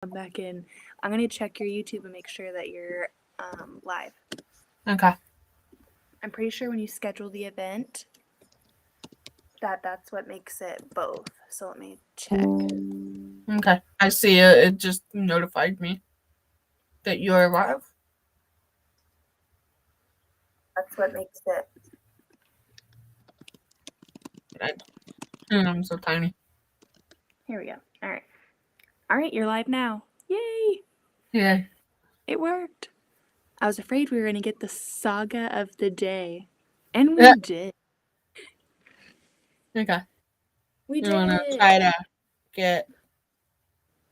come back in. I'm going to check your YouTube and make sure that you're live. Okay. I'm pretty sure when you schedule the event, that's what makes it both. So let me check. Okay. I see it. It just notified me that you're live. That's what makes it. I'm so tiny. Here we go. All right. All right, you're live now. Yay! Yeah. It worked. I was afraid we were going to get the saga of the day. And we did. Okay. We You want to try to get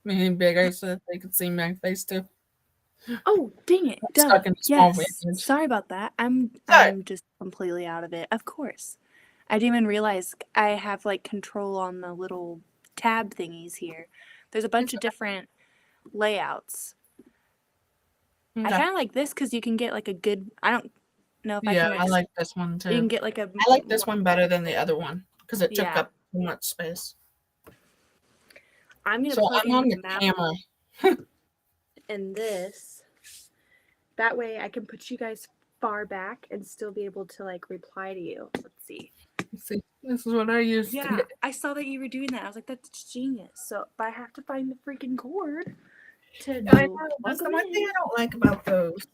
me bigger so that they can see my face too? Oh, dang it. Duh. Stuck in a small Yes. image. Sorry about that. I'm just completely out of it. Of course. I didn't even realize I have like control on the little tab thingies here. There's a bunch of different layouts. Okay. I kind of like this because you can get like a good. I don't know if I can. Yeah, I like this one too. You can get like a. I like this one better than the other one because it took up too much space. I'm So I'm on the camera. And this. That way I can put you guys far back and still be able to like reply to you. Let's see. See, this is what I used. Yeah, I saw that you were doing that. I was like, that's genius. So, but I have to find the freaking cord to do. I know. That's the one thing I don't like about those.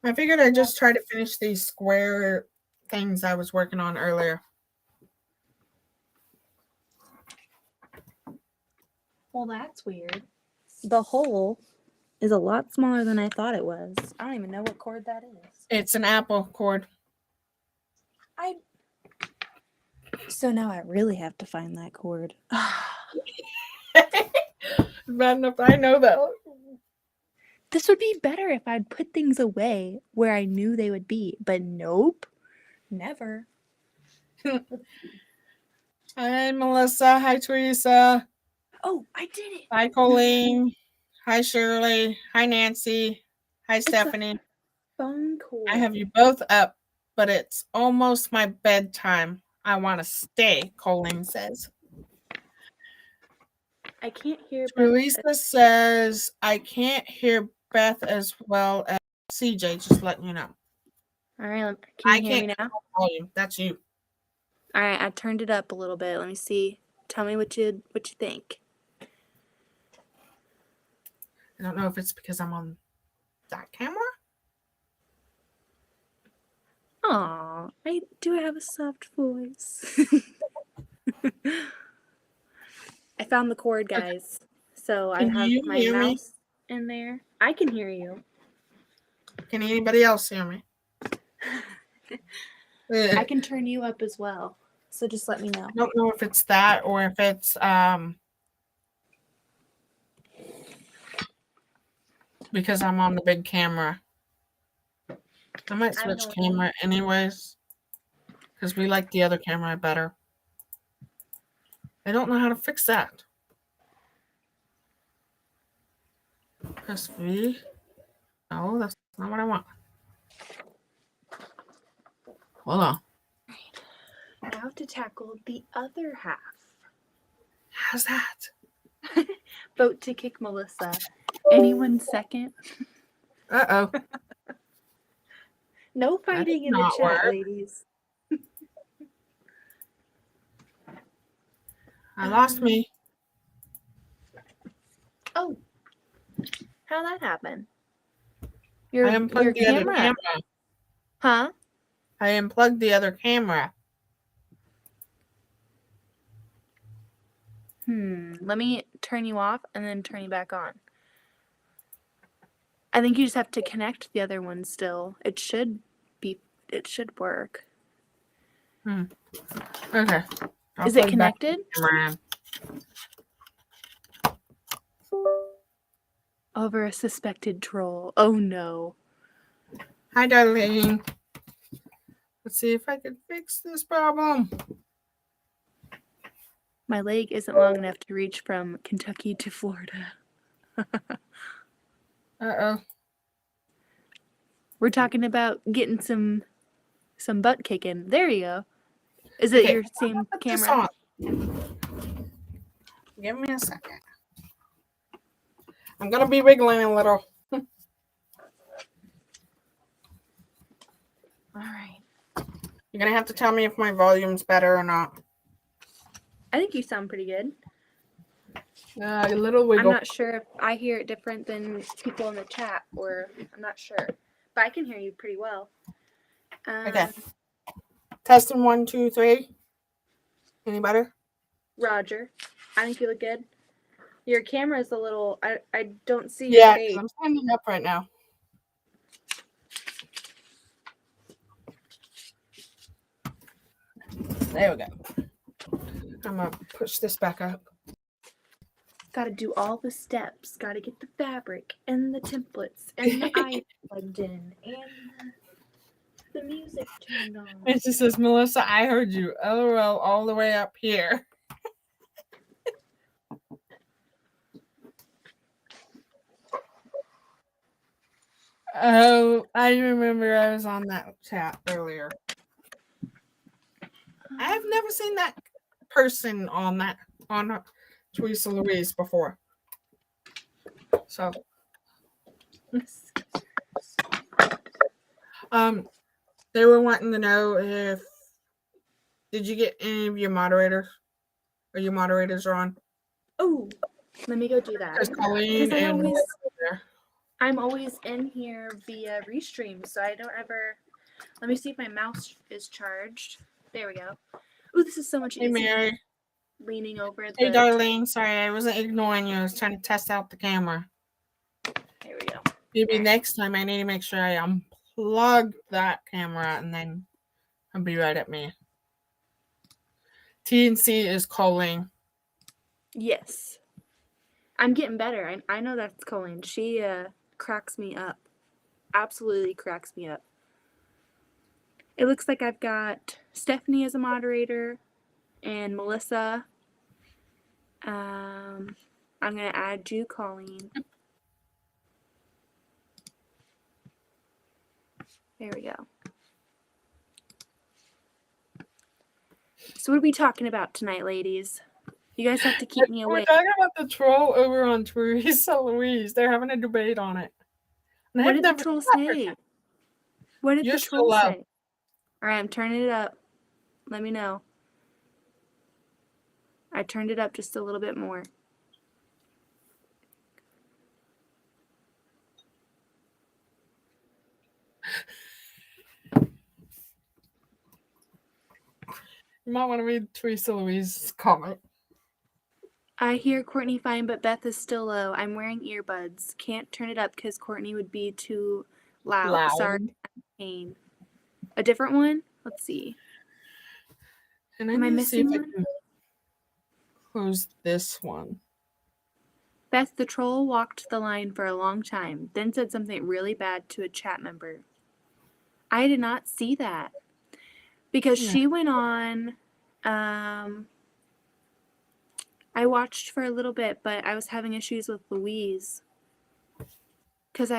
I figured I'd just try to finish these square things I was working on earlier. Well, that's weird. The hole is a lot smaller than I thought it was. I don't even know what cord that is. It's an Apple cord. So now I really have to find that cord. Bad enough I know that. This would be better if I'd put things away where I knew they would be, but nope. Never. Hi, Melissa. Hi, Teresa. Oh, I did it. Hi, Colleen. Hi, Shirley. Hi, Nancy. Hi, Stephanie. Phone cord. I have you both up, but it's almost my bedtime. I want to stay, Colleen says. I can't hear Teresa says, I can't hear Beth as well as CJ, just letting you know. All right, can you hear me now? That's you. All right, I turned it up a little bit. Let me see. Tell me what you think. I don't know if it's because I'm on that camera. Aw, I do have a soft voice. I found the cord, guys. So I have my mouse in there. I can hear you. Can anybody else hear me? I can turn you up as well. So just let me know. I don't know if it's that or if it's because I'm on the big camera. I might switch camera anyways because we like the other camera better. I don't know how to fix that. Press V. No, that's not what I want. Hold on. Now to tackle the other half. How's that? Vote to kick Melissa. Anyone second? Uh-oh. No fighting in the chat, ladies. I lost me. Oh. How'd that happen? I unplugged the other camera. Huh? I unplugged the other camera. Let me turn you off and then turn you back on. I think you just have to connect the other one still. It should work. Okay. Is it connected? Over a suspected troll. Oh no. Hi, darling. Let's see if I can fix this problem. My leg isn't long enough to reach from Kentucky to Florida. Uh-oh. We're talking about getting some butt kicking. There you go. Is it your same camera? Give me a second. I'm going to be wiggling a little. All right. You're going to have to tell me if my volume's better or not. I think you sound pretty good. A little wiggle. I'm not sure if I hear it different than people in the chat, or I'm not sure. But I can hear you pretty well. Okay. Testing 1, 2, 3. Any better? Roger. I think you look good. Your camera is a little... I don't see your face. Yeah, I'm standing up right now. There we go. I'm going to push this back up. Gotta do all the steps. Gotta get the fabric and the templates and the iron plugged in and the music turned on. And she says, Melissa, I heard you. LOL all the way up here. Oh, I remember I was on that chat earlier. I've never seen that person on Teresa Louise before. So, they were wanting to know if did you get any of your moderators? Or your moderators are on? Oh, let me go do that. Because Colleen and I'm always in here via Restream, so I don't ever. Let me see if my mouse is charged. There we go. Ooh, this is so much easier. Hey, Mary. Leaning over the. Hey, Darlene. Sorry, I wasn't ignoring you. I was trying to test out the camera. There we go. Maybe next time I need to make sure I unplug that camera and then I'll be right at me. TNC is calling. Yes. I'm getting better. I know that's Colleen. She cracks me up. Absolutely cracks me up. It looks like I've got Stephanie as a moderator and Melissa. I'm going to add you, Colleen. There we go. So what are we talking about tonight, ladies? You guys have to keep me awake. We're talking about the troll over on Teresa Louise. They're having a debate on it. And What did the troll say? What did the troll say? All right, I'm turning it up. Let me know. I turned it up just a little bit more. You might want to read Teresa Louise's comment. I hear Courtney fine, but Beth is still low. I'm wearing earbuds. Can't turn it up because Courtney would be too loud. Sorry, pain. A different one? Let's see. And Am I missing one? Close this one. Beth the troll walked the line for a long time, then said something really bad to a chat member. I did not see that. Because she went on, I watched for a little bit, but I was having issues with Louise. Because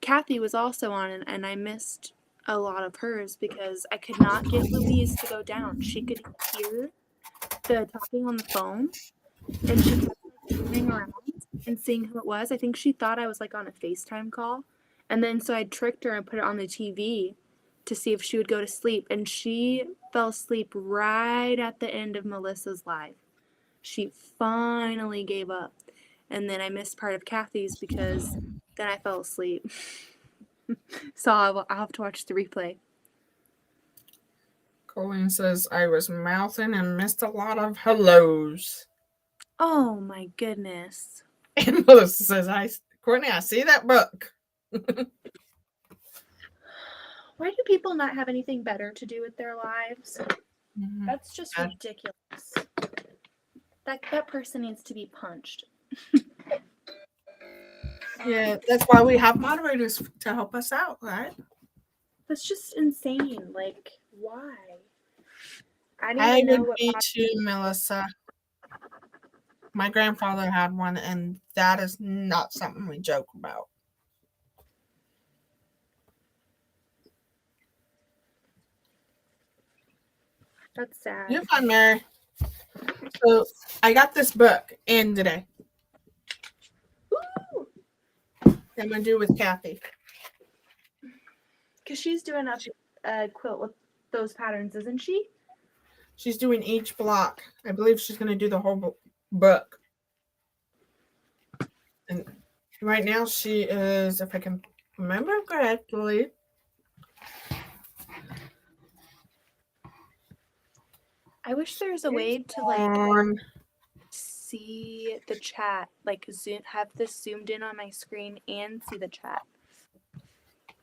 Kathy was also on, and I missed a lot of hers because I could not get Louise to go down. She could hear the talking on the phone, and she kept moving around and seeing who it was. I think she thought I was like on a FaceTime call. And then so I tricked her and put it on the TV to see if she would go to sleep. And she fell asleep right at the end of Melissa's live. She finally gave up. And then I missed part of Kathy's because then I fell asleep. So I'll have to watch the replay. Colleen says, I was mouthing and missed a lot of hellos. Oh my goodness. And Melissa says, Courtney, I see that book. Why do people not have anything better to do with their lives? Mm-hmm. That's just ridiculous. That person needs to be punched. Yeah, that's why we have moderators to help us out, right? That's just insane. Like, why? I would be too, Melissa. My grandfather had one, and that is not something we joke about. That's sad. You're fine, Mary. So I got this book in today. I'm going to do with Kathy. Because she's doing a quilt with those patterns, isn't she? She's doing each block. I believe she's going to do the whole book. And right now she is, if I can remember correctly, I wish there was a way to like on see the chat, like have this zoomed in on my screen and see the chat.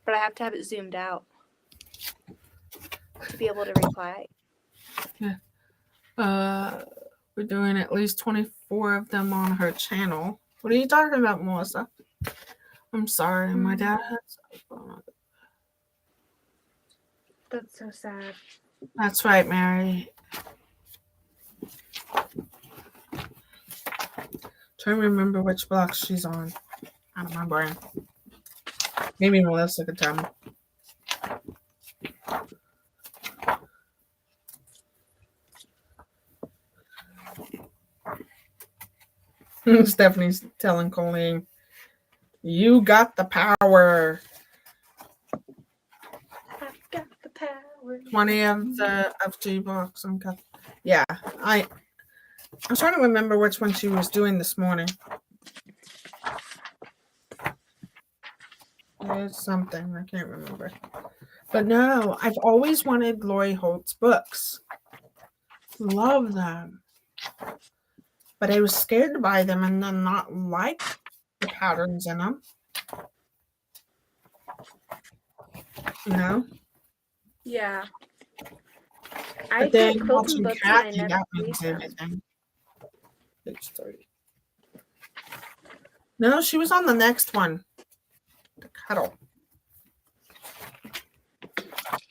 But I have to have it zoomed out to be able to reply. we're doing at least 24 of them on her channel. What are you talking about, Melissa? I'm sorry, my dad had cell phone. That's so sad. That's right, Mary. Trying to remember which block she's on. Out of my brain. Maybe Melissa could tell me. Stephanie's telling Colleen, "You got the power." I've got the power. 20 of the FG blocks. Yeah, I'm trying to remember which one she was doing this morning. There's something I can't remember. But no, I've always wanted Lori Holt's books. Love them. But I was scared to buy them and then not like the patterns in them. You know? Yeah. But then quilting watching books Kathy, and I that never means read them. everything. Page 30. No, she was on the next one. The cuddle.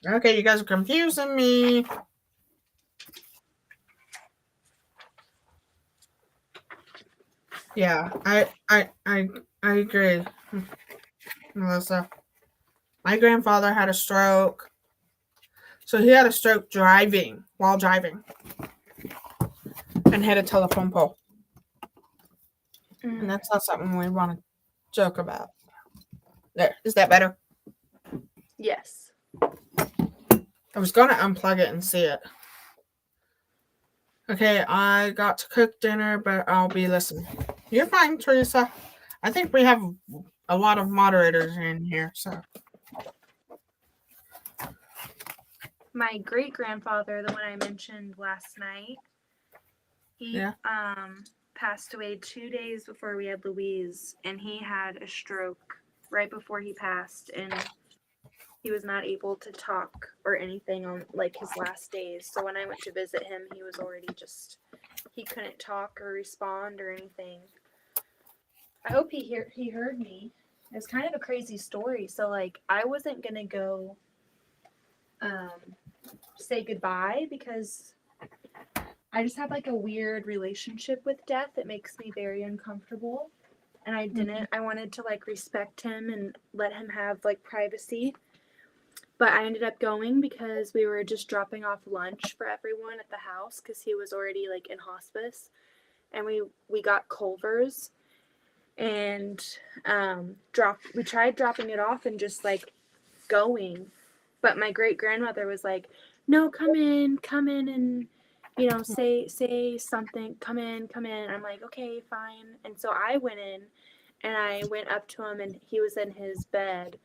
Okay, you guys are confusing me. Yeah, I agree, Melissa. My grandfather had a stroke. So he had a stroke while driving. And hit a telephone pole. And that's not something we want to joke about. There. Is that better? Yes. I was going to unplug it and see it. Okay, I got to cook dinner, but I'll be listening. You're fine, Teresa. I think we have a lot of moderators in here, so. My great-grandfather, the one I mentioned last night, he passed away 2 days before we had Louise, and he had a stroke right before he passed, and he was not able to talk or anything on like his last days. So when I went to visit him, he was already he couldn't talk or respond or anything. I hope he heard me. It was kind of a crazy story. So like I wasn't gonna go say goodbye because I just have like a weird relationship with death. It makes me very uncomfortable. And I didn't. I wanted to like respect him and let him have like privacy. But I ended up going because we were just dropping off lunch for everyone at the house because he was already like in hospice. And we got Culver's and we tried dropping it off and just like going. But my great grandmother was like, "No, come in and say something, come in. I'm like, okay, fine. And so I went in and I went up to him and he was in his bed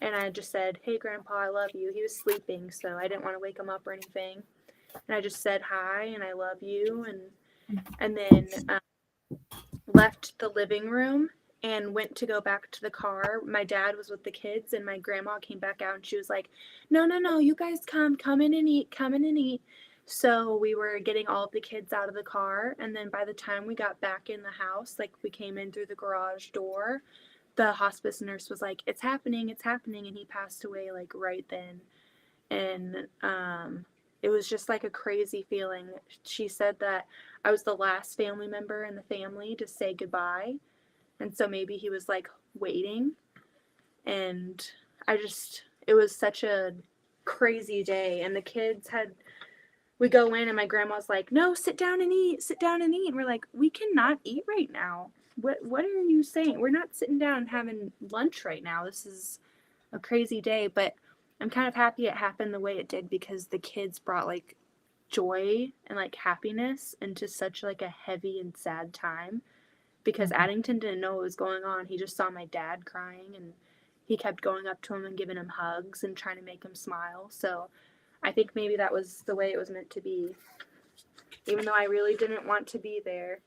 and I just said, "Hey grandpa, I love you." He was sleeping, so I didn't want to wake him up or anything. And I just said hi and I love you and then left the living room and went to go back to the car. My dad was with the kids and my grandma came back out and she was like, no, you guys come in and eat. So we were getting all of the kids out of the car. And then by the time we got back in the house, like we came in through the garage door, the hospice nurse was like, it's happening. And he passed away like right then. And it was just like a crazy feeling. She said that I was the last family member in the family to say goodbye. And so maybe he was like waiting. And it was such a crazy day. And the kids we go in and my grandma's like, no, sit down and eat, sit down and eat. And we're like, we cannot eat right now. What are you saying? We're not sitting down and having lunch right now. This is a crazy day. But I'm kind of happy it happened the way it did because the kids brought like joy and like happiness into such like a heavy and sad time, because Addington didn't know what was going on. He just saw my dad crying and he kept going up to him and giving him hugs and trying to make him smile. So I think maybe that was the way it was meant to be. Even though I really didn't want to be there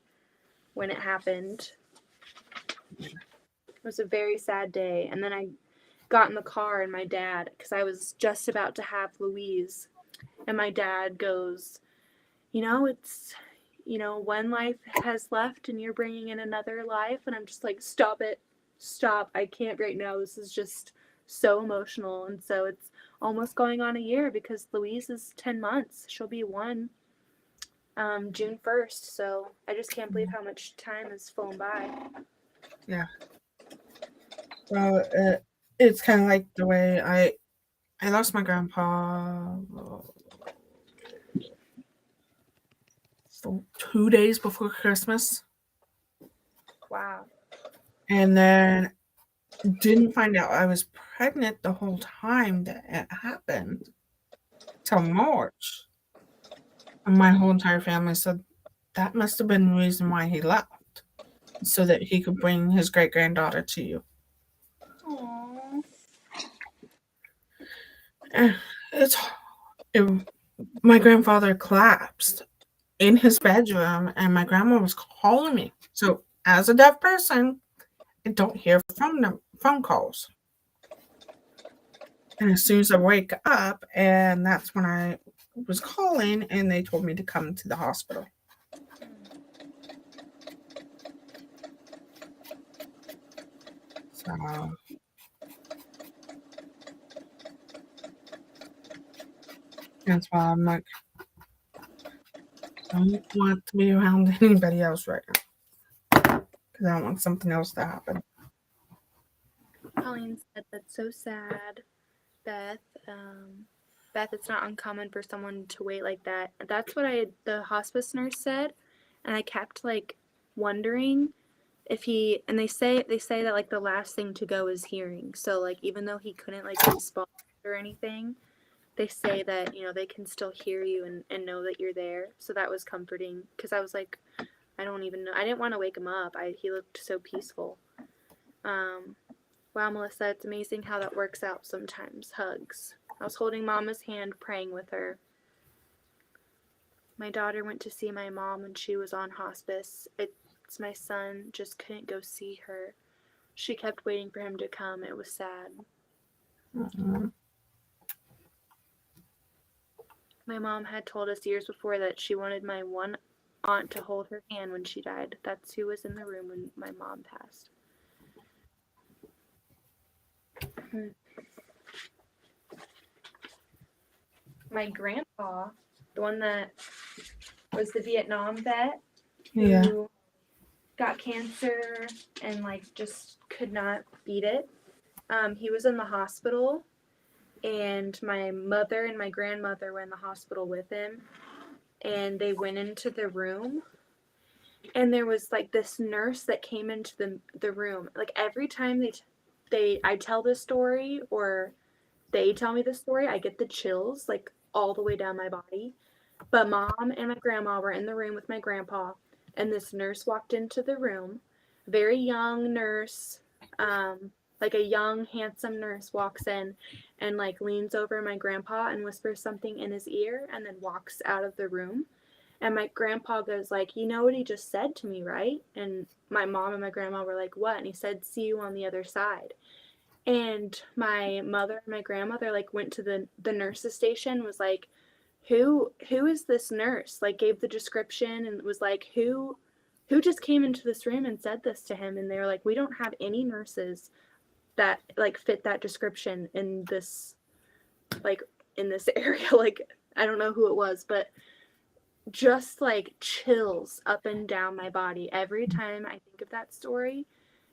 when it happened. It was a very sad day. And then I got in the car and my dad, because I was just about to have Louise, and my dad goes, it's, one life has left and you're bringing in another life. And I'm just like, stop it. Stop. I can't right now. This is just so emotional. And so it's almost going on a year because Louise is 10 months. She'll be 1 June 1st. So I just can't believe how much time has flown by. Yeah. Well, it's kind of like the way I lost my grandpa 2 days before Christmas. Wow. And then didn't find out I was pregnant the whole time that it happened till March. And my whole entire family said that must have been the reason why he left, so that he could bring his great-granddaughter to you. Aww. My grandfather collapsed in his bedroom, and my grandma was calling me. So, as a deaf person, I don't hear phone calls. And as soon as I wake up, and that's when I was calling, and they told me to come to the hospital. So that's why I'm like, I don't want to be around anybody else right now, because I don't want something else to happen. Colleen said, that's so sad, Beth. Beth, it's not uncommon for someone to wait like that. That's what the hospice nurse said, and I kept like wondering if he, and they say that like the last thing to go is hearing. So like even though he couldn't like respond or anything, they say that they can still hear you and know that you're there. So that was comforting, because I was like, I don't even know. I didn't want to wake him up. He looked so peaceful. Wow, Melissa, it's amazing how that works out sometimes. Hugs. I was holding Mama's hand, praying with her. My daughter went to see my mom when she was on hospice. It's my son, just couldn't go see her. She kept waiting for him to come. It was sad. Mm-hmm. My mom had told us years before that she wanted my one aunt to hold her hand when she died. That's who was in the room when my mom passed. My grandpa, the one that was the Vietnam vet, who got cancer and like just could not beat it. He was in the hospital, and my mother and my grandmother were in the hospital with him, and they went into the room, and there was like this nurse that came into the room. Like every time I tell this story or they tell me this story, I get the chills like all the way down my body. But Mom and my grandma were in the room with my grandpa, and this nurse walked into the room, very young nurse, like a young, handsome nurse walks in and like leans over my grandpa and whispers something in his ear and then walks out of the room. And my grandpa goes like, you know what he just said to me, right? And my mom and my grandma were like, what? And he said, see you on the other side. And my mother and my grandmother like went to the nurse's station, was like, who is this nurse? Like gave the description and was like, who just came into this room and said this to him? And they were like, we don't have any nurses that like fit that description in this area. Like I don't know who it was, but just like chills up and down my body every time I think of that story.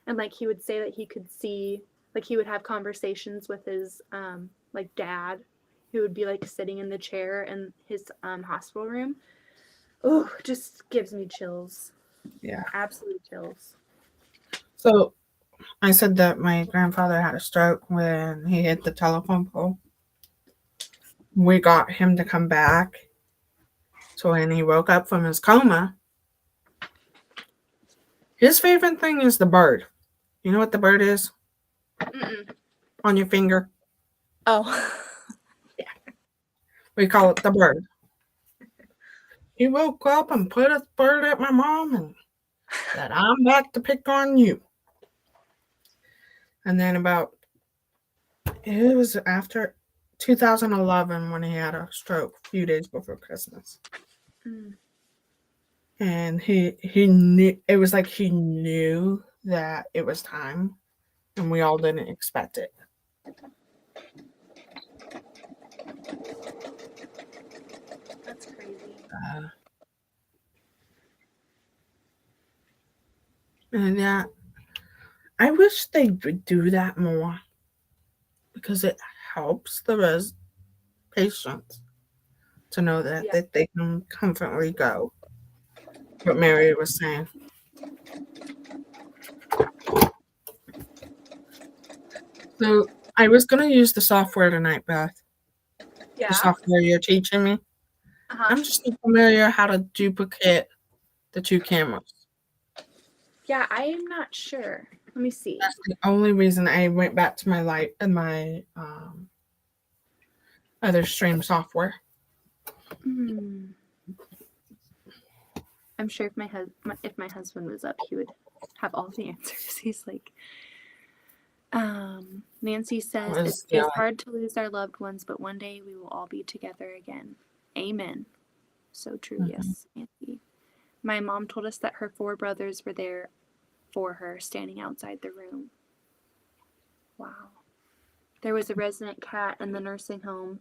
And like he would say that he could see, like he would have conversations with his like dad who would be like sitting in the chair in his hospital room. Oh, just gives me chills. Yeah. Absolute chills. So I said that my grandfather had a stroke when he hit the telephone pole. We got him to come back. So when he woke up from his coma, his favorite thing is the bird. You know what the bird is? Mm-mm. On your finger. Oh. Yeah. We call it the bird. He woke up and put a bird at my mom and said, I'm back to pick on you. And then it was after 2011 when he had a stroke a few days before Christmas. Mm. And he knew, it was like he knew that it was time, and we all didn't expect it. That's crazy. And yeah, I wish they would do that more because it helps the patients to know that, Yeah. that they can comfortably go. What Mary was saying. So I was going to use the software tonight, Beth. Yeah. The software you're teaching me. Uh-huh. I'm just not familiar how to duplicate the two cameras. Yeah, I am not sure. Let me see. That's the only reason I went back to my light and my other stream software. I'm sure if my husband was up, he would have all the answers. He's like, Nancy says it's hard to lose our loved ones, but one day we will all be together again. Amen. So true. Mm-hmm. Yes, Nancy. My mom told us that her 4 brothers were there for her, standing outside the room. Wow. There was a resident cat in the nursing home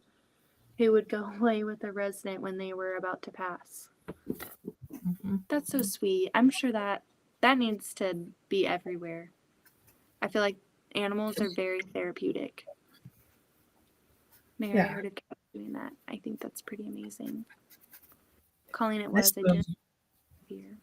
who would go play with a resident when they were about to pass. Mm-hmm. That's so sweet. I'm sure that needs to be everywhere. I feel like animals are very therapeutic. Mary, I heard a cat doing that. I think that's pretty amazing. Calling it was, I didn't hear.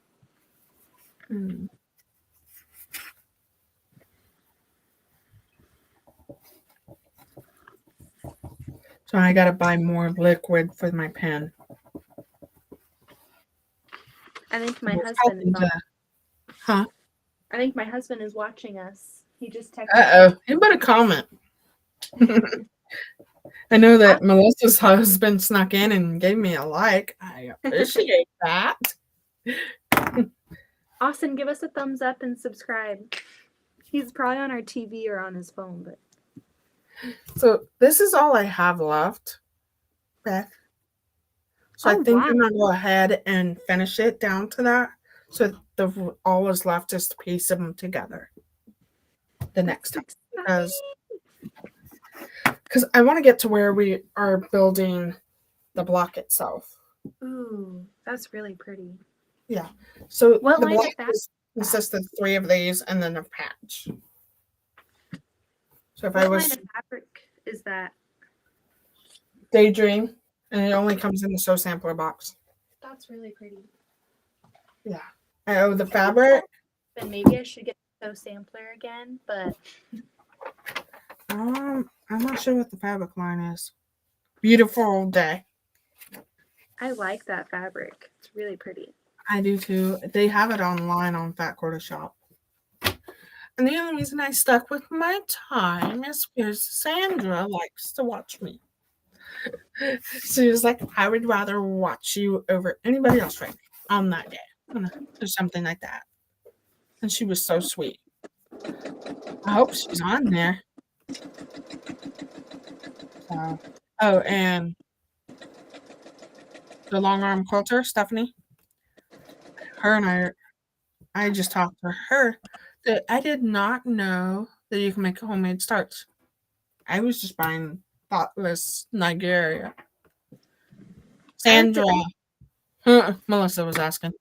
So I gotta buy more liquid for my pen. I think my husband is on. I think my husband is watching us. He just texted. Uh-oh. He better comment. I know that Melissa's husband snuck in and gave me a like. I appreciate that. Austin, give us a thumbs up and subscribe. He's probably on our TV or on his phone, but. So this is all I have left, Beth. So I think I'm gonna go ahead and finish it down to that. So all is left is to piece them together the next time. Because I want to get to where we are building the block itself. Ooh, that's really pretty. Yeah. So what the block consists of 3 of these and then a patch. So if what line of fabric is that? Daydream, and it only comes in the Sew Sampler box. That's really pretty. Yeah. Oh, the fabric. Then maybe I should get the Sew Sampler again, but I'm not sure what the fabric line is. Beautiful Day. I like that fabric. It's really pretty. I do too. They have it online on Fat Quarter Shop. And the only reason I stuck with my time is because Sandra likes to watch me. She was like, I would rather watch you over anybody else right now on that day. Or something like that. And she was so sweet. I hope she's on there. And the long arm quilter, Stephanie. Her and I just talked to her that I did not know that you can make homemade starch. I was just buying thoughtless Nigeria. Sandra. Melissa was asking.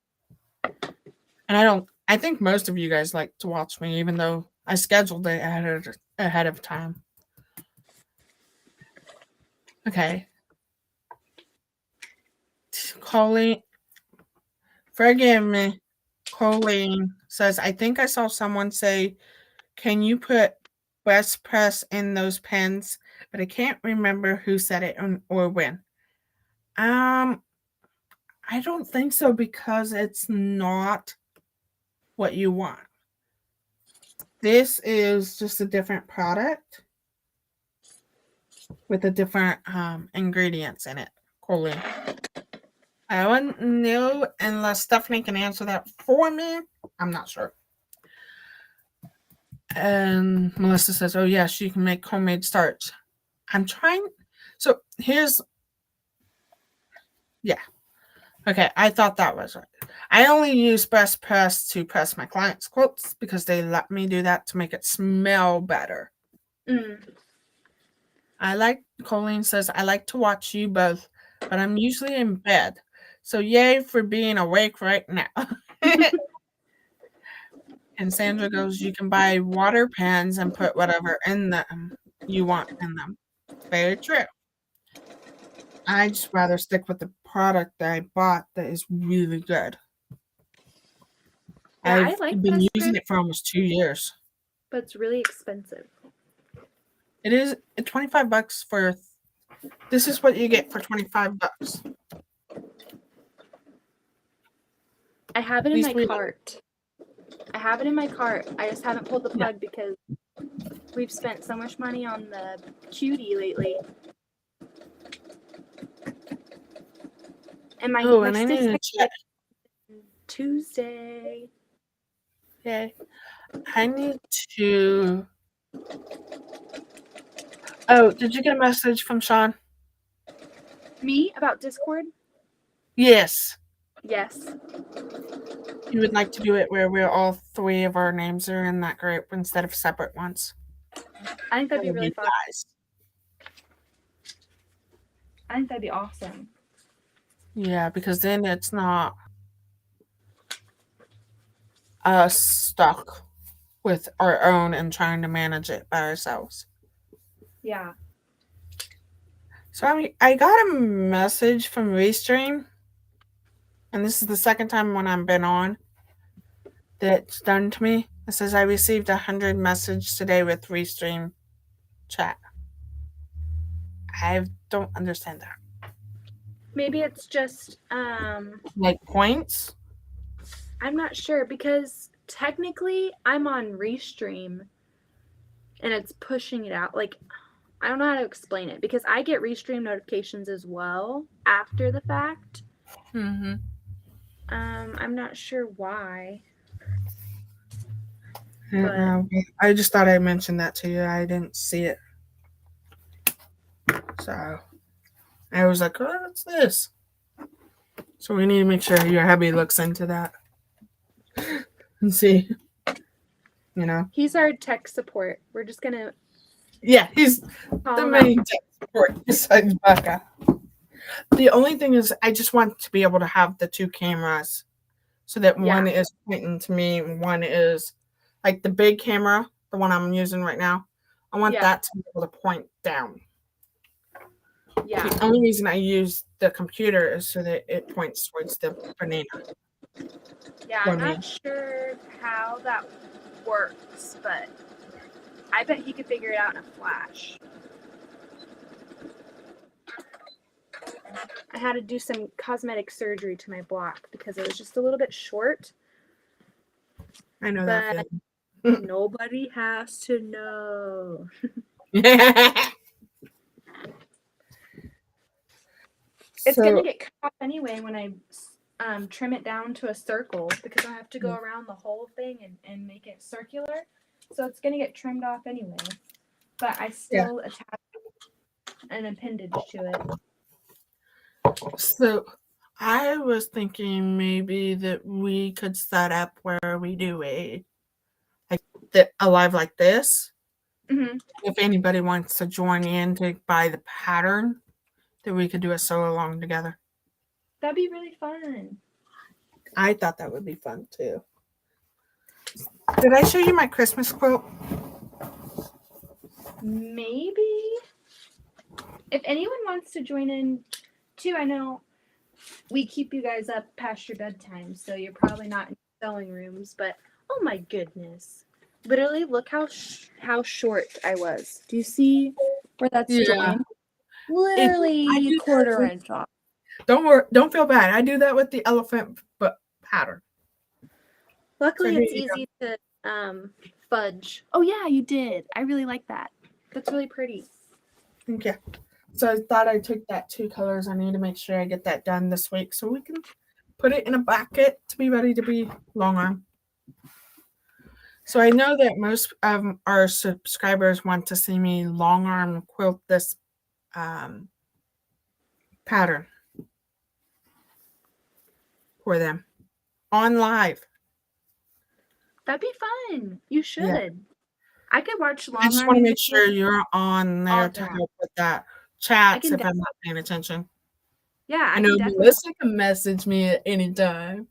And I think most of you guys like to watch me, even though I scheduled it ahead of time. Okay. Colleen, forgive me. Colleen says, I think I saw someone say, can you put West Press in those pens? But I can't remember who said it or when. I don't think so because it's not what you want. This is just a different product with a different ingredients in it. Colleen. I wouldn't know unless Stephanie can answer that for me. I'm not sure. And Melissa says, oh, yes, you can make homemade starch. I'm trying. So here's, yeah. Okay, I thought that was right. I only use Best Press to press my clients' quilts because they let me do that to make it smell better. Colleen says, I like to watch you both, but I'm usually in bed. So yay for being awake right now. And Sandra goes, you can buy water pans and put whatever in them you want in them. Very true. I just rather stick with the product that I bought that is really good. Yeah, I've been using it for almost 2 years. But it's really expensive. It is $25 for. This is what you get for $25. I have it in my cart. I just haven't pulled the plug because we've spent so much money on the cutie lately. And my and I need to check. Tuesday. Okay. I need to. Oh, did you get a message from Sean? Me about Discord? Yes. Yes. You would like to do it where we're all 3 of our names are in that group instead of separate ones. I think that'd be really fun. I think that'd be awesome. Yeah, because then it's not us stuck with our own and trying to manage it by ourselves. Yeah. So I got a message from Restream, and this is the second time when I've been on that's done to me. It says I received 100 messages today with Restream chat. I don't understand that. Maybe it's just like points? I'm not sure because technically I'm on Restream and it's pushing it out. Like I don't know how to explain it because I get Restream notifications as well after the fact. Mm-hmm. I'm not sure why. I don't know. I just thought I mentioned that to you. I didn't see it. So I was like, oh, what's this? So we need to make sure your hubby looks into that and see. You know, he's our tech support. We're just gonna. Yeah, he's the main tech support besides Becca. The only thing is, I just want to be able to have the 2 cameras, so that one is pointing to me, and one is like the big camera, the one I'm using right now. I want that to be able to point down. Yeah. The only reason I use the computer is so that it points towards the banana. Yeah, I'm not sure how that works, but I bet he could figure it out in a flash. I had to do some cosmetic surgery to my block because it was just a little bit short. I know that feeling. Nobody has to know. It's gonna get cut off anyway when I trim it down to a circle because I have to go around the whole thing and make it circular. So it's gonna get trimmed off anyway. But I still attach an appendage to it. So I was thinking maybe that we could set up where we do a live like this. Mm-hmm. If anybody wants to join in to buy the pattern, that we could do a sew along together. That'd be really fun. I thought that would be fun too. Did I show you my Christmas quilt? Maybe. If anyone wants to join in too, I know we keep you guys up past your bedtime, so you're probably not in sewing rooms, but oh my goodness. Literally, look how short I was. Do you see where that's Yeah. joined? I Literally do that quarter with- inch off. Don't worry. Don't feel bad. I do that with the elephant pattern. Luckily, So it's here you easy to fudge. Oh yeah, you did. I really like that. That's really pretty. Okay. So I thought I took that 2 colors. I need to make sure I get that done this week so we can put it in a bucket to be ready to be long arm. So I know that most of our subscribers want to see me long arm quilt this pattern for them on live. That'd be fun. You should. Yeah. I could watch long I just want to make sure you're on there to help with that chats if I'm not paying attention. Yeah, I know Melissa can message me at any time.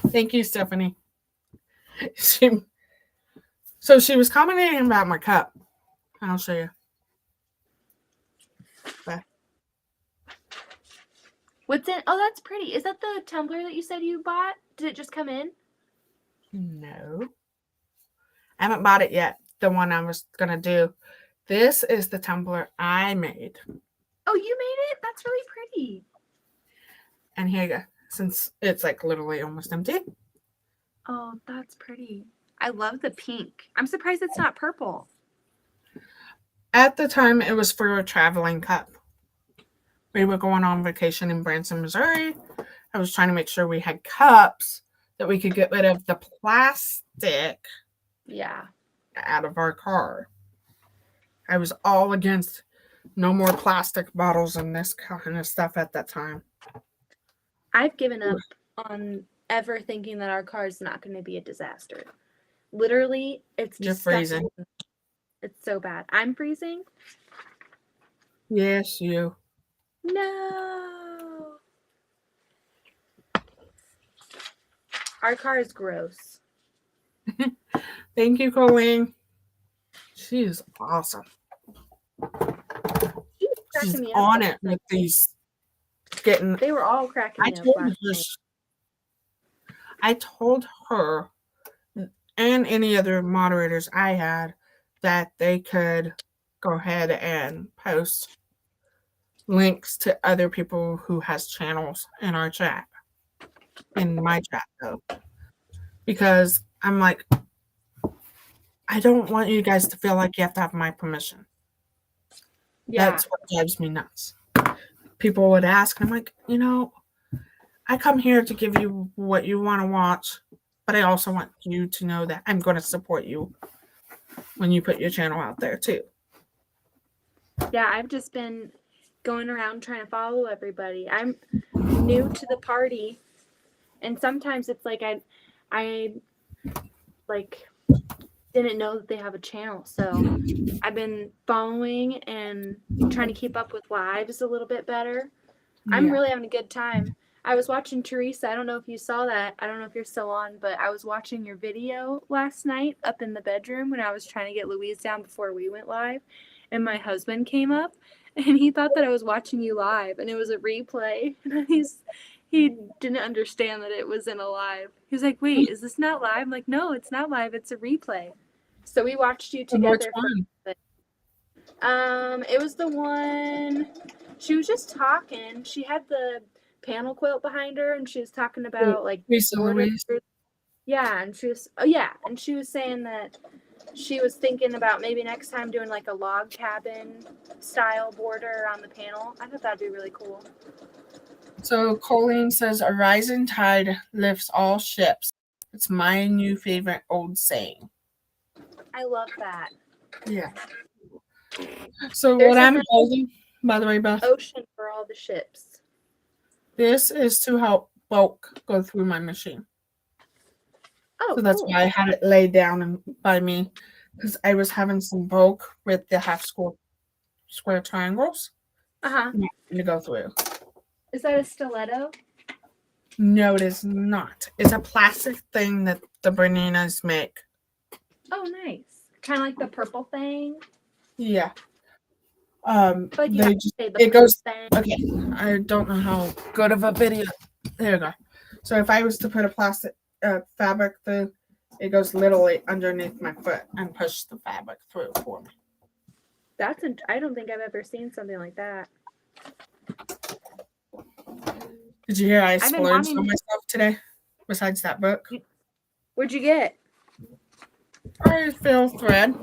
Thank you, Stephanie. So she was commenting about my cup. I'll show you. Bye. What's in? Oh, that's pretty. Is that the tumbler that you said you bought? Did it just come in? No. I haven't bought it yet. The one I was going to do. This is the tumbler I made. Oh, you made it? That's really pretty. And here you go. Since it's like literally almost empty. Oh, that's pretty. I love the pink. I'm surprised it's not purple. At the time, it was for a traveling cup. We were going on vacation in Branson, Missouri. I was trying to make sure we had cups that we could get rid of the plastic out of our car. I was all against no more plastic bottles and this kind of stuff at that time. I've given up on ever thinking that our car is not going to be a disaster. Literally, it's You're disgusting. freezing. It's so bad. I'm freezing? Yes, you. No. Our car is gross. Thank you, Colleen. She is awesome. She's on it with these getting. They were all cracking me up last night. I told her and any other moderators I had that they could go ahead and post links to other people who has channels in our chat. In my chat, though. Because I'm like, I don't want you guys to feel like you have to have my permission. Yeah. That's what drives me nuts. People would ask, and I'm like, I come here to give you what you want to watch, but I also want you to know that I'm going to support you when you put your channel out there, too. Yeah, I've just been going around trying to follow everybody. I'm new to the party, and sometimes it's like I didn't know that they have a channel, so I've been following and trying to keep up with lives a little bit better. I'm really having a good time. I was watching Teresa. I don't know if you saw that. I don't know if you're still on, but I was watching your video last night up in the bedroom when I was trying to get Louise down before we went live, and my husband came up and he thought that I was watching you live and it was a replay. And he didn't understand that it was in a live. He was like, "Wait, is this not live?" I'm like, "No, it's not live. It's a replay." So we watched you together. It was the one she was just talking. She had the panel quilt behind her, and she was talking about like Louise. Yeah, and she was saying that she was thinking about maybe next time doing like a log cabin style border on the panel. I thought that'd be really cool. So Colleen says, "A rising tide lifts all ships." It's my new favorite old saying. I love that. Yeah. So what I'm holding, by the way, Beth. Ocean for all the ships. This is to help bulk go through my machine. Oh, so that's why I had it laid down by me, because I was having some bulk with the half square triangles. To go through. Is that a stiletto? No, it is not. It's a plastic thing that the Berninas make. Oh, nice. Kind of like the purple thing. Yeah. But you they have to just say the it goes. percent. Okay, I don't know how good of a video. There you go. So if I was to put a plastic fabric through, it goes literally underneath my foot and push the fabric through for me. I don't think I've ever seen something like that. Did you hear I I've been splurged wanting. on myself today? Besides that book, What'd you get? I feel thread.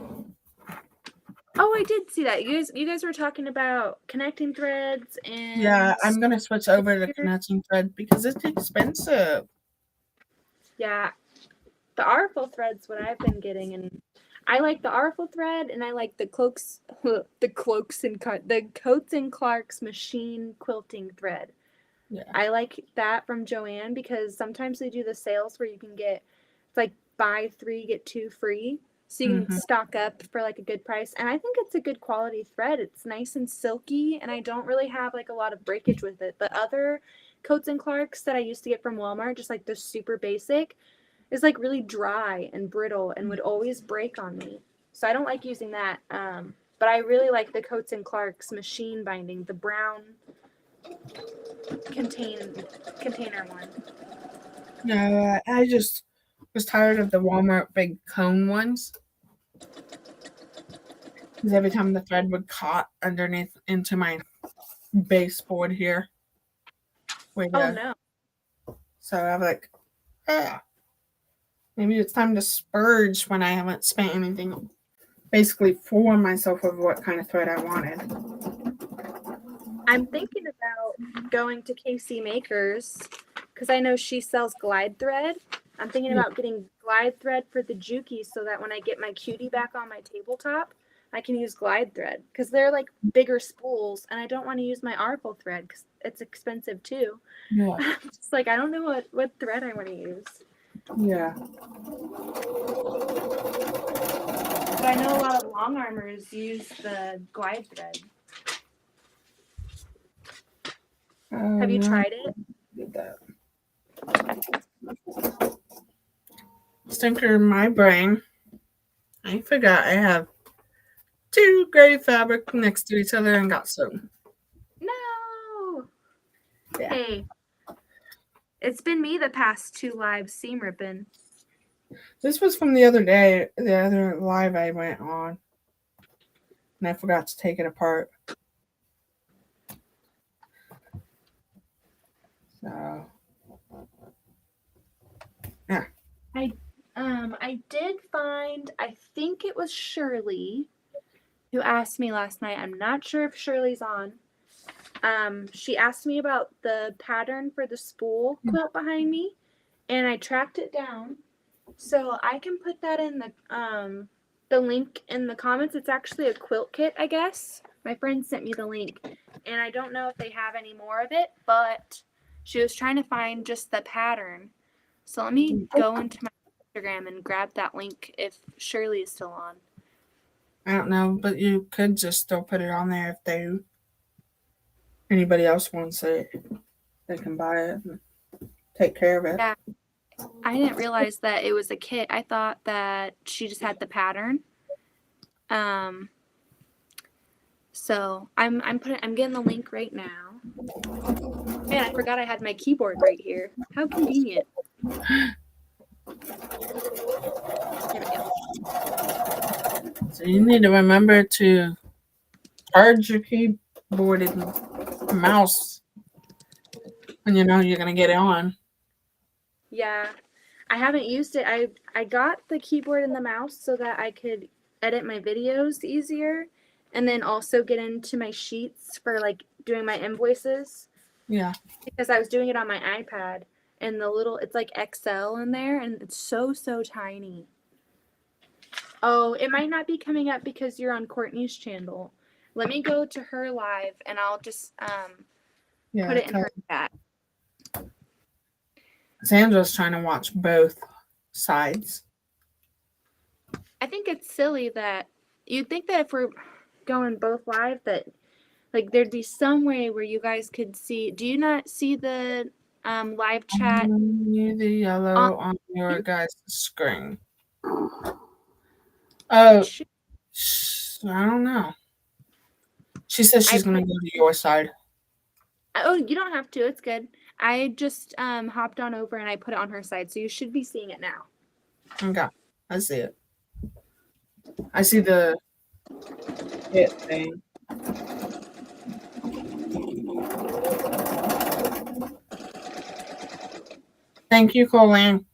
Oh, I did see that. You guys were talking about connecting threads and Yeah, I'm gonna switch over to connecting thread because it's expensive. yeah, the artful thread's what I've been getting, and I like the artful thread, and I like the coats and Clark's machine quilting thread. Yeah. I like that from Joann because sometimes they do the sales where you can get it's like buy 3 get 2 free. So you can stock up for like a good price. And I think it's a good quality thread. It's nice and silky and I don't really have like a lot of breakage with it. But other Coats and Clarks that I used to get from Walmart, just like the super basic, is like really dry and brittle and would always break on me. So I don't like using that. But I really like the Coats and Clarks machine binding, the brown container one. No, I just was tired of the Walmart big cone ones. Because every time the thread would caught underneath into my baseboard here. Oh no. So I'm like, maybe it's time to spurge when I haven't spent anything basically for myself of what kind of thread I wanted. I'm thinking about going to KC Makers because I know she sells glide thread. I'm thinking about getting glide thread for the Juki so that when I get my cutie back on my tabletop, I can use glide thread because they're like bigger spools and I don't want to use my artful thread because it's expensive too. Yeah. I'm just like, I don't know what thread I want to use. Yeah. But I know a lot of long armors use the glide thread. Have you tried it? Did that. Stinker in my brain. I forgot I have 2 gray fabric next to each other and got sewn. No. Yeah. Hey, it's been me the past 2 lives seam ripping. This was from the other day, the other live I went on. And I forgot to take it apart. So yeah. I did find, I think it was Shirley who asked me last night. I'm not sure if Shirley's on. She asked me about the pattern for the spool quilt behind me, and I tracked it down. So I can put that in the link in the comments. It's actually a quilt kit, I guess. My friend sent me the link, and I don't know if they have any more of it, but she was trying to find just the pattern. So let me go into my Instagram and grab that link if Shirley is still on. I don't know, but you could just still put it on there if anybody else wants it. They can buy it and take care of it. Yeah. I didn't realize that it was a kit. I thought that she just had the pattern. So I'm getting the link right now. Man, I forgot I had my keyboard right here. How convenient. Here we go. So you need to remember to charge your keyboard and mouse when you know you're gonna get it on. Yeah. I haven't used it. I got the keyboard and the mouse so that I could edit my videos easier and then also get into my sheets for like doing my invoices. Yeah. Because I was doing it on my iPad and it's like XL in there and it's so tiny. Oh, it might not be coming up because you're on Courtney's channel. Let me go to her live and I'll just put it in her chat. Sandra's trying to watch both sides. I think it's silly that you'd think that if we're going both live that like there'd be some way where you guys could see. Do you not see the live chat? The yellow on your guys' screen. Oh, I don't know. She says she's going to go to your side. Oh, you don't have to. It's good. I just hopped on over and I put it on her side, so you should be seeing it now. Okay. I see it. I see the hit thing. Thank you, Colleen.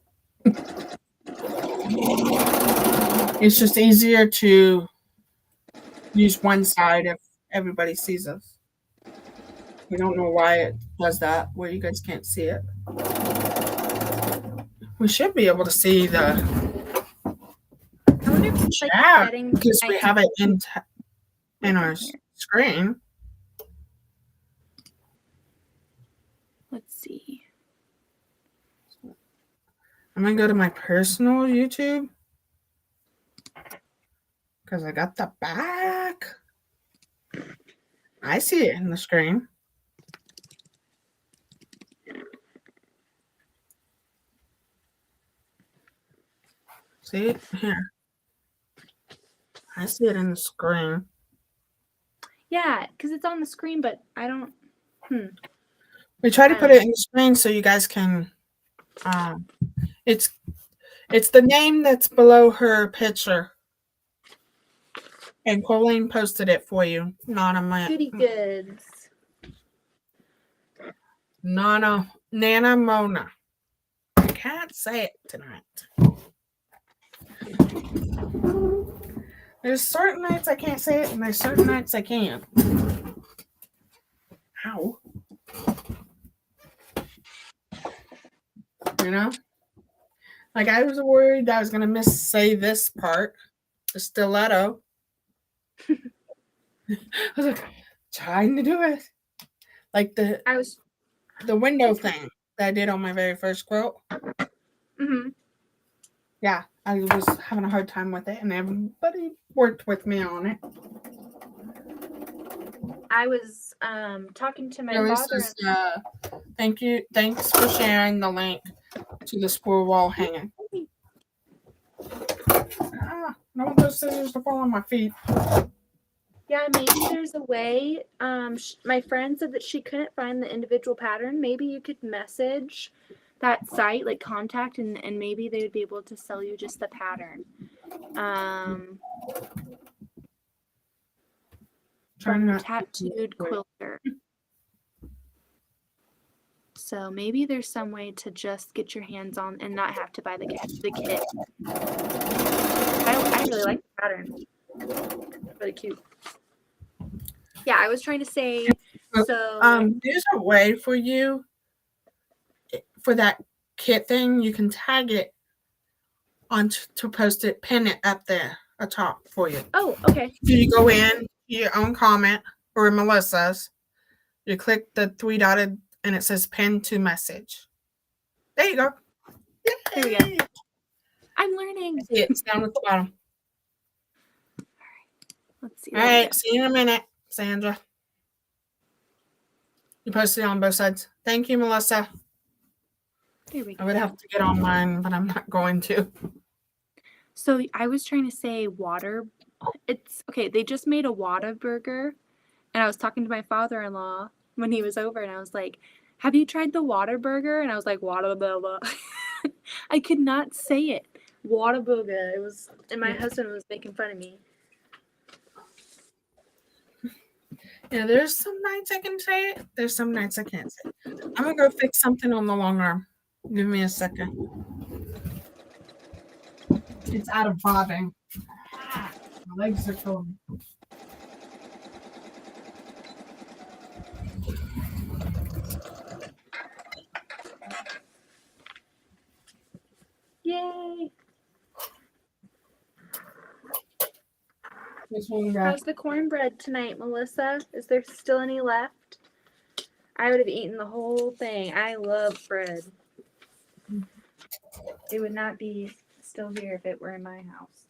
It's just easier to use one side if everybody sees us. We don't know why it does that, where you guys can't see it. We should be able to see the I wonder if it's like chat setting because we have it in our screen. Let's see. I'm going to go to my personal YouTube because I got the back. I see it in the screen. See it here. I see it in the screen. Yeah, because it's on the screen, but I don't. We try to put it in the screen so you guys can. It's the name that's below her picture. And Colleen posted it for you. Goody goods. Nana Mona. I can't say it tonight. There's certain nights I can't say it, and there's certain nights I can. Ow. You know? Like, I was worried that I was going to say this part, the stiletto. I was like, trying to do it. Like the window thing that I did on my very first quilt. Mm-hmm. Yeah, I was having a hard time with it, and everybody worked with me on it. I was talking to my father. Thanks for sharing the link to the spool wall hanging. I don't want those scissors to fall on my feet. Yeah, maybe there's a way. My friend said that she couldn't find the individual pattern. Maybe you could message that site, like contact, and maybe they would be able to sell you just the pattern. From Tattooed Quilter. So maybe there's some way to just get your hands on and not have to buy the kit. I really like the pattern. It's really cute. Yeah, I was trying to say, so there's a way for you for that kit thing. You can tag it on to post it, pin it up there atop for you. Oh, okay. So you go in your own comment or Melissa's, you click the 3 dotted and it says pin to message. There you go. Yay! There we go. I'm learning. It's down at the bottom. Let's see. All right, see you in a minute, Sandra. You posted it on both sides. Thank you, Melissa. There we go. I would have to get on mine, but I'm not going to. So I was trying to say it's okay. They just made a Whataburger, and I was talking to my father-in-law when he was over, and I was like, "Have you tried the Whataburger?" And I was like, "Whataburger." I could not say it. Whataburger. It was, and my husband was making fun of me. Yeah, there's some nights I can say it. There's some nights I can't say it. I'm gonna go fix something on the long arm. Give me a second. It's out of bobbing. My legs are killing me. Yay! How's How's the cornbread tonight, Melissa? Is there still any left? I would have eaten the whole thing. I love bread. It would not be still here if it were in my house.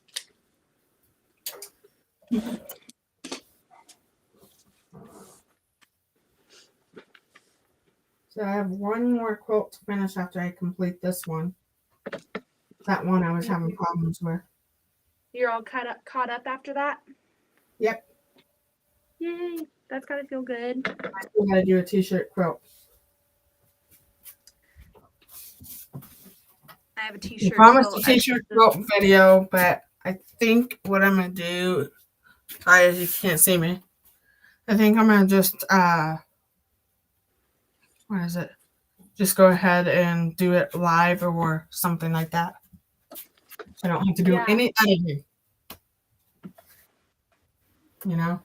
So I have one more quilt to finish after I complete this one. That one I was having problems with. You're all caught up after that? Yep. Yay. That's gotta feel good. I still gotta do a t-shirt quilt. I have a I t-shirt promised a quilt. t-shirt quilt video, but I think what I'm gonna do, sorry you can't see me. I think I'm gonna just what is it? Just go ahead and do it live or something like that. So I don't have to do any editing. You know?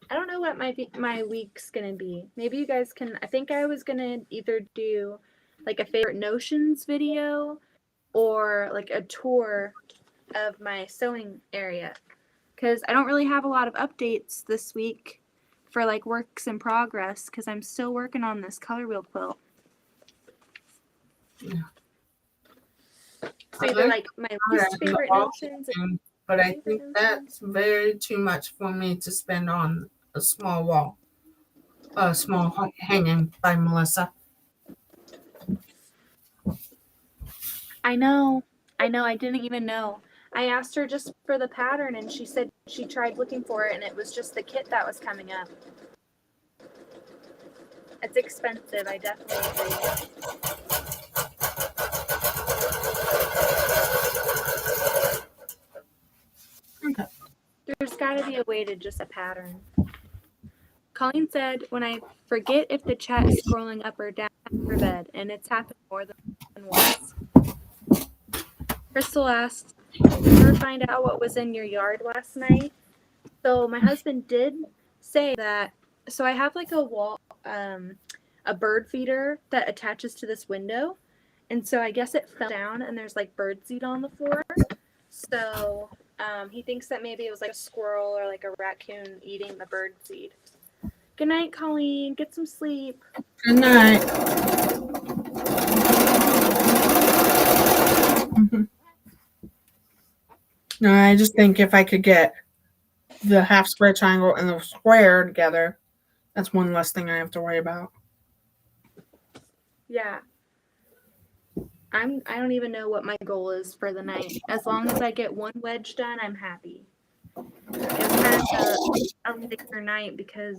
I don't know what my week's gonna be. Maybe you guys can. I think I was gonna either do like a favorite notions video or like a tour of my sewing area, because I don't really have a lot of updates this week for like works in progress because I'm still working on this color wheel quilt. Yeah. So either like my least favorite notions, but I think that's very too much for me to spend on a small wall, a small hanging by Melissa. I know. I didn't even know. I asked her just for the pattern, and she said she tried looking for it, and it was just the kit that was coming up. It's expensive. I definitely agree. Okay. There's got to be a way to just a pattern. Colleen said, when I forget if the chat is scrolling up or down for bed, and it's happened more than once. Crystal asked, did you ever find out what was in your yard last night? So my husband did say that. So I have like a wall, a bird feeder that attaches to this window. And so I guess it fell down and there's like bird seed on the floor. So he thinks that maybe it was like a squirrel or like a raccoon eating the bird seed. Good night, Colleen. Get some sleep. Good night. No, I just think if I could get the half square triangle and the square together, that's one less thing I have to worry about. Yeah. I don't even know what my goal is for the night. As long as I get one wedge done, I'm happy. It was kind of a later night because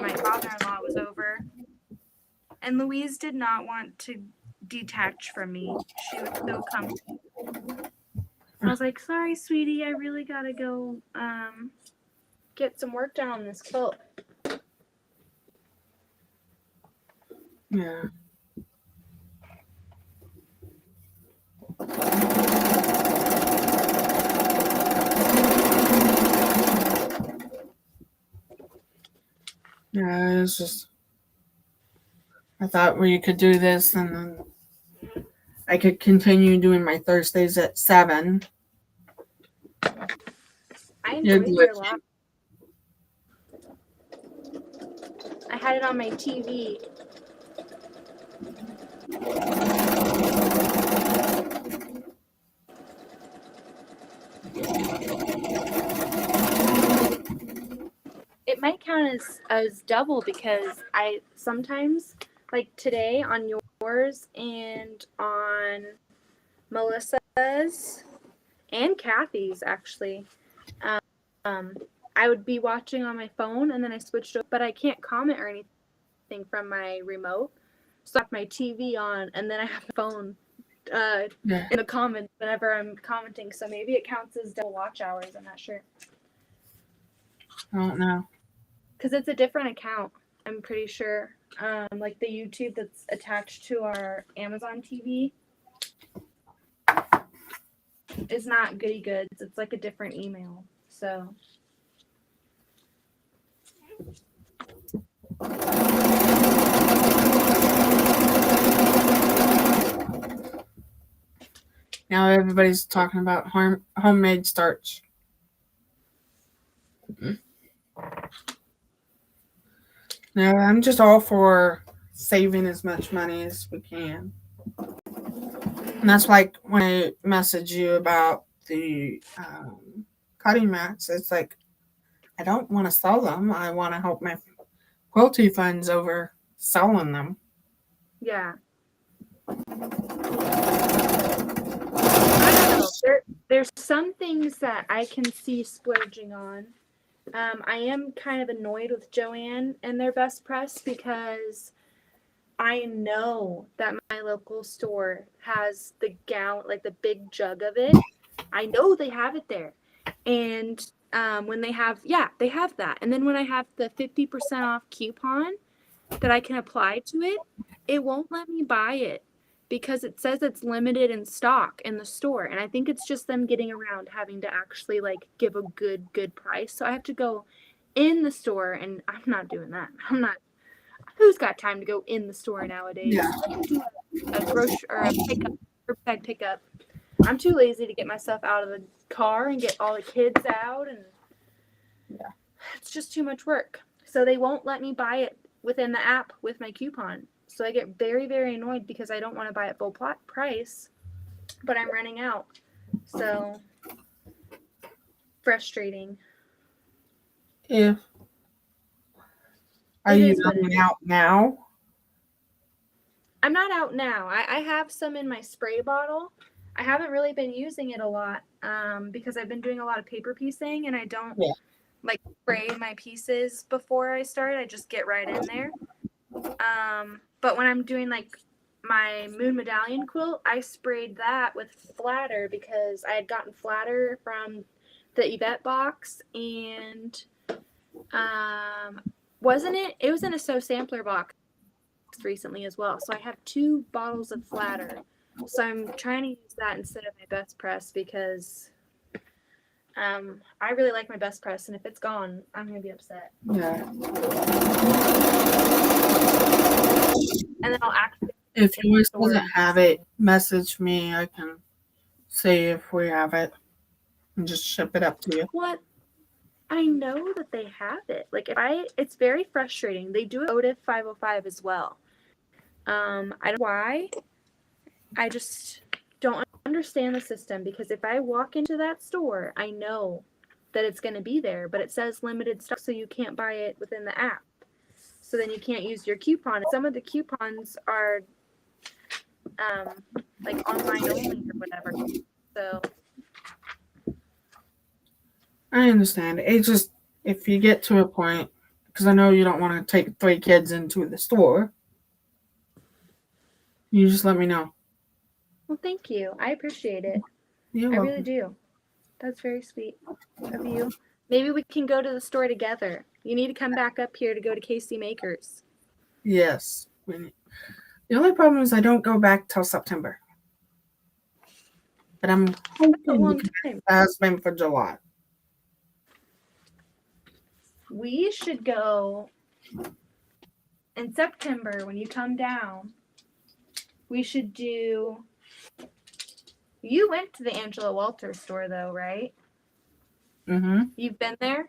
my father-in-law was over. And Louise did not want to detach from me. She was so comfy. I was like, sorry, sweetie, I really gotta go get some work done on this quilt. Yeah. Yeah, it's just, I thought we could do this and then I could continue doing my Thursdays at 7. I enjoyed your laugh. I had it on my TV. It might count as double because I sometimes, like today on yours and on Melissa's and Kathy's actually, I would be watching on my phone and then I switched over, but I can't comment or anything from my remote. So I have my TV on and then I have the phone in the comments whenever I'm commenting. So maybe it counts as double watch hours. I'm not sure. I don't know. Because it's a different account, I'm pretty sure. Like the YouTube that's attached to our Amazon TV is not Goody Goods. It's like a different email. So. Now everybody's talking about homemade starch. Now I'm just all for saving as much money as we can. And that's like when I message you about the cutting mats, it's like I don't want to sell them. I want to help my quilty funds over selling them. Yeah. I don't know. There's some things that I can see splurging on, I am kind of annoyed with Joann and their best press because I know that my local store has the gallon, like the big jug of it. I know they have it there. And when they have, they have that. And then when I have the 50% off coupon that I can apply to it, it won't let me buy it because it says it's limited in stock in the store. And I think it's just them getting around having to actually like give a good price. So I have to go in the store, and I'm not doing that. I'm not. Who's got time to go in the store nowadays? Yeah. I can do a grocery or a pickup, curbside pickup. I'm too lazy to get myself out of the car and get all the kids out, and it's just too much work. So they won't let me buy it within the app with my coupon. So I get very, very annoyed because I don't want to buy it full price, but I'm running out. So frustrating. If Are you running out now? I'm not out now. I have some in my spray bottle. I haven't really been using it a lot because I've been doing a lot of paper piecing, and I don't like spray my pieces before I start. I just get right in there. But when I'm doing like my moon medallion quilt, I sprayed that with flatter because I had gotten flatter from the Yvette box, and wasn't it? It was in a Sew Sampler box recently as well. So I have 2 bottles of flatter. So I'm trying to use that instead of my best press because I really like my best press, and if it's gone, I'm gonna be upset. Yeah. And then I'll actually. If yours doesn't have it, message me. I can see if we have it and just ship it up to you. What? I know that they have it. Like it's very frustrating. They do it OTIF 505 as well. I don't know why. I just don't understand the system because if I walk into that store, I know that it's going to be there, but it says limited stock, so you can't buy it within the app. So then you can't use your coupon. Some of the coupons are like online only or whatever. So I understand. It's just if you get to a point, because I know you don't want to take 3 kids into the store, you just let me know. Well, thank you. I appreciate it. You're I welcome. really do. That's very sweet of you. Maybe we can go to the store together. You need to come back up here to go to KC Makers. Yes. The only problem is I don't go back till September. But I'm hoping it has been for July. We should go in September when you come down. We should do. You went to the Angela Walters store though, right? Mm-hmm. You've been there?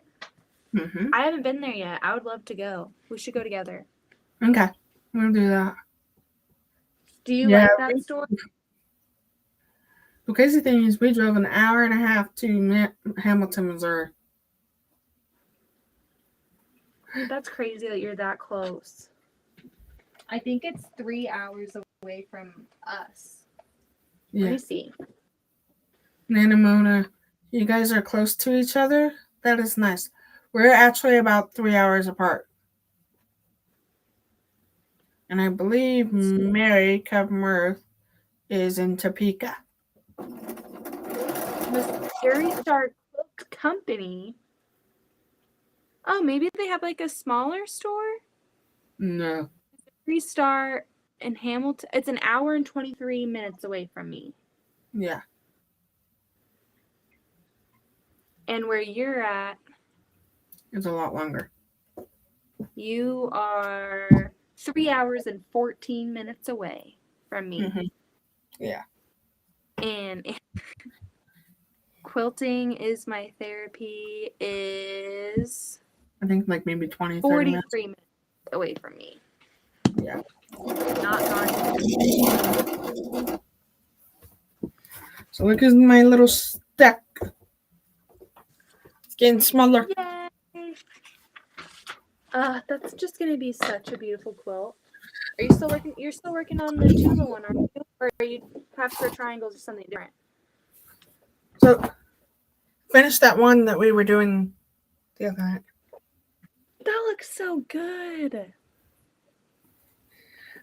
Mm-hmm. I haven't been there yet. I would love to go. We should go together. Okay. We'll do that. Do you like that store? The crazy thing is we drove an hour and a half to Hamilton, Missouri. That's crazy that you're that close. I think it's 3 hours away from us. Yeah. Let me see. Nanamona, you guys are close to each other? That is nice. We're actually about 3 hours apart. And I believe Mary Cavmirth is in Topeka. Missouri Star Quilt Company. Oh, maybe they have like a smaller store? No. Missouri Star in Hamilton. It's an hour and 23 minutes away from me. Yeah. And where you're at, it's a lot longer. You are 3 hours and 14 minutes away from me. Mm-hmm. Yeah. And quilting is my therapy is I think like maybe 20, 43 minutes away from me. Yeah. Not gone. So look at my little stack. It's getting smaller. Yay! That's just gonna be such a beautiful quilt. Are you still working? You're still working on the tuba one, aren't you? Or are you have for triangles or something different? So finish that one that we were doing the other night. That looks so good.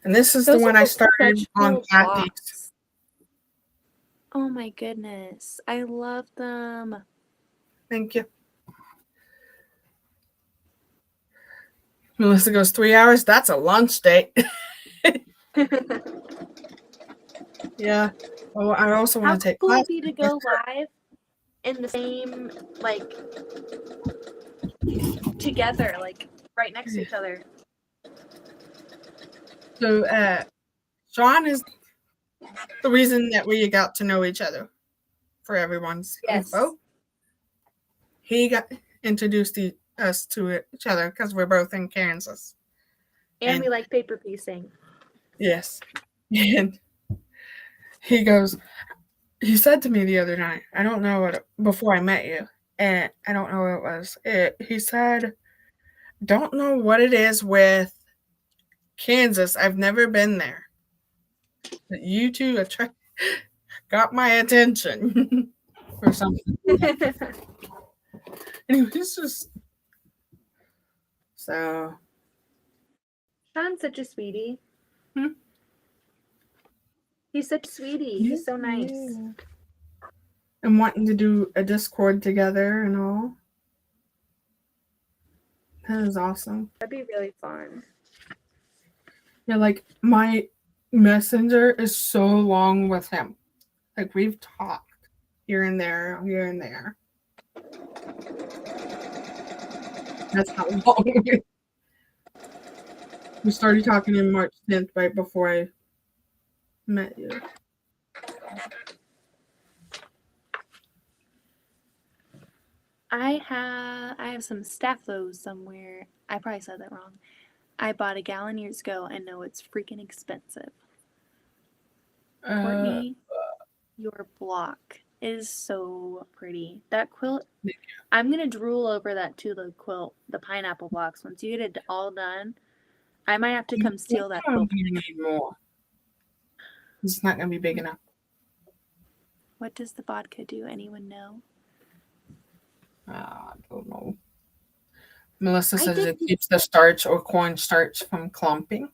And this is Those the one are I started such on cool Kathy's. blocks. Oh my goodness. I love them. Thank you. Melissa goes, 3 hours? That's a lunch date. Yeah. Oh, I also How want to take cool would classes. it be to go live in the same, like, together, like, right next to each other? So, Sean is the reason that we got to know each other for everyone's info. He got introduced us to each other because we're both in Kansas. And we like paper piecing. Yes. And he said to me the other night, I don't know before I met you, and I don't know what it was. He said, don't know what it is with Kansas. I've never been there. But you two got my attention or something. Anyway, it's just so. Sean's such a sweetie. Hmm? He's such a sweetie. He's so nice. Yeah. And wanting to do a Discord together and all. That is awesome. That'd be really fun. Yeah, like my messenger is so long with him. Like we've talked here and there, here and there. That's how long. We started talking in March 10th, right before I met you. I have some Staffos somewhere. I probably said that wrong. I bought a gallon years ago and know it's freaking expensive. Courtney, your block is so pretty. That quilt, I'm going to drool over that Tula quilt, the pineapple blocks. Once you get it all done, I might have to come steal that quilt. You need more. It's not going to be big enough. What does the vodka do? Anyone know? I don't know. Melissa says it keeps the starch or cornstarch from clumping.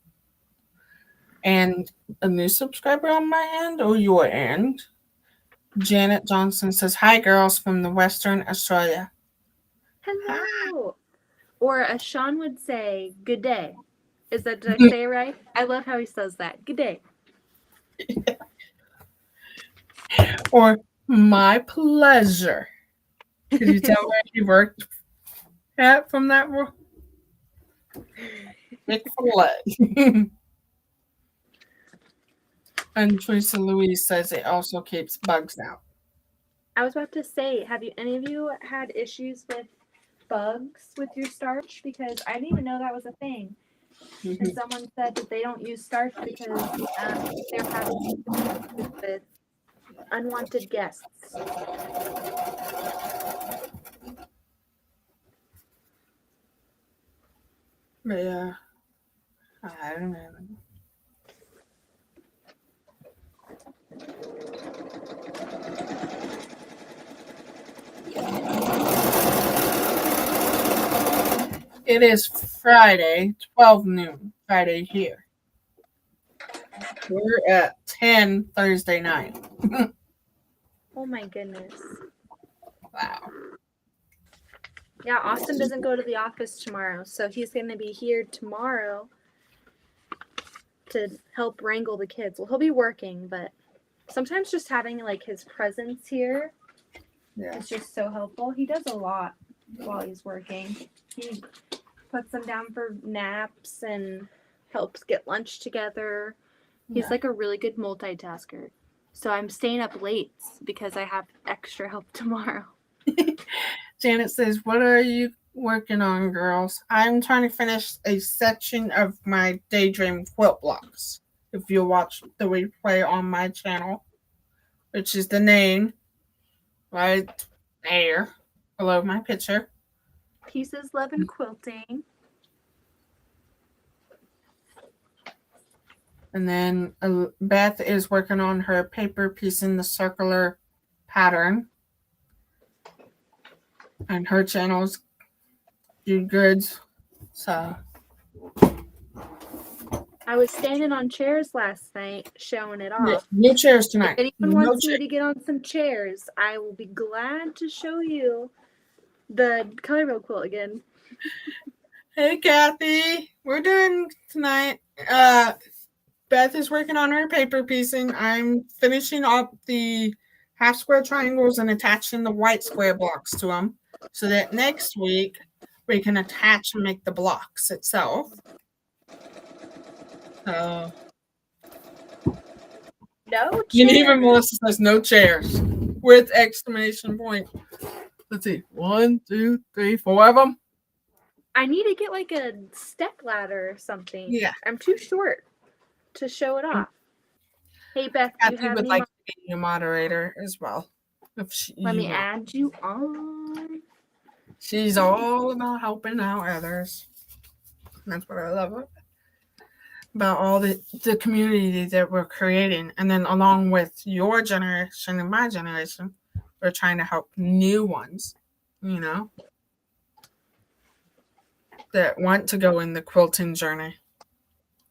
And a new subscriber on my end or your end, Janet Johnson says, hi, girls from the Western Australia. Hello. Or as Sean would say, good day. Did I say it right? I love how he says that. Good day. Yeah. Or my pleasure. Did you tell where he worked at from that one? Chick-fil-A. And Teresa Louise says it also keeps bugs out. I was about to say, have any of you had issues with bugs with your starch? Because I didn't even know that was a thing. Mm-hmm. And someone said that they don't use starch because they're having issues with unwanted guests. Yeah. I don't know. It is Friday, 12 noon, Friday here. We're at 10 Thursday night. Oh my goodness. Wow. Yeah, Austin doesn't go to the office tomorrow, so he's going to be here tomorrow to help wrangle the kids. Well, he'll be working, but sometimes just having like his presence here is just so helpful. He does a lot while he's working. He puts them down for naps and helps get lunch together. He's like a really good multitasker. So I'm staying up late because I have extra help tomorrow. Janet says, what are you working on, girls? I'm trying to finish a section of my Daydream quilt blocks. If you watch the replay on my channel, which is the name right there below my picture. Pieces, Love, and Quilting. And then Beth is working on her paper piecing the circular pattern. And her channel's do goods. So I was standing on chairs last night showing it off. no chairs tonight. If anyone No wants me to get on some chairs, I will be glad to show you the color quilt again. Hey, Kathy. We're doing tonight. Beth is working on her paper piecing. I'm finishing up the half square triangles and attaching the white square blocks to them so that next week we can attach and make the blocks itself. So, No and chairs. even Melissa says no chairs with exclamation point. Let's see. 1, 2, 3, 4 of them. I need to get like a step ladder or something. Yeah. I'm too short to show it off. Hey, Beth, do you Kathy have would any like to be a moderator as well. Let me add you on. She's all about helping out others. That's what I love about all the community that we're creating. And then along with your generation and my generation, we're trying to help new ones, you know, that want to go in the quilting journey.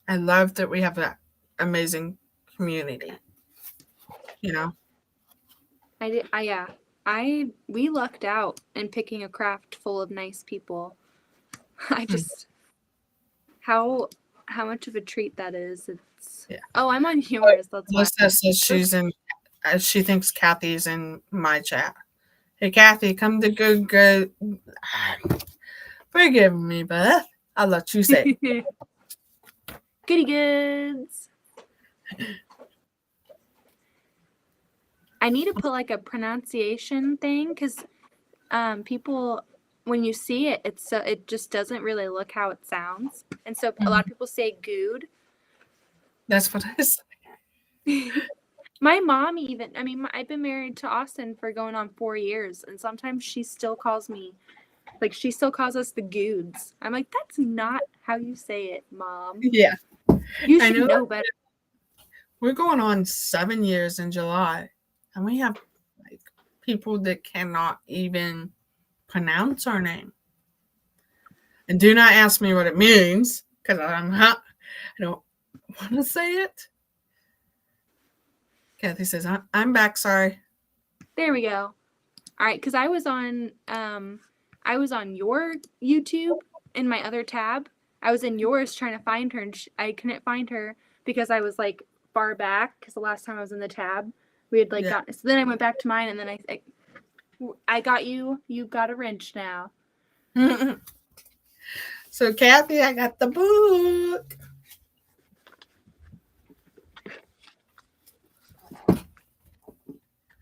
I love that we have that amazing community, you know. We lucked out in picking a craft full of nice people. I just how much of a treat that is. It's Oh, I'm on yours. That's why. Melissa says she's in. She thinks Kathy's in my chat. Hey, Kathy, come to good. Forgive me, Beth. I'll let you say. Goody goods. I need to put like a pronunciation thing because people, when you see it, it just doesn't really look how it sounds, and so a lot of people say "good." That's what I say. My mom even. I mean, I've been married to Austin for going on 4 years, and sometimes she still calls me, like she still calls us the goods. I'm like, that's not how you say it, Mom. Yeah, you should know better. We're going on 7 years in July, and we have like people that cannot even pronounce our name. And do not ask me what it means because I don't want to say it. Kathy says, I'm back, sorry. There we go. All right, because I was on your YouTube in my other tab. I was in yours trying to find her, and I couldn't find her because I was like far back because the last time I was in the tab, we had like gotten. So then I went back to mine, and then I got you. You got a wrench now. So, Kathy, I got the book.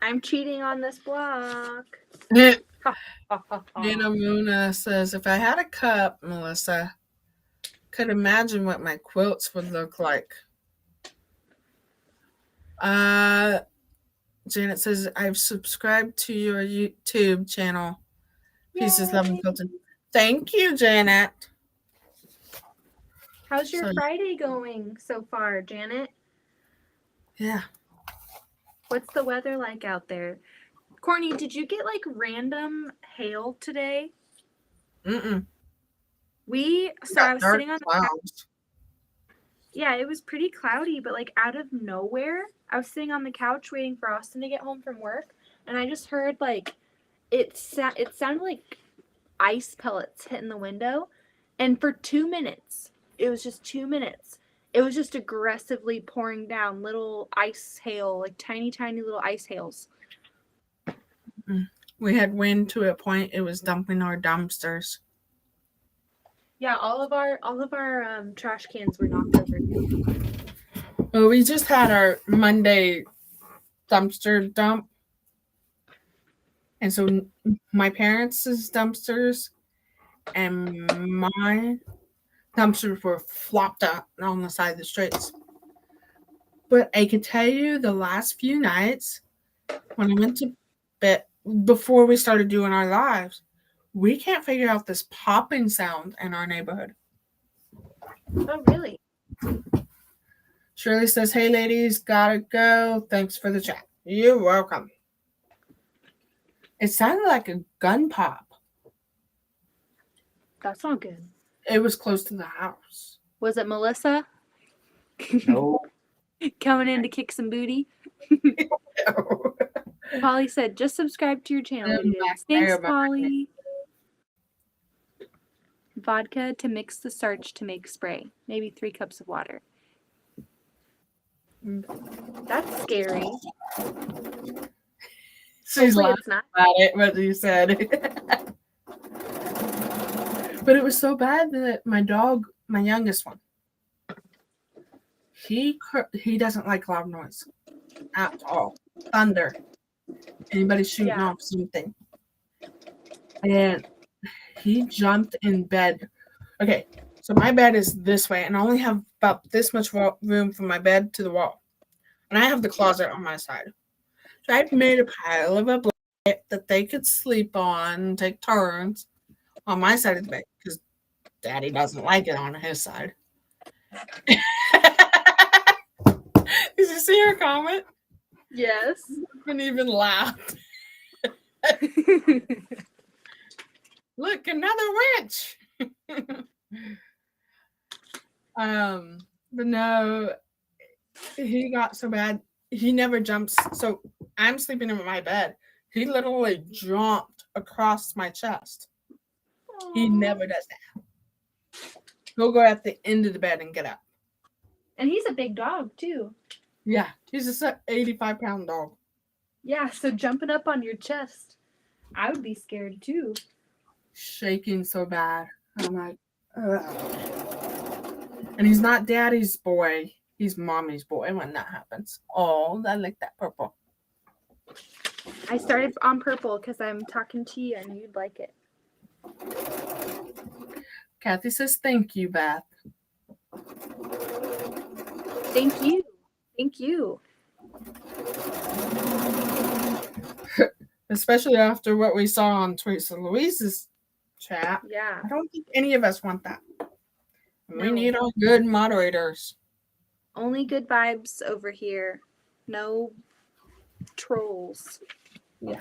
I'm cheating on this block. Anna Muna says, if I had a cup, Melissa, could imagine what my quilts would look like. Janet says, I've subscribed to your YouTube channel. Pieces, Love, and Quilting. Thank you, Janet. How's your Friday going so far, Janet? Yeah. What's the weather like out there? Courtney, did you get like random hail today? Mm-mm. I was sitting on the couch. Yeah, it was pretty cloudy, but like out of nowhere, I was sitting on the couch waiting for Austin to get home from work, and I just heard like it sounded like ice pellets hitting the window, and for 2 minutes, it was just 2 minutes. It was just aggressively pouring down little ice hail, like tiny, tiny little ice hails. We had wind to a point. It was dumping our dumpsters. Yeah, all of our trash cans were knocked over. Well, we just had our Monday dumpster dump. And so my parents' dumpsters and my dumpsters were flopped out on the side of the streets. But I could tell you the last few nights when I went to bed, before we started doing our lives, we can't figure out this popping sound in our neighborhood. Oh, really? Shirley says, hey, ladies, gotta go. Thanks for the chat. You're welcome. It sounded like a gun pop. That's not good. It was close to the house. Was it Melissa? No. Coming in to kick some booty? Polly said, just subscribe to your channel. Thanks, Polly. Vodka to mix the starch to make spray. Maybe 3 cups of water. That's scary. She's Hopefully laughing it's not. about it, what you said. But it was so bad that my dog, my youngest one, he doesn't like loud noise at all. Thunder. Anybody shooting off something. And he jumped in bed. Okay, so my bed is this way, and I only have about this much room from my bed to the wall. And I have the closet on my side. So I've made a pile of a blanket that they could sleep on, take turns on my side of the bed, because Daddy doesn't like it on his side. Did you see her comment? Yes. I couldn't even laugh. Look, another witch. But no, he got so bad. He never jumps. So I'm sleeping in my bed. He literally jumped across my chest. Aww. He never does that. He'll go at the end of the bed and get up. And he's a big dog too. Yeah, he's a 85-pound dog. Yeah, so jumping up on your chest, I would be scared too. Shaking so bad. I'm like, ugh. And he's not Daddy's boy. He's Mommy's boy when that happens. Oh, I like that purple. I started on purple because I'm talking to you and you'd like it. Kathy says, thank you, Beth. Thank you. Thank you. Especially after what we saw on Teresa Louise's chat. Yeah. I don't think any of us want that. No. We need our good moderators. Only good vibes over here. No trolls. Yeah.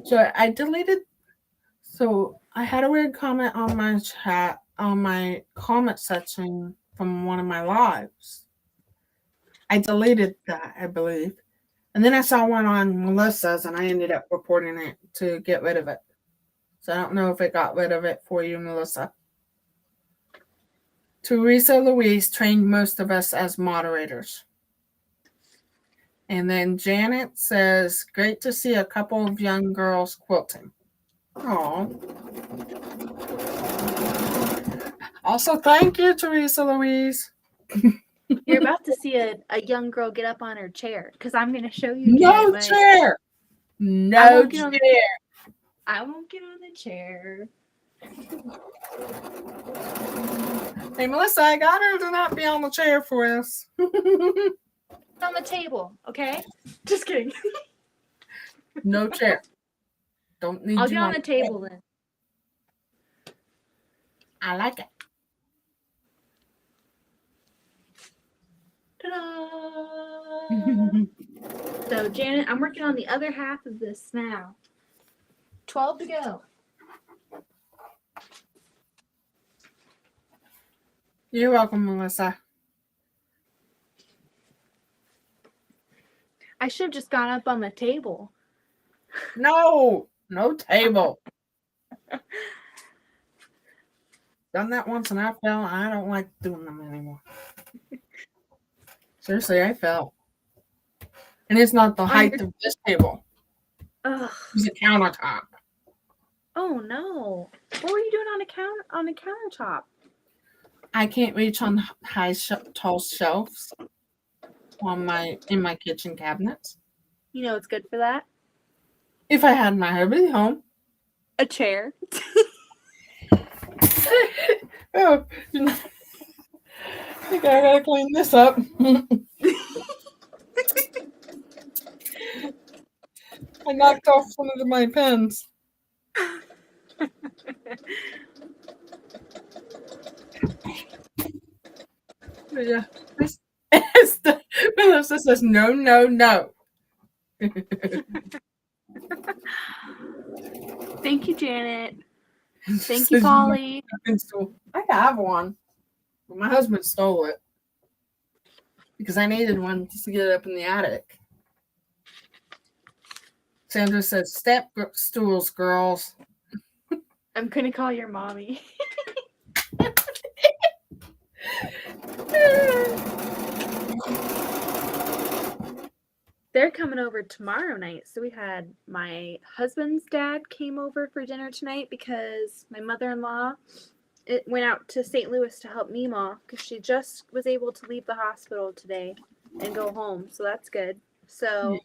So I deleted. So I had a weird comment on my chat, on my comment section from one of my lives. I deleted that, I believe. And then I saw one on Melissa's and I ended up reporting it to get rid of it. So I don't know if it got rid of it for you, Melissa. Teresa Louise trained most of us as moderators. And then Janet says, great to see a couple of young girls quilting. Aww. Also, thank you, Teresa Louise. You're about to see a young girl get up on her chair because I'm going to show you. No chair. No chair. I won't get on the chair. Hey, Melissa, I got her to not be on the chair for us. On the table, okay? Just kidding. No chair. Don't need. I'll get on the table then. I like it. Ta-da! So, Janet, I'm working on the other half of this now. 12 to go. You're welcome, Melissa. I should have just gone up on the table. No table. Done that once and I fell. I don't like doing them anymore. Seriously, I fell. And it's not the height of this table. Ugh. It's a countertop. Oh no! What were you doing on a countertop? I can't reach on tall shelves in my kitchen cabinets. You know what's good for that? If I had my hubby home. A chair. Oh, I think I gotta clean this up. I knocked off some of my pens. Yeah. Melissa says no. Thank you, Janet. Thank you, Polly. I have one. But my husband stole it. Because I needed one just to get it up in the attic. Sandra says, step stools, girls. I'm going to call your mommy. They're coming over tomorrow night. So we had my husband's dad came over for dinner tonight because my mother-in-law went out to St. Louis to help Mima because she just was able to leave the hospital today and go home. So that's good. So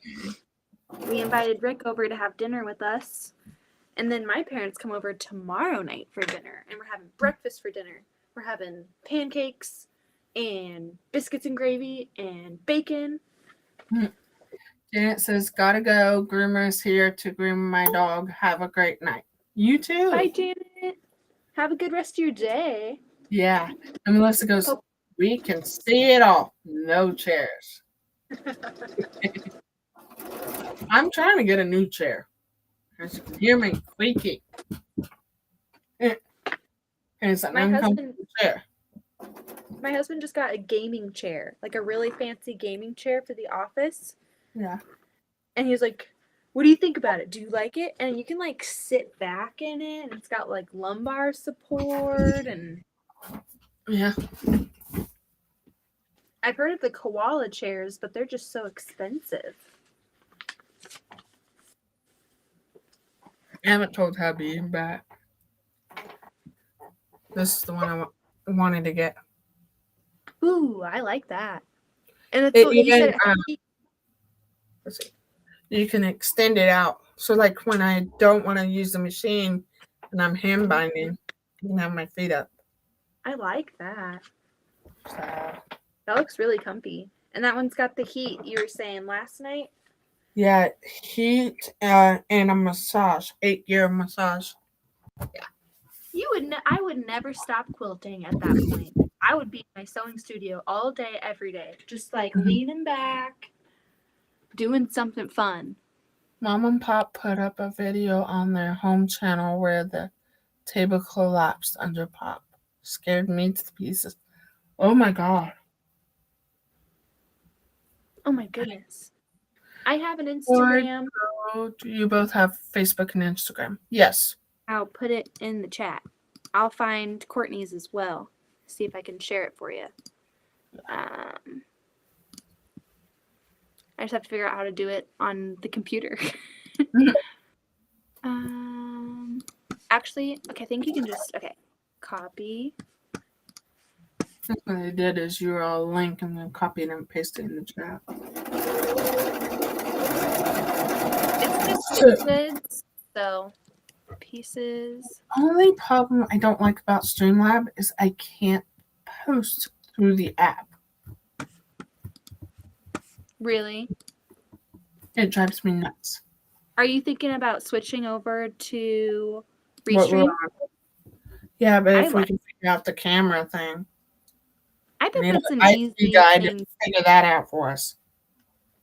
we invited Rick over to have dinner with us. And then my parents come over tomorrow night for dinner. And we're having breakfast for dinner. We're having pancakes and biscuits and gravy and bacon. Janet says, gotta go. Groomer's here to groom my dog. Have a great night. You too. Bye, Janet. Have a good rest of your day. Yeah. And Melissa goes, we can see it all. No chairs. I'm trying to get a new chair. As you can hear me squeaking. And it's an uncomfortable chair. My husband just got a gaming chair, like a really fancy gaming chair for the office. Yeah. And he was like, what do you think about it? Do you like it? And you can like sit back in it, and it's got like lumbar support and yeah. I've heard of the koala chairs, but they're just so expensive. I haven't told hubby about this is the one I wanted to get. Ooh, I like that. And it's he said let's see. You can extend it out. So like when I don't want to use the machine and I'm hand binding, you can have my feet up. I like that. So, that looks really comfy. And that one's got the heat you were saying last night? Yeah, heat and a massage, 8-year massage. Yeah. I would never stop quilting at that point. I would be in my sewing studio all day, every day. Just like leaning back, doing something fun. Mom and Pop put up a video on their home channel where the table collapsed under Pop. Scared me to pieces. Oh my God. Oh my goodness. I have an Instagram. Do you both have Facebook and Instagram? Yes. I'll put it in the chat. I'll find Courtney's as well. See if I can share it for you. I just have to figure out how to do it on the computer. Actually, okay, I think you can just, copy. That's what I did is you were a link and then copy it and paste it in the chat. It's just pieces, so pieces. Only problem I don't like about Streamlab is I can't post through the app. Really? It drives me nuts. Are you thinking about switching over to Restream? Yeah, but if we can figure out the camera thing. I bet that's an easy guide thing. to figure that out for us.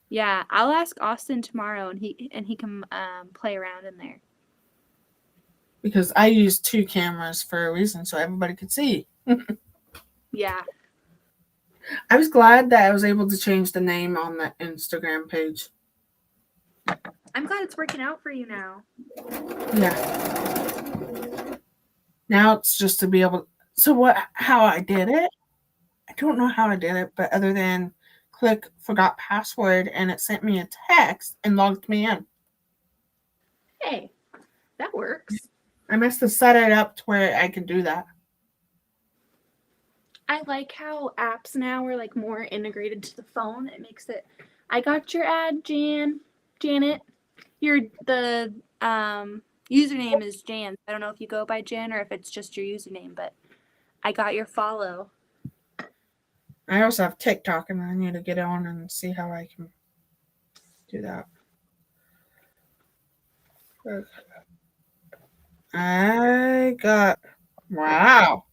Yeah, I'll ask Austin tomorrow, and he can play around in there. Because I use 2 cameras for a reason, so everybody could see. Yeah. I was glad that I was able to change the name on the Instagram page. I'm glad it's working out for you now. Yeah. Now it's just to be able. So how I did it? I don't know how I did it, but other than click forgot password and it sent me a text and logged me in. Hey, that works. I must have set it up to where I can do that. I like how apps now are like more integrated to the phone. It makes it. I got your ad, Janet. The username is Jan. I don't know if you go by Jan or if it's just your username, but I got your follow. I also have TikTok, and I need to get on and see how I can do that. Okay. Wow.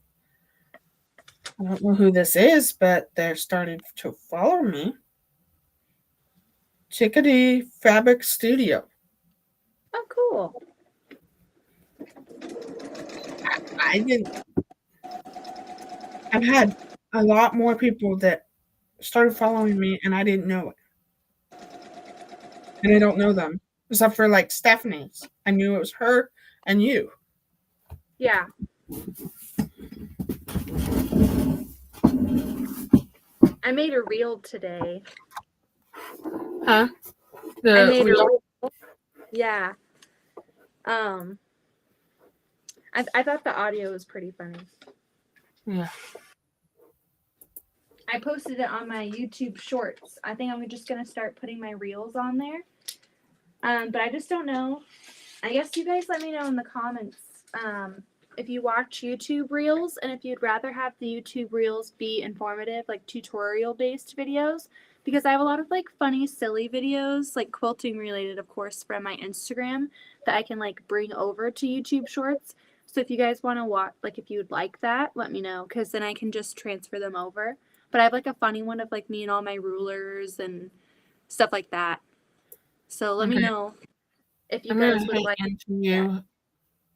I don't know who this is, but they're starting to follow me. Chickadee Fabric Studio. Oh, cool. I didn't. I've had a lot more people that started following me, and I didn't know it. And I don't know them. Except for like Stephanie's. I knew it was her and you. Yeah. I made a reel today. Huh? I made a reel. Yeah. I thought the audio was pretty funny. Yeah. I posted it on my YouTube Shorts. I think I'm just gonna start putting my reels on there. But I just don't know. I guess you guys let me know in the comments if you watch YouTube Reels and if you'd rather have the YouTube Reels be informative, like tutorial based videos, because I have a lot of like funny, silly videos, like quilting related, of course, from my Instagram that I can like bring over to YouTube Shorts. So if you guys want to watch, like if you'd like that, let me know, because then I can just transfer them over. But I have like a funny one of like me and all my rulers and stuff like that. So let me know if you guys would like. Into you.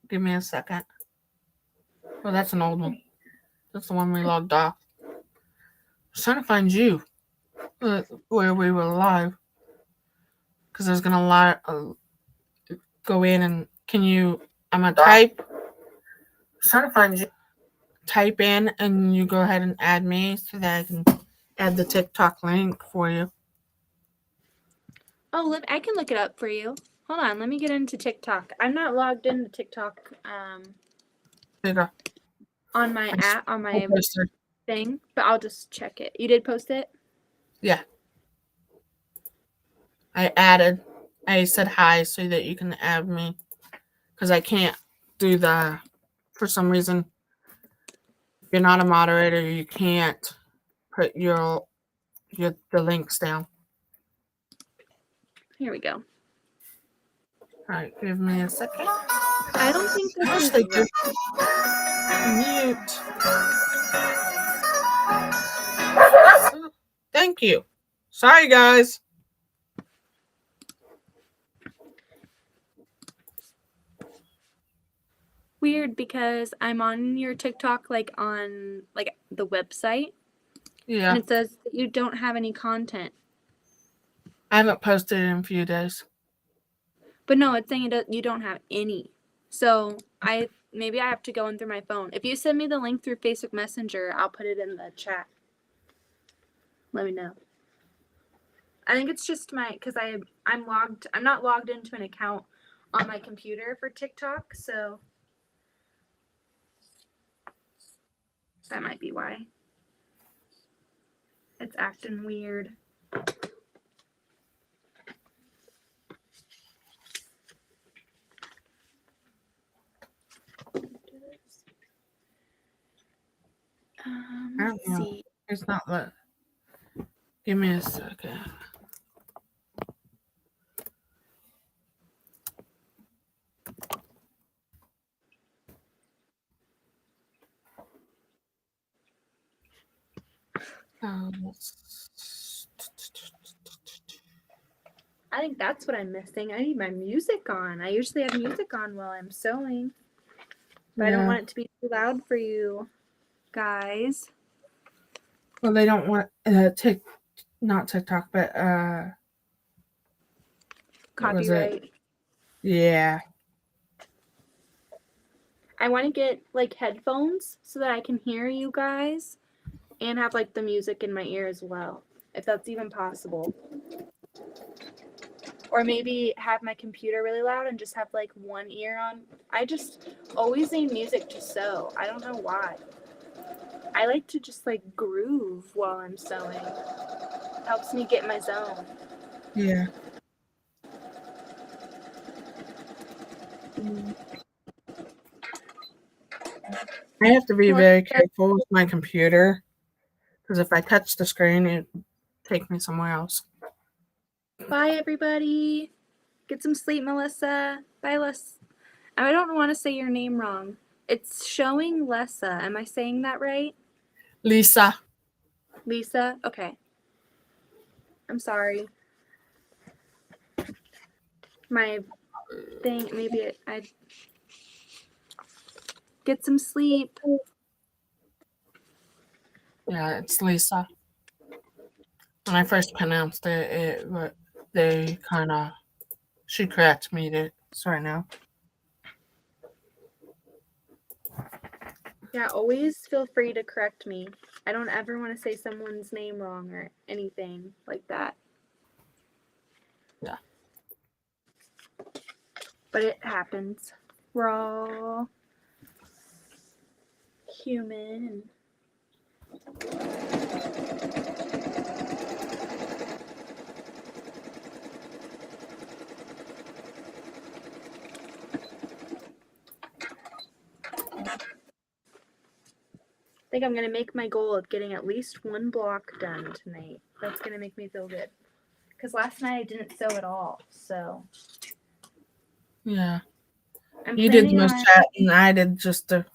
Give me a second. Oh, that's an old one. That's the one we logged off. I was trying to find you where we were live. Because I was going to go in and I'm going to type. I was trying to find you. Type in and you go ahead and add me so that I can add the TikTok link for you. Oh, I can look it up for you. Hold on, let me get into TikTok. I'm not logged into TikTok There you go. on my app, on my thing, but I'll just check it. You did post it? Yeah. I said hi so that you can add me. Because I can't do for some reason, if you're not a moderator, you can't put the links down. Here we go. All right, give me a second. I don't think this is mute. Thank you. Sorry, guys. weird because I'm on your TikTok like on like the website. Yeah. And it says that you don't have any content. I haven't posted in a few days. But no, it's saying you don't have any. So maybe I have to go in through my phone. If you send me the link through Facebook Messenger, I'll put it in the chat. Let me know. I think it's just because I'm not logged into an account on my computer for TikTok, so that might be why. It's acting weird. Let's see. It's not that. Give me a second. I think that's what I'm missing. I need my music on. I usually have music on while I'm sewing. But I don't want it to be too loud for you guys. Well, they don't want not TikTok, but copyright. Yeah. I want to get like headphones so that I can hear you guys and have like the music in my ear as well, if that's even possible. Or maybe have my computer really loud and just have like one ear on. I just always need music to sew. I don't know why. I like to just like groove while I'm sewing. It helps me get in my zone. Yeah. I have to be very careful with my computer because if I touch the screen, it take me somewhere else. Bye, everybody. Get some sleep, Melissa. Bye, Les. I don't want to say your name wrong. It's showing Lessa. Am I saying that right? Lisa. Lisa? Okay. I'm sorry. My thing, maybe Get some sleep. Yeah, it's Lisa. When I first pronounced it they kind of, she corrected me to, sorry now. Yeah, always feel free to correct me. I don't ever want to say someone's name wrong or anything like that. Yeah. But it happens. We're all human. I think I'm going to make my goal of getting at least one block done tonight. That's going to make me feel good. Because last night I didn't sew at all, so. Yeah. I'm You did the planning most on. chatting. I did just the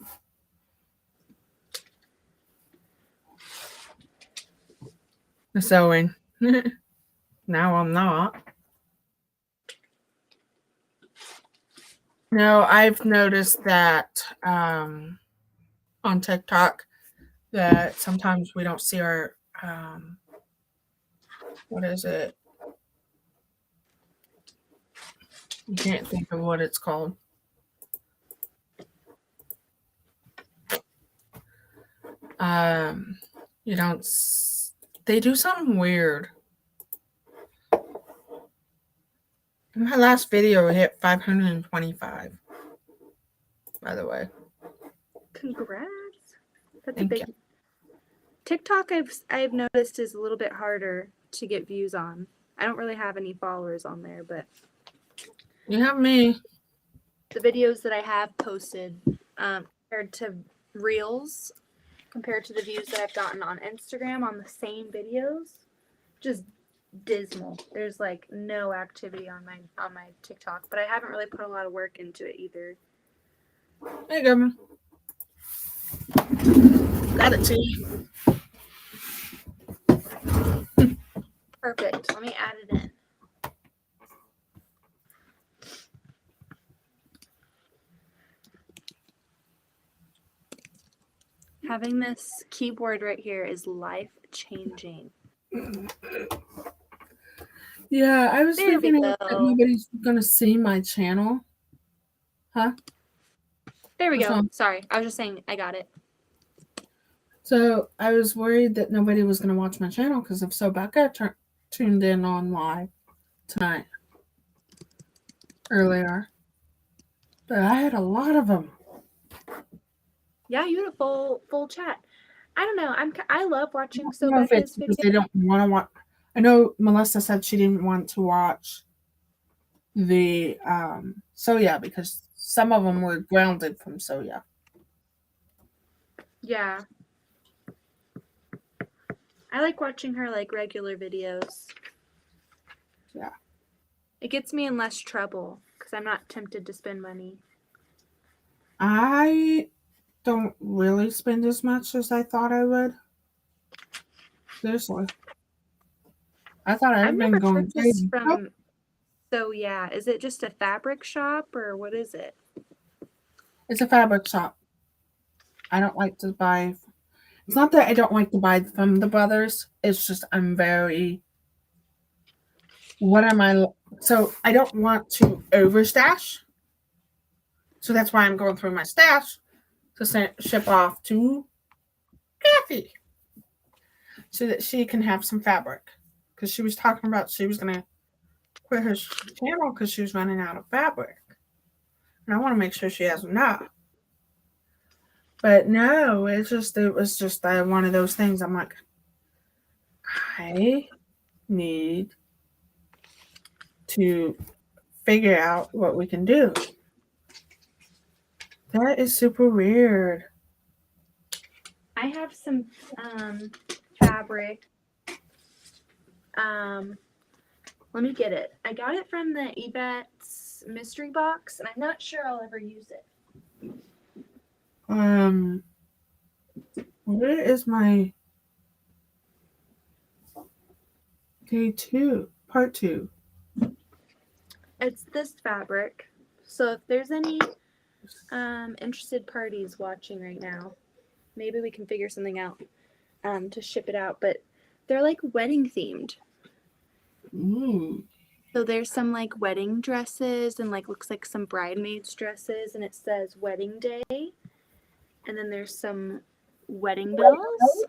sewing. Now I'm not. No, I've noticed that on TikTok that sometimes we don't see our what is it? I can't think of what it's called. You don't. They do something weird. My last video hit 525. By the way. Congrats. That's Thank a big. you. TikTok I've noticed is a little bit harder to get views on. I don't really have any followers on there, but You have me. the videos that I have posted compared to Reels, compared to the views that I've gotten on Instagram on the same videos, just dismal. There's like no activity on my TikTok, but I haven't really put a lot of work into it either. There you go, man. Got it to you. Perfect. Let me add it in. Having this keyboard right here is life-changing. Yeah, I was There we thinking that go. nobody's gonna see my channel. Huh? There we What's go. wrong? Sorry, I was just saying I got it. So I was worried that nobody was gonna watch my channel because if so, Becca tuned in on live tonight earlier, but I had a lot of them. Yeah, you had a full chat. I don't know. I love watching I don't know if it's Becca's because videos. they don't want to watch. I know Melissa said she didn't want to watch the Soya because some of them were grounded from Soya. Yeah. I like watching her like regular videos. Yeah. It gets me in less trouble because I'm not tempted to spend money. I don't really spend as much as I thought I would. Seriously. I thought I've I'd been never going purchased crazy. Nope. from. So yeah, is it just a fabric shop or what is it? It's a fabric shop. I don't like to buy. It's not that I don't like to buy from the brothers. It's just I'm very. What am I? So I don't want to overstash. So that's why I'm going through my stash to ship off to Kathy so that she can have some fabric. Because she was talking about she was going to quit her channel because she was running out of fabric. And I want to make sure she has enough. But no, it was just one of those things. I'm like, I need to figure out what we can do. That is super weird. I have some fabric. Let me get it. I got it from the Yvette's mystery box, and I'm not sure I'll ever use it. Where is my day 2, part 2? It's this fabric. So if there's any interested parties watching right now. Maybe we can figure something out to ship it out, but they're like wedding themed. Ooh. So there's some like wedding dresses and like looks like some bridesmaids dresses, and it says wedding day. And then there's some wedding bells.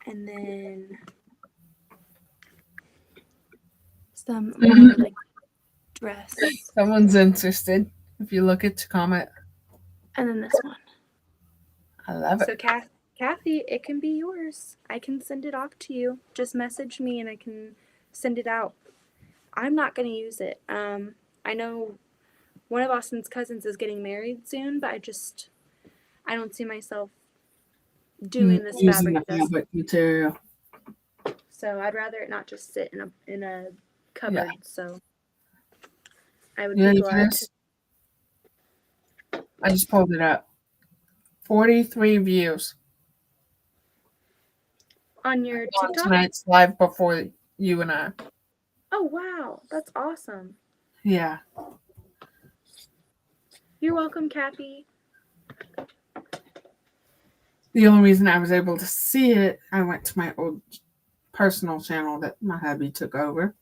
And then some more like dress. Someone's interested. If you look at the comment. And then this one. I love it. So Kathy, it can be yours. I can send it off to you. Just message me and I can send it out. I'm not going to use it. I know one of Austin's cousins is getting married soon, but I don't see myself doing this using fabric. the fabric material. So I'd rather it not just sit in a cupboard. Yeah. So I would be glad to. I just pulled it up. 43 views. On your TikTok? Tonight's live before you and I. Oh, wow. That's awesome. Yeah. You're welcome, Kathy. The only reason I was able to see it, I went to my old personal channel that my hubby took over.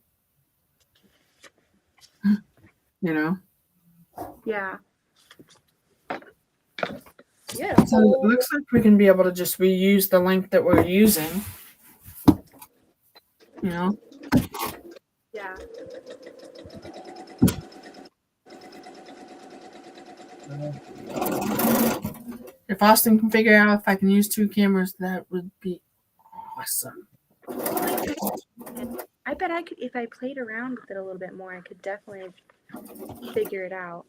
You know? Yeah. Yeah. So it looks like we can be able to just reuse the link that we're using. You know? Yeah. If Austin can figure out if I can use 2 cameras, that would be awesome. I bet I could, if I played around with it a little bit more, I could definitely figure it out.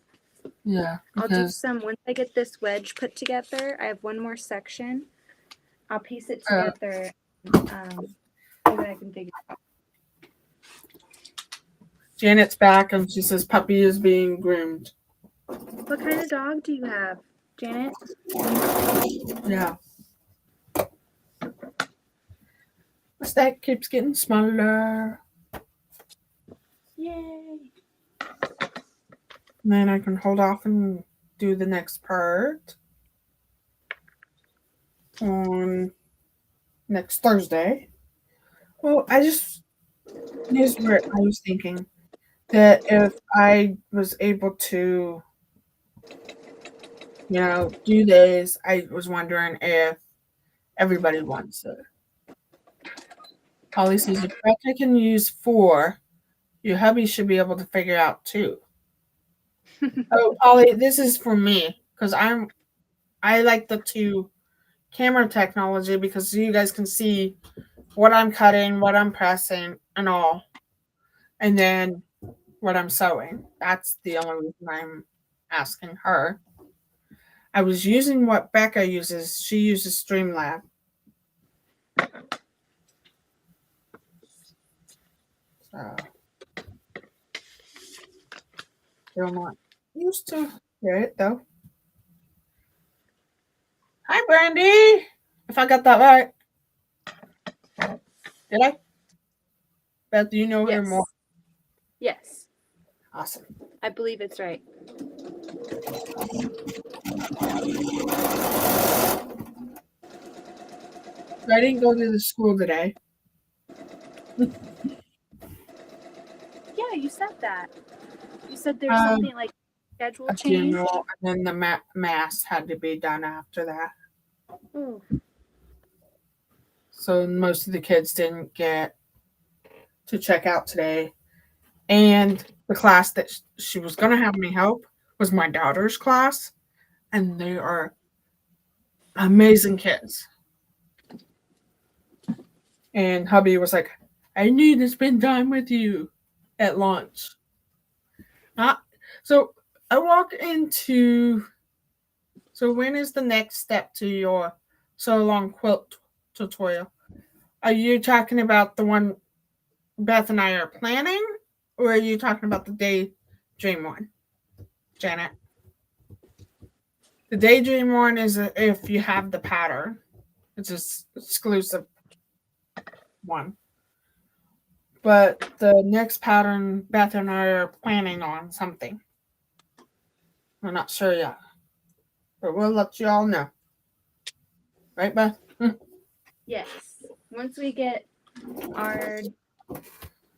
Yeah. I'll do some, once I get this wedge put together, I have one more section. I'll piece it together and then I can figure it out. Janet's back and she says puppy is being groomed. What kind of dog do you have, Janet? Yeah. The stack keeps getting smaller. Yay. And then I can hold off and do the next part on next Thursday. Well, here's where I was thinking that if I was able to, do this, I was wondering if everybody wants it. Polly says, if I can use 4, your hubby should be able to figure out 2. Oh, Polly, this is for me because I like the 2 camera technology because you guys can see what I'm cutting, what I'm pressing, and all, and then what I'm sewing. That's the only reason I'm asking her. I was using what Becca uses. She uses Streamlab. So still not used to it though. Hi, Brandy. If I got that right. Did I? Beth, do you know her more? Yes. Awesome. I believe it's right. I didn't go to the school today. Yeah, you said that. You said there's something like schedule change. And then the mass had to be done after that. Oh. So most of the kids didn't get to check out today. And the class that she was going to have me help was my daughter's class. And they are amazing kids. And hubby was like, I need to spend time with you at lunch. So I walk into, so when is the next step to your Sew Along quilt tutorial? Are you talking about the one Beth and I are planning? Or are you talking about the daydream one, Janet? The daydream one is if you have the pattern. It's an exclusive one. But the next pattern, Beth and I are planning on something. We're not sure yet. But we'll let you all know. Right, Beth? Yes. Once we get our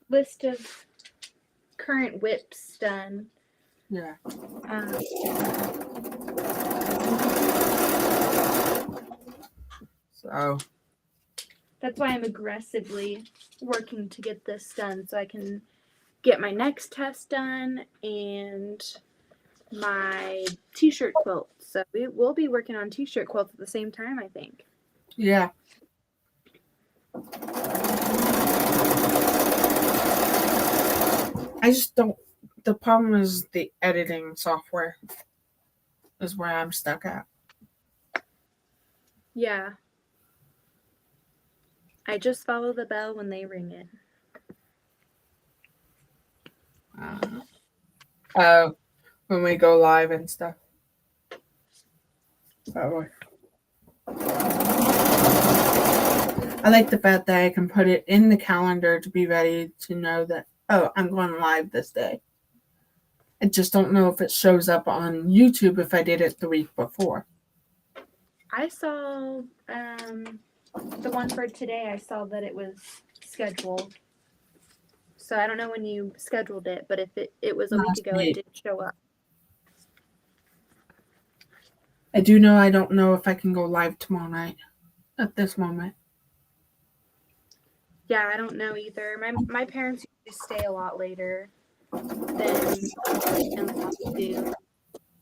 list of current whips done. Yeah. So that's why I'm aggressively working to get this done so I can get my next test done and my t-shirt quilt. So we will be working on t-shirt quilts at the same time, I think. yeah. I just don't. The problem is the editing software is where I'm stuck at. Yeah. I just follow the bell when they ring it. When we go live and stuff. Oh. I like the fact that I can put it in the calendar to be ready to know that, oh, I'm going live this day. I just don't know if it shows up on YouTube if I did it the week before. I saw the one for today. I saw that it was scheduled. So I don't know when you scheduled it, but if it was a week ago, it did show up. I do know I don't know if I can go live tomorrow night at this moment. Yeah, I don't know either. My parents usually stay a lot later than in-laws do.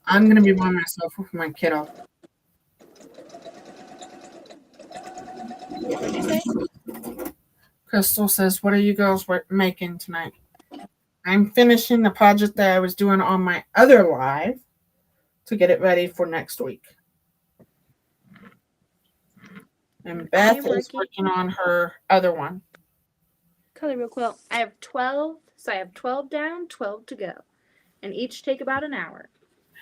I'm going to be by myself with my kiddo. What did you say? Crystal says, what are you girls making tonight? I'm finishing the project that I was doing on my other live to get it ready for next week. And Beth is working on her other one. Color Real Quilt. I have 12, so I have 12 down, 12 to go. And each take about an hour.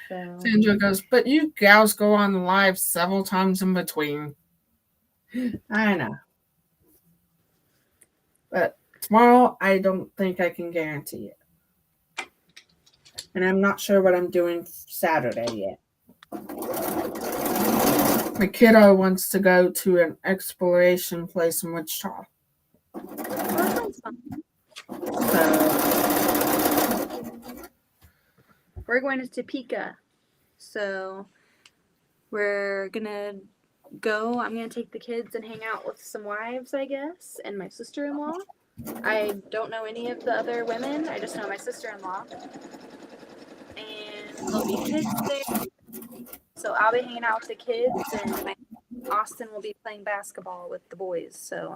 So Sandra goes, but you gals go on live several times in between. I know. But tomorrow, I don't think I can guarantee it. And I'm not sure what I'm doing Saturday yet. My kiddo wants to go to an exploration place in Wichita. that sounds fun. We're going to Topeka. So we're going to go. I'm going to take the kids and hang out with some wives, I guess, and my sister-in-law. I don't know any of the other women. I just know my sister-in-law. And there'll be kids there. So I'll be hanging out with the kids, and Austin will be playing basketball with the boys. So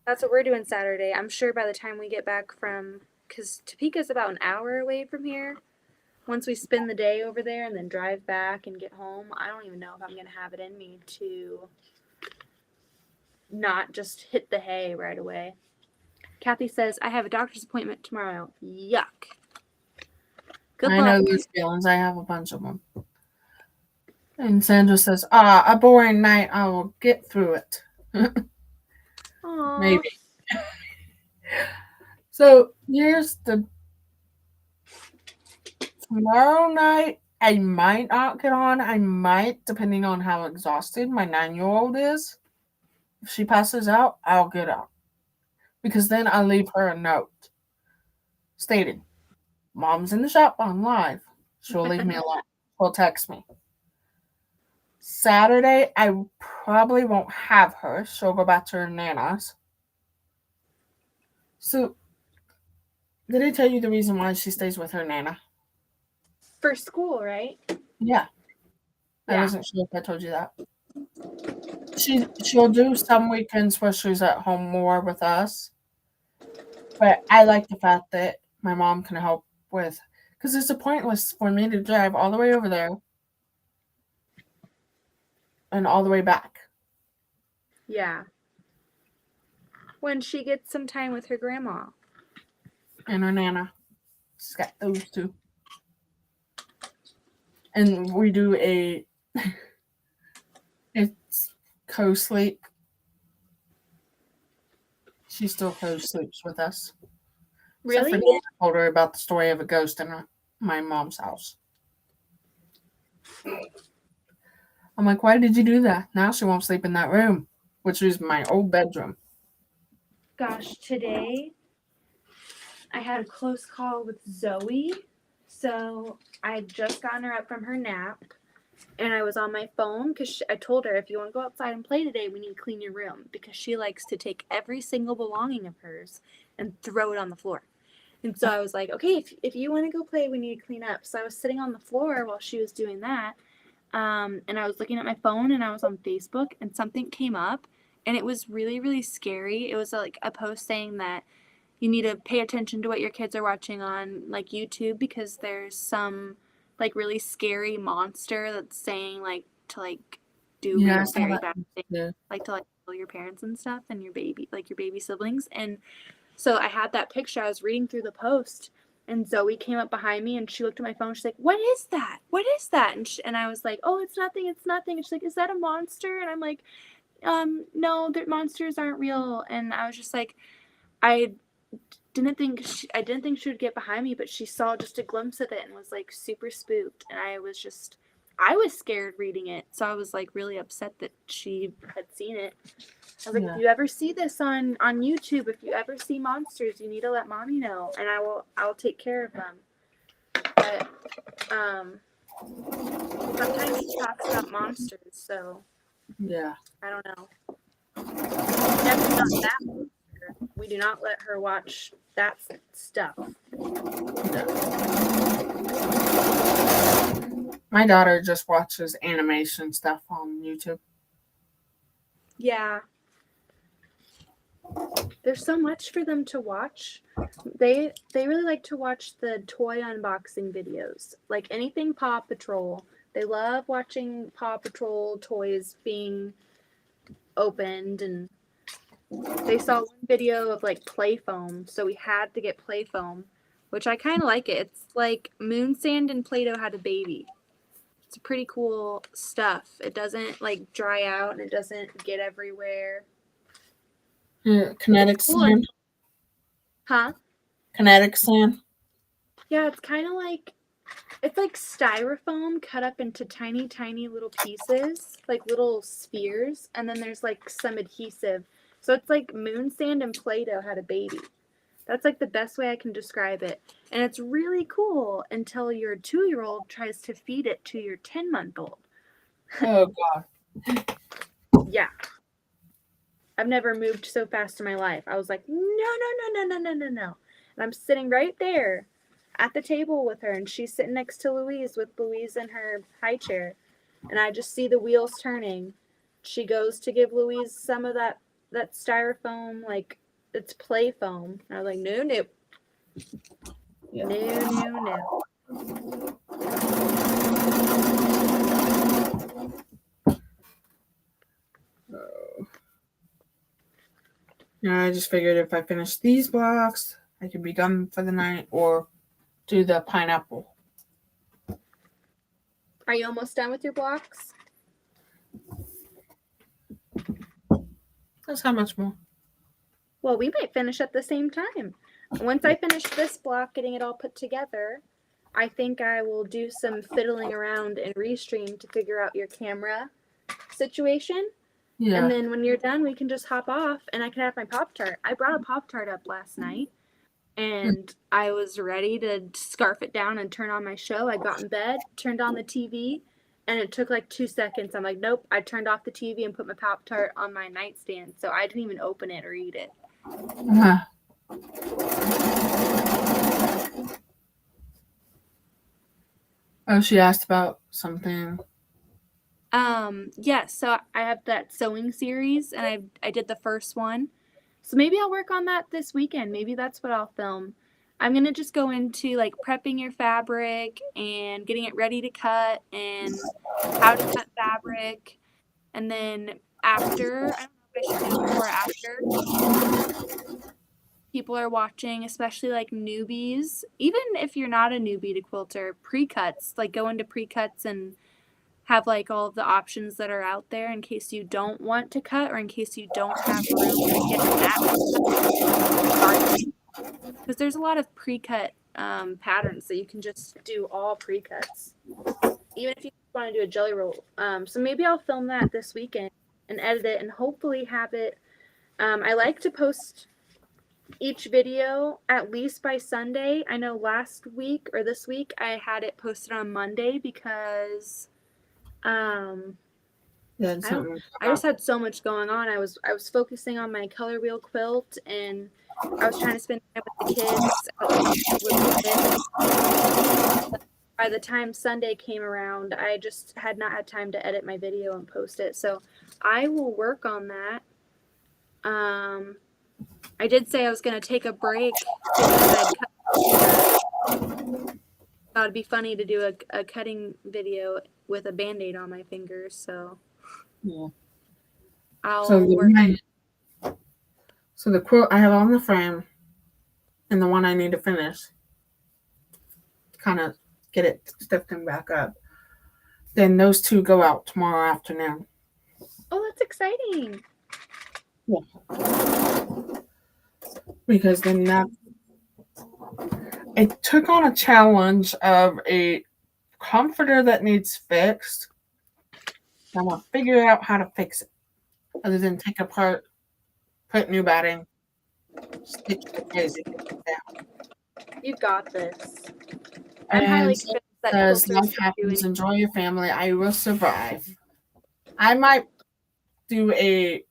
that's what we're doing Saturday. I'm sure by the time we get back from, because Topeka's about an hour away from here. Once we spend the day over there and then drive back and get home, I don't even know if I'm going to have it in me to not just hit the hay right away. Kathy says, I have a doctor's appointment tomorrow. Yuck. Good luck. I know those feelings. I have a bunch of them. And Sandra says, a boring night. I will get through it. Maybe. So here's the tomorrow night. I might not get on. I might, depending on how exhausted my 9-year-old is. If she passes out, I'll get out. Because then I'll leave her a note stating, Mom's in the shop on live. She'll leave me alone. She'll text me. Saturday, I probably won't have her. She'll go back to her Nana's. So, did I tell you the reason why she stays with her Nana? For school, right? Yeah. I wasn't sure if I told you that. She'll do some weekends where she's at home more with us. But I like the fact that my mom can help with, because it's pointless for me to drive all the way over there and all the way back. Yeah. When she gets some time with her grandma. And her Nana. She's got those two. And we do it's co-sleep. She still co-sleeps with us. Really? I told her about the story of a ghost in my mom's house. I'm like, why did you do that? Now she won't sleep in that room, which is my old bedroom. Gosh, today I had a close call with Zoe. So I had just gotten her up from her nap, and I was on my phone because I told her, if you want to go outside and play today, we need to clean your room, because she likes to take every single belonging of hers and throw it on the floor. And so I was like, okay, if you want to go play, we need to clean up. So I was sitting on the floor while she was doing that. And I was looking at my phone, and I was on Facebook, and something came up, and it was really, really scary. It was like a post saying that you need to pay attention to what your kids are watching on like YouTube, because there's some like really scary monster that's saying like to like do Yeah, I real saw very that. bad things, Yeah. like to like kill your parents and stuff, and your baby, like your baby siblings. And so I had that picture. I was reading through the post, and Zoe came up behind me, and she looked at my phone. She's like, "What is that? What is that?" And I was like, "Oh, it's nothing. It's nothing." And she's like, "Is that a monster?" And I'm like, No, the monsters aren't real." And I was just like, I I didn't think she would get behind me, but she saw just a glimpse of it and was like super spooked. And I was scared reading it. So I was like really upset that she had seen it. I was like, if you ever see this on YouTube, if you ever see monsters, you need to let mommy know, and I will take care of them. But sometimes she talks about monsters, so Yeah. I don't know. Definitely not that monster. We do not let her watch that stuff. My daughter just watches animation stuff on YouTube. Yeah. There's so much for them to watch. They really like to watch the toy unboxing videos. Like anything Paw Patrol. They love watching Paw Patrol toys being opened, and they saw one video of like play foam, so we had to get play foam, which I kind of like it. It's like moon sand and Play-Doh had a baby. It's pretty cool stuff. It doesn't like dry out, and it doesn't get everywhere. Yeah, kinetic Cool. sand. Huh? Kinetic sand. Yeah, it's like styrofoam cut up into tiny, tiny little pieces, like little spheres, and then there's like some adhesive. So it's like moon sand and Play-Doh had a baby. That's like the best way I can describe it. And it's really cool until your 2-year-old tries to feed it to your 10-month-old. Oh, God. Yeah. I've never moved so fast in my life. I was like, no. And I'm sitting right there at the table with her, and she's sitting next to Louise with Louise in her high chair. And I just see the wheels turning. She goes to give Louise some of that styrofoam, like it's play foam. And I was like, no. Yeah. No. Yeah, I just figured if I finish these blocks, I could be done for the night, or do the pineapple. Are you almost done with your blocks? That's how much more. Well, we might finish at the same time. Once I finish this block, getting it all put together, I think I will do some fiddling around in Restream to figure out your camera situation. Yeah. And then when you're done, we can just hop off, and I can have my Pop-Tart. I brought a Pop-Tart up last night, and I was ready to scarf it down and turn on my show. I got in bed, turned on the TV, and it took like 2 seconds. I'm like, nope. I turned off the TV and put my Pop-Tart on my nightstand, so I didn't even open it or eat it. Uh-huh. Oh, she asked about something. Yes, so I have that sewing series, and I did the first one. So maybe I'll work on that this weekend. Maybe that's what I'll film. I'm going to just go into like prepping your fabric and getting it ready to cut and how to cut fabric. And then after, I don't know if I should do it before or after. People are watching, especially like newbies. Even if you're not a newbie to quilter, pre-cuts, like go into pre-cuts and have like all of the options that are out there in case you don't want to cut, or in case you don't have room to get that. Because there's a lot of pre-cut patterns that you can just do all pre-cuts. even if you want to do a jelly roll. So maybe I'll film that this weekend and edit it and hopefully have it. I like to post each video at least by Sunday. I know last week or this week I had it posted on Monday because Yeah, I just had so much going on. I was focusing on my color wheel quilt, and I was trying to spend time with the kids with Quinn. By the time Sunday came around, I just had not had time to edit my video and post it. So I will work on that. I did say I was going to take a break because I'd cut. Thought it'd be funny to do a cutting video with a band-aid on my fingers. So yeah. I'll work on it. So the quilt I have on the frame and the one I need to finish to kind of get it stiffened back up. Then those two go out tomorrow afternoon. Oh, that's exciting. Yeah. Because then it took on a challenge of a comforter that needs fixed. I want to figure out how to fix it other than take it apart, put new batting, stitch it crazy. You've got this. I'm highly convinced that as life happens, enjoy your family. I will survive. I might finish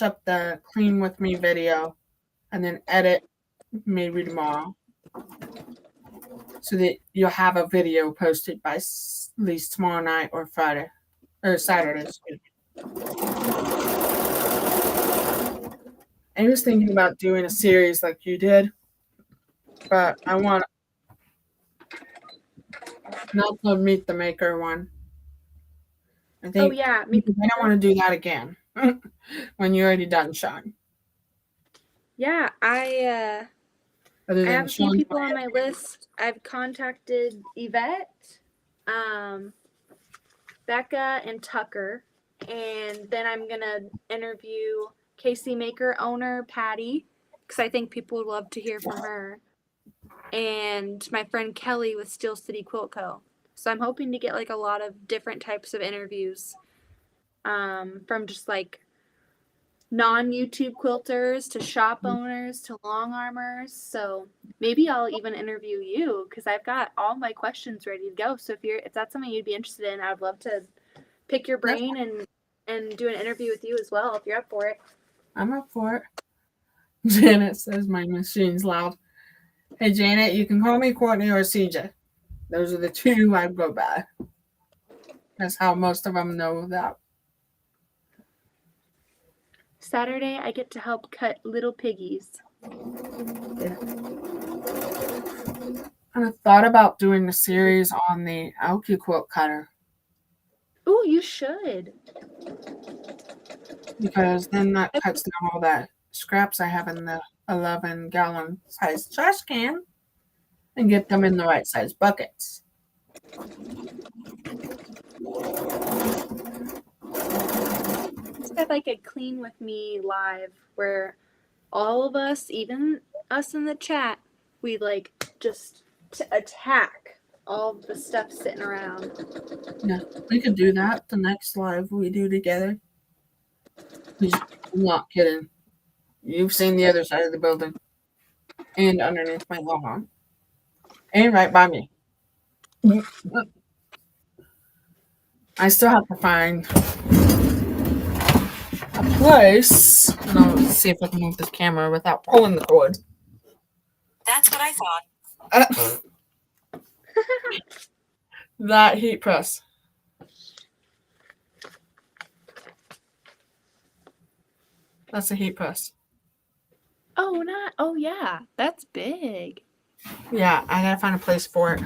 up the clean with me video and then edit maybe tomorrow so that you'll have a video posted by at least tomorrow night or Friday or Saturday. I was thinking about doing a series like you did, but I want not the Meet the Maker one. I think. Oh yeah, I don't want to do that again when you're already done, Sean. Yeah, I have a few people on my list. I've contacted Yvette, Becca, and Tucker, and then I'm gonna interview Casey Maker owner Patty because I think people would love to hear from her, and my friend Kelly with Steel City Quilt Co. So I'm hoping to get like a lot of different types of interviews, from just like non-YouTube quilters to shop owners to long armors. So maybe I'll even interview you because I've got all my questions ready to go. So if that's something you'd be interested in, I'd love to pick your brain and do an interview with you as well if you're up for it. I'm up for it. Janet says my machine's loud. Hey Janet, you can call me Courtney or CJ. Those are the two I go by. That's how most of them know that. Saturday, I get to help cut little piggies. Yeah. I thought about doing a series on the Alki quilt cutter. Oh, you should. Because then that cuts down all that scraps I have in the 11-gallon size trash can and get them in the right size buckets. Let's have like a Clean With Me live where all of us, even us in the chat, we like just attack all the stuff sitting around. Yeah, we could do that the next live we do together. I'm not kidding. You've seen the other side of the building and underneath my lawn and right by me. I still have to find a place, and I'll see if I can move this camera without pulling the cord. That's what I thought. That heat press. That's a heat press. Oh yeah, that's big. Yeah, I gotta find a place for it.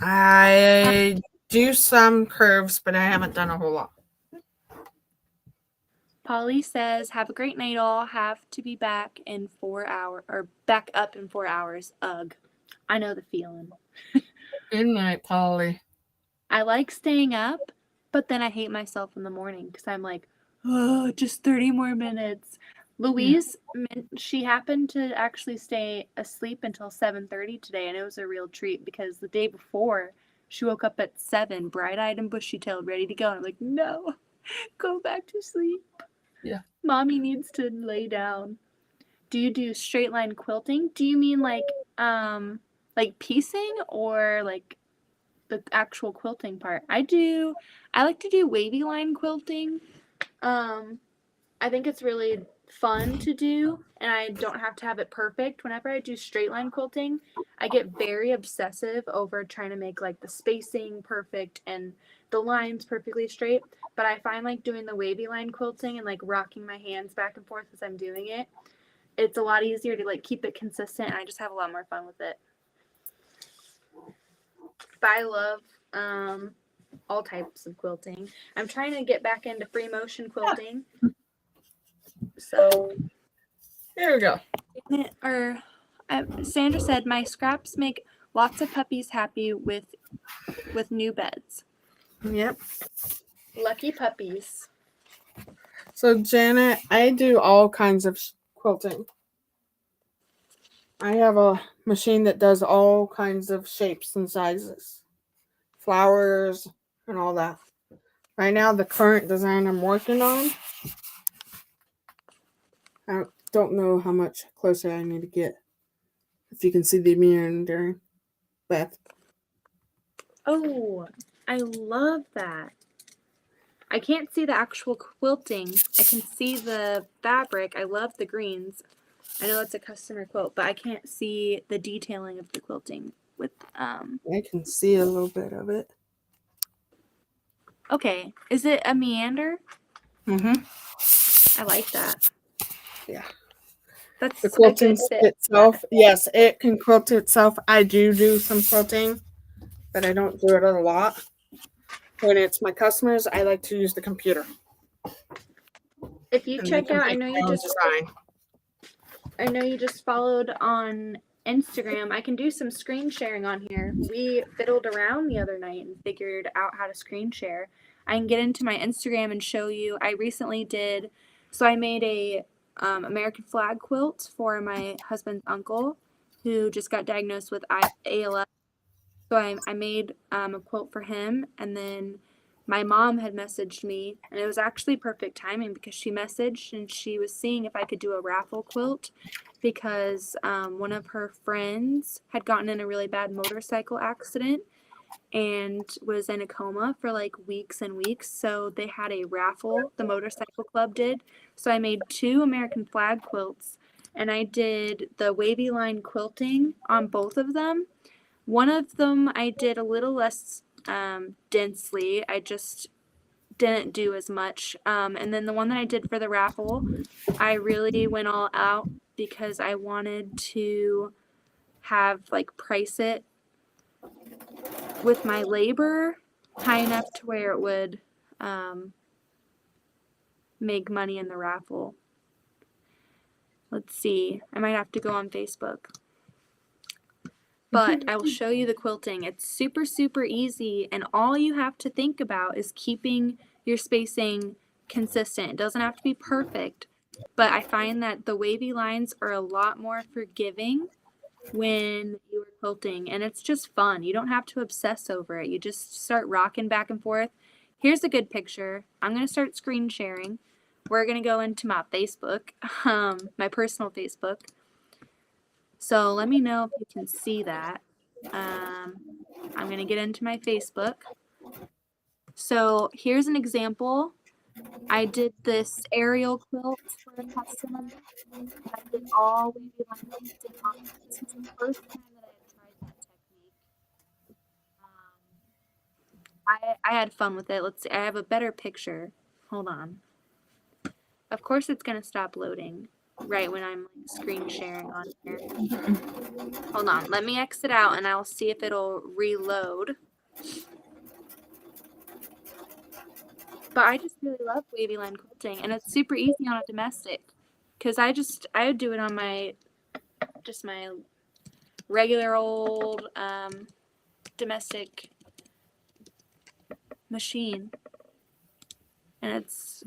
I do some curves, but I haven't done a whole lot. Polly says, "Have a great night, all. Have to be back in 4 hours, or back up in 4 hours." Ugh, I know the feeling. Good night, Polly. I like staying up, but then I hate myself in the morning because I'm like, oh, just 30 more minutes. Louise, she happened to actually stay asleep until 7:30 today, and it was a real treat because the day before she woke up at 7, bright-eyed and bushy-tailed, ready to go. And I'm like, no, go back to sleep. Yeah. Mommy needs to lay down. Do you do straight line quilting? Do you mean like piecing or like the actual quilting part? I like to do wavy line quilting. I think it's really fun to do, and I don't have to have it perfect. Whenever I do straight line quilting, I get very obsessive over trying to make like the spacing perfect and the lines perfectly straight. But I find like doing the wavy line quilting and like rocking my hands back and forth as I'm doing it, it's a lot easier to like keep it consistent, and I just have a lot more fun with it. But I love all types of quilting. I'm trying to get back into free motion quilting. So Here we go. Sandra said, my scraps make lots of puppies happy with new beds. Yep. Lucky puppies. So Janet, I do all kinds of quilting. I have a machine that does all kinds of shapes and sizes, flowers, and all that. Right now, the current design I'm working on, I don't know how much closer I need to get. If you can see the meandering, Beth. Oh, I love that. I can't see the actual quilting. I can see the fabric. I love the greens. I know it's a customer quilt, but I can't see the detailing of the quilting with I can see a little bit of it. Okay, is it a meander? Mm-hmm. I like that. Yeah. That's the quilting a good fit. itself. Yes, it can quilt itself. I do some quilting, but I don't do it a lot. When it's my customers, I like to use the computer. If you And check they can out, pick their own design. I know you just followed on Instagram. I can do some screen sharing on here. We fiddled around the other night and figured out how to screen share. I can get into my Instagram and show you. I recently did, so I made a American flag quilt for my husband's uncle who just got diagnosed with ALS. So I made a quilt for him, and then my mom had messaged me, and it was actually perfect timing because she messaged and she was seeing if I could do a raffle quilt because one of her friends had gotten in a really bad motorcycle accident and was in a coma for like weeks and weeks. So they had a raffle, the motorcycle club did. So I made 2 American flag quilts, and I did the wavy line quilting on both of them. One of them I did a little less densely. I just didn't do as much. And then the one that I did for the raffle, I really went all out because I wanted to have like price it with my labor high enough to where it would make money in the raffle. Let's see. I might have to go on Facebook. But I will show you the quilting. It's super, super easy, and all you have to think about is keeping your spacing consistent. It doesn't have to be perfect, but I find that the wavy lines are a lot more forgiving when you are quilting, and it's just fun. You don't have to obsess over it. You just start rocking back and forth. Here's a good picture. I'm going to start screen sharing. We're going to go into my Facebook, my personal Facebook. So let me know if you can see that. I'm going to get into my Facebook. So here's an example. I did this aerial quilt for a customer. I did all wavy line quilting on it. This was the first time that I had tried that technique. I had fun with it. Let's see. I have a better picture. Hold on. Of course it's going to stop loading right when I'm like screen sharing on here. Hold on, let me exit out and I'll see if it'll reload. But I just really love wavy line quilting, and it's super easy on a domestic because I would do it on my regular old domestic machine, and it's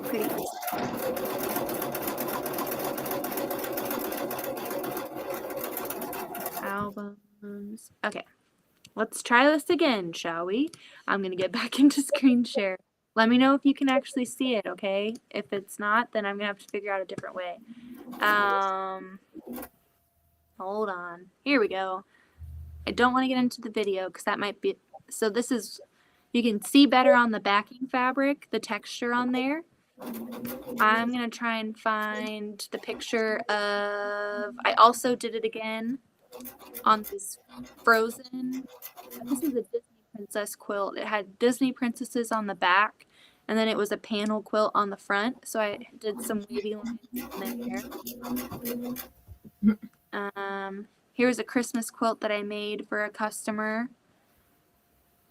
pretty easy. albums. Okay, let's try this again, shall we? I'm gonna get back into screen share. Let me know if you can actually see it, okay? If it's not, then I'm gonna have to figure out a different way. Hold on. Here we go. I don't want to get into the video because that might be, so this is, you can see better on the backing fabric, the texture on there. I'm going to try and find the picture of, I also did it again on this Frozen. This is a Disney princess quilt. It had Disney princesses on the back, and then it was a panel quilt on the front. So I did some wavy lines in there. Here's a Christmas quilt that I made for a customer.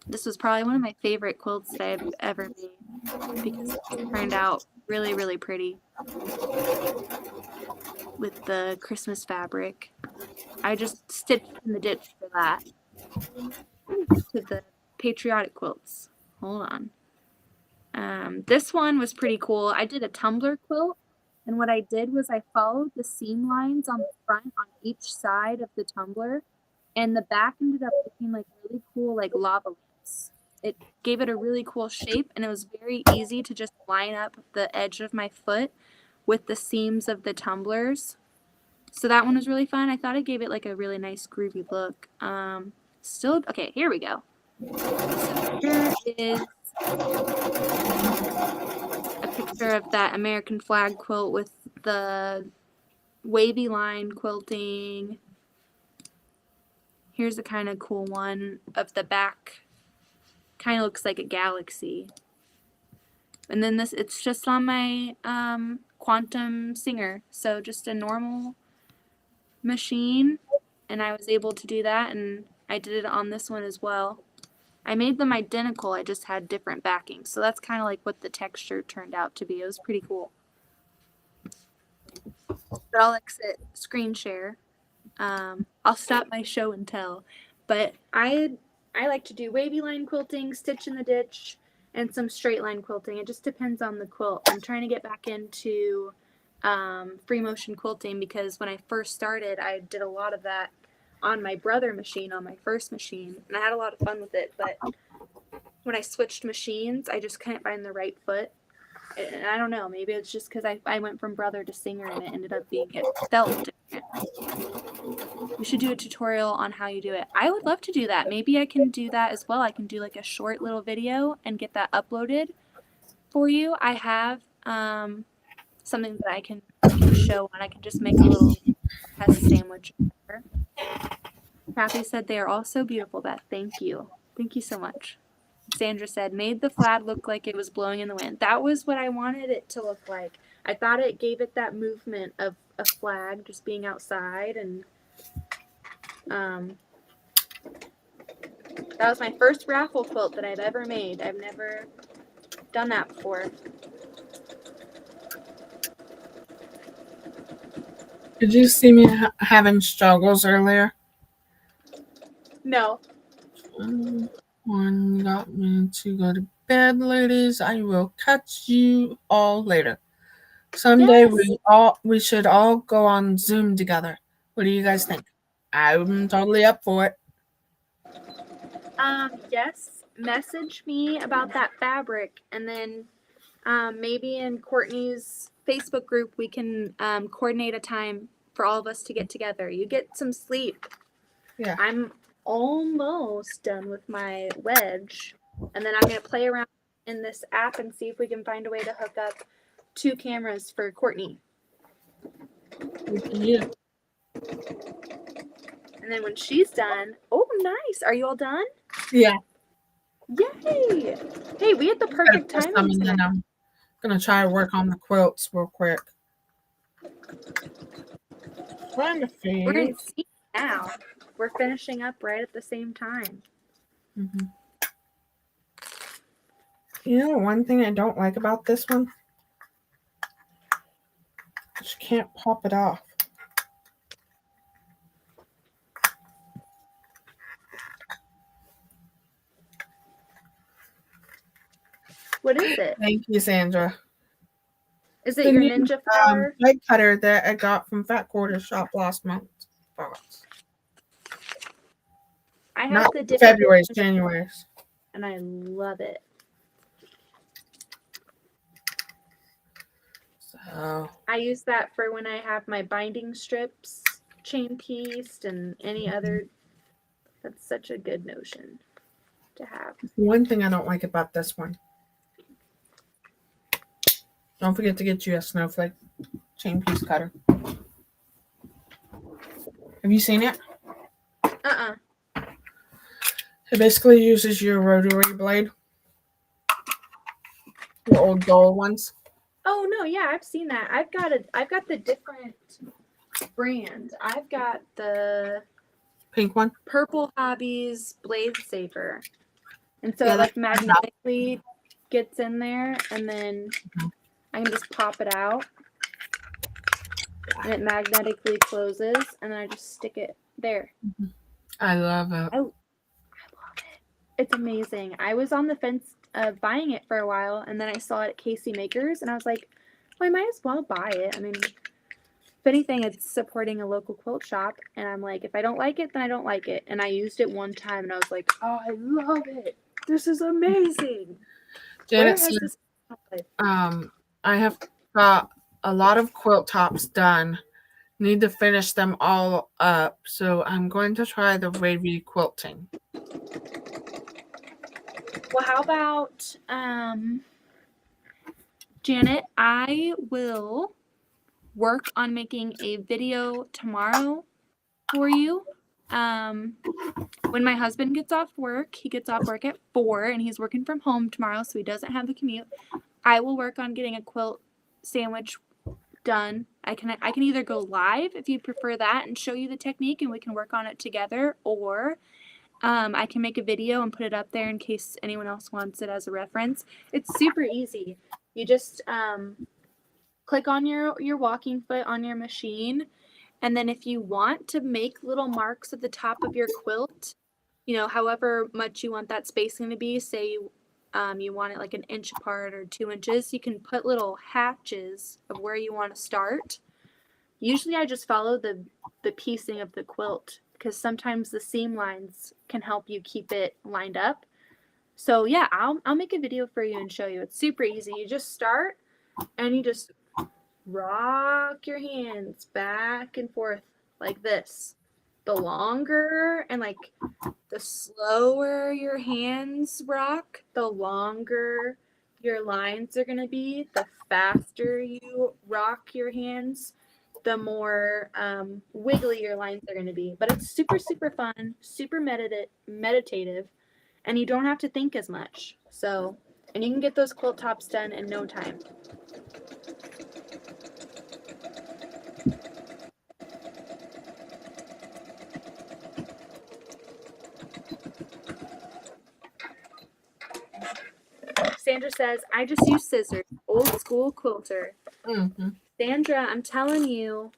This was probably one of my favorite quilts that I've ever made because it turned out really, really pretty with the Christmas fabric. I just stitched in the ditch for that. To the patriotic quilts. Hold on. This one was pretty cool. I did a Tumblr quilt, and what I did was I followed the seam lines on the front on each side of the tumbler, and the back ended up looking like really cool, like lava lamps. It gave it a really cool shape, and it was very easy to just line up the edge of my foot with the seams of the tumblers. So that one was really fun. I thought it gave it like a really nice groovy look. Okay, here we go. So here is a picture of that American flag quilt with the wavy line quilting. Here's a kind of cool one of the back. Kind of looks like a galaxy. And then this, it's just on my Quantum Singer. So just a normal machine. And I was able to do that, and I did it on this one as well. I made them identical, I just had different backing. So that's kind of like what the texture turned out to be. It was pretty cool. But I'll exit screen share. I'll stop my show and tell. But I like to do wavy line quilting, stitch in the ditch, and some straight line quilting. It just depends on the quilt. I'm trying to get back into free motion quilting because when I first started, I did a lot of that on my brother machine, on my first machine, and I had a lot of fun with it. But when I switched machines, I just couldn't find the right foot. And I don't know, maybe it's just because I went from brother to singer and it ended up being, it felt different. We should do a tutorial on how you do it. I would love to do that. Maybe I can do that as well. I can do like a short little video and get that uploaded for you. I have something that I can show, and I can just make a little test sandwich. Kathy said they are all so beautiful, Beth. Thank you. Thank you so much. Sandra said, made the flag look like it was blowing in the wind. That was what I wanted it to look like. I thought it gave it that movement of a flag just being outside, and that was my first raffle quilt that I've ever made. I've never done that before. Did you see me having struggles earlier? No. One got me to go to bed, ladies. I will catch you all later. Someday we should all go on Zoom together. What do you guys think? I'm totally up for it. Yes. Message me about that fabric, and then maybe in Courtney's Facebook group we can coordinate a time for all of us to get together. You get some sleep. Yeah. I'm almost done with my wedge, and then I'm going to play around in this app and see if we can find a way to hook up 2 cameras for Courtney. Yeah. And then when she's done, oh nice, are you all done? Yeah. Yay! Hey, we had the perfect timing tonight. I'm gonna try to work on the quilts real quick. Trying to finish. We're in sync now. We're finishing up right at the same time. Mm-hmm. You know, one thing I don't like about this one, you can't pop it off. What is it? Thank you, Sandra. Is it your Ninja Flower? Light cutter that I got from Fat Quarter Shop last month. I have Not the different February's, January's. and I love it. So I use that for when I have my binding strips chain pieced and any other. That's such a good notion to have. one thing I don't like about this one. Don't forget to get you a snowflake chain piece cutter. Have you seen it? It basically uses your rotary blade. The old dull ones. Oh no, yeah, I've seen that. I've got the different brand. I've got the Pink one. Purple Hobbies Blade Saver. And so Yeah, it that's magnetically gets in there and then I can just pop it out. And it magnetically closes and then I just stick it there. I love it. I love it. It's amazing. I was on the fence of buying it for a while and then I saw it at Casey Makers and I was like, well, I might as well buy it. I mean, if anything, it's supporting a local quilt shop. And I'm like, if I don't like it, then I don't like it. And I used it one time and I was like, oh, I love it. This is amazing. Janet said, I have got a lot of quilt tops done. Need to finish them all up. So I'm going to try the Wavy quilting. Well, how about, Janet, I will work on making a video tomorrow for you. When my husband gets off work, he gets off work at 4 and he's working from home tomorrow, so he doesn't have the commute. I will work on getting a quilt sandwich done. I can either go live if you prefer that and show you the technique and we can work on it together, or I can make a video and put it up there in case anyone else wants it as a reference. It's super easy. You just click on your walking foot on your machine, and then if you want to make little marks at the top of your quilt, however much you want that spacing to be, say you want it like an inch apart or 2 inches, you can put little hatches of where you want to start. Usually I just follow the piecing of the quilt because sometimes the seam lines can help you keep it lined up. So yeah, I'll make a video for you and show you. It's super easy. You just start and you just rock your hands back and forth like this. The longer and like the slower your hands rock, the longer your lines are going to be. The faster you rock your hands, the more wiggly your lines are going to be. But it's super, super fun, super meditative, and you don't have to think as much. So, and you can get those quilt tops done in no time. Sandra says, I just use scissors. Old school quilter. Mm-hmm. Sandra, I'm telling you,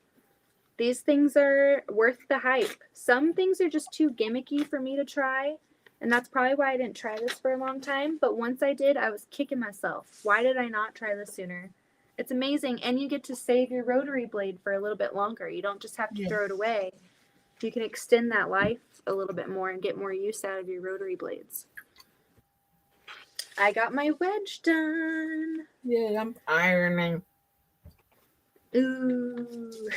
these things are worth the hype. Some things are just too gimmicky for me to try, and that's probably why I didn't try this for a long time. But once I did, I was kicking myself. Why did I not try this sooner? It's amazing, and you get to save your rotary blade for a little bit longer. You don't just have to throw it away. You can extend that life a little bit more and get more use out of your rotary blades. I got my wedge done. Yeah, I'm ironing. Ooh.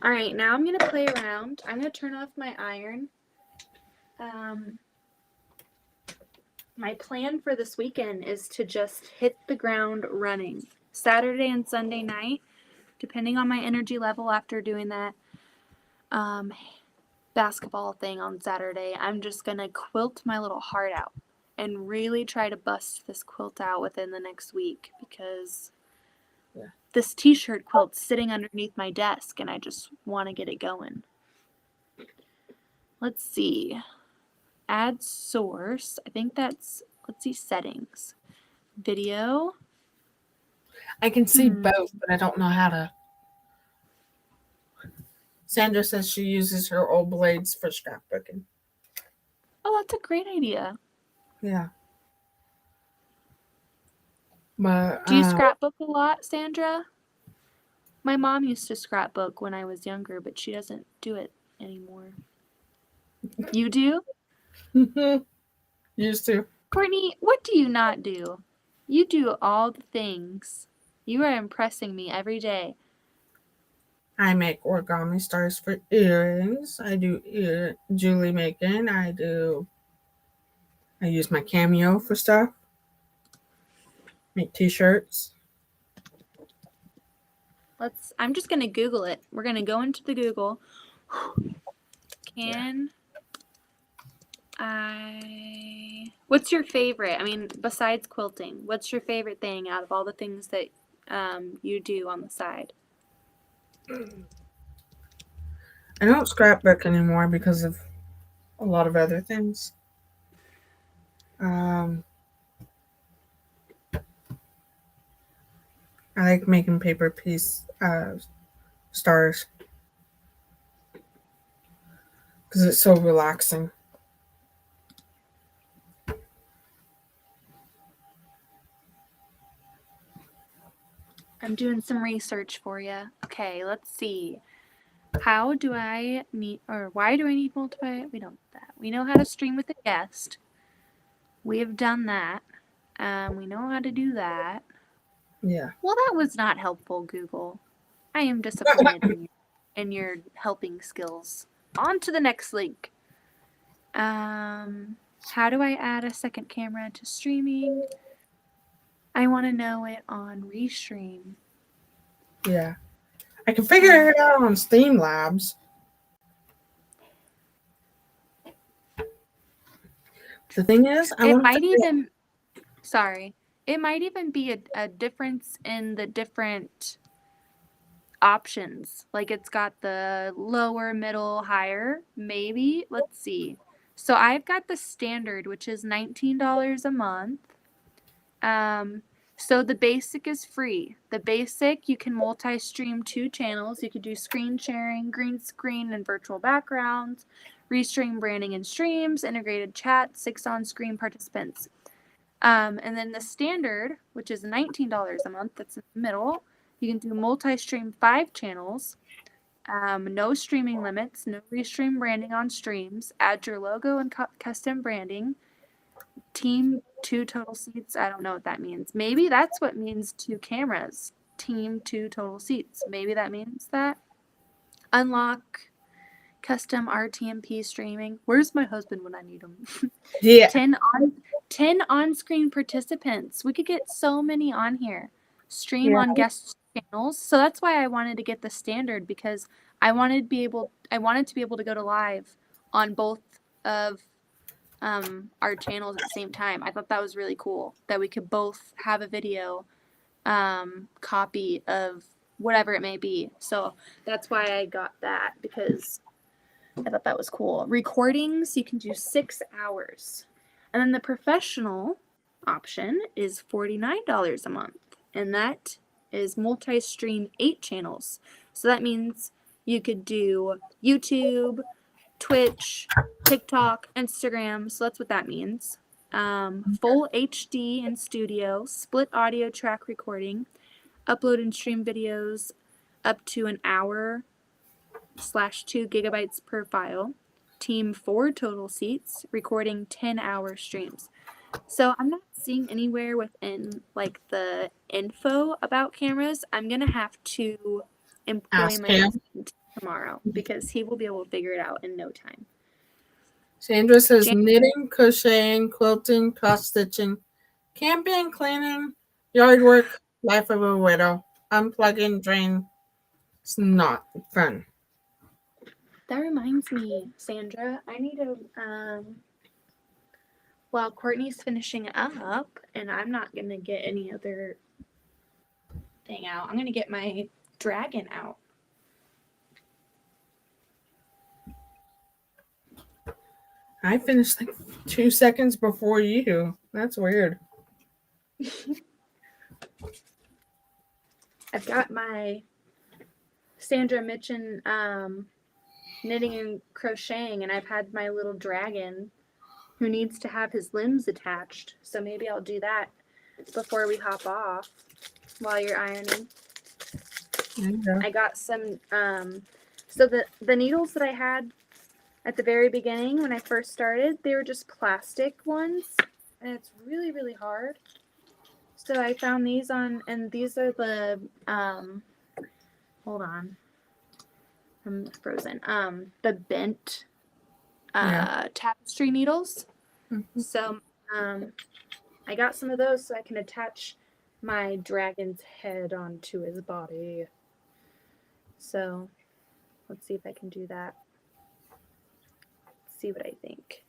All right, now I'm going to play around. I'm going to turn off my iron. My plan for this weekend is to just hit the ground running. Saturday and Sunday night, depending on my energy level after doing that basketball thing on Saturday, I'm just going to quilt my little heart out and really try to bust this quilt out within the next week because this t-shirt quilt's sitting underneath my desk and I just want to get it going. Let's see. Add source. I think that's, let's see, settings. Video. I can see both, but I don't know how to. Sandra says she uses her old blades for scrapbooking. Oh, that's a great idea. Yeah. But do you scrapbook a lot, Sandra? My mom used to scrapbook when I was younger, but she doesn't do it anymore. You do? Used to. Courtney, what do you not do? You do all the things. You are impressing me every day. I make origami stars for earrings. I do jewelry making. I use my Cameo for stuff. Make t-shirts. I'm just gonna Google it. We're gonna go into the Google. What's your favorite? I mean, besides quilting, what's your favorite thing out of all the things that you do on the side? I don't scrapbook anymore because of a lot of other things. I like making paper piece stars because it's so relaxing. I'm doing some research for you. Okay, let's see. Why do I need multiply? We don't do that. We know how to stream with a guest. We have done that. We know how to do that. Yeah. Well, that was not helpful, Google. I am disappointed in your helping skills. On to the next link. How do I add a second camera to streaming? I want to know it on Restream. Yeah. I can figure it out on Steam Labs. The thing is, it might even be a difference in the different options. Like it's got the lower, middle, higher, maybe. Let's see. So I've got the standard, which is $19 a month. So the basic is free. The basic, you can multi-stream 2 channels. You could do screen sharing, green screen, and virtual backgrounds, restream branding and streams, integrated chat, 6 on-screen participants. And then the standard, which is $19 a month, that's in the middle, you can do multi-stream 5 channels, no streaming limits, no restream branding on streams, add your logo and custom branding, team 2 total seats. I don't know what that means. Maybe that's what means 2 cameras. Team 2 total seats. Maybe that means that. Unlock custom RTMP streaming. Where's my husband when I need him? Yeah. 10 on-screen participants. We could get so many on here. Stream on guest channels. So that's why I wanted to get the standard, because I wanted to be able to go to live on both of our channels at the same time. I thought that was really cool that we could both have a video copy of whatever it may be. So that's why I got that, because I thought that was cool. Recordings, you can do 6 hours. And then the professional option is $49 a month. And that is multi-stream 8 channels. So that means you could do YouTube, Twitch, TikTok, Instagram. So that's what that means. Full HD in studio, split audio track recording, upload and stream videos up to an hour / 2 gigabytes per file. Team 4 total seats, recording 10-hour streams. So I'm not seeing anywhere within like the info about cameras. I'm gonna have to employ my husband tomorrow, because he will be able to figure it out in no time. Sandra says knitting, crocheting, quilting, cross stitching, camping, cleaning, yard work, life of a widow, unplugging, drain. It's not fun. That reminds me, Sandra, I need to, while Courtney's finishing up, and I'm not going to get any other thing out, I'm going to get my dragon out. I finished like 2 seconds before you. That's weird. I've got my Sandra Mitchin knitting and crocheting, and I've had my little dragon who needs to have his limbs attached. So maybe I'll do that before we hop off while you're ironing. There you go. I got some So the needles that I had at the very beginning when I first started, they were just plastic ones, and it's really, really hard. So I found these and these are the hold on, I'm frozen. The bent tapestry needles. Mhm. So I got some of those so I can attach my dragon's head onto his body. So let's see if I can do that. See what I think.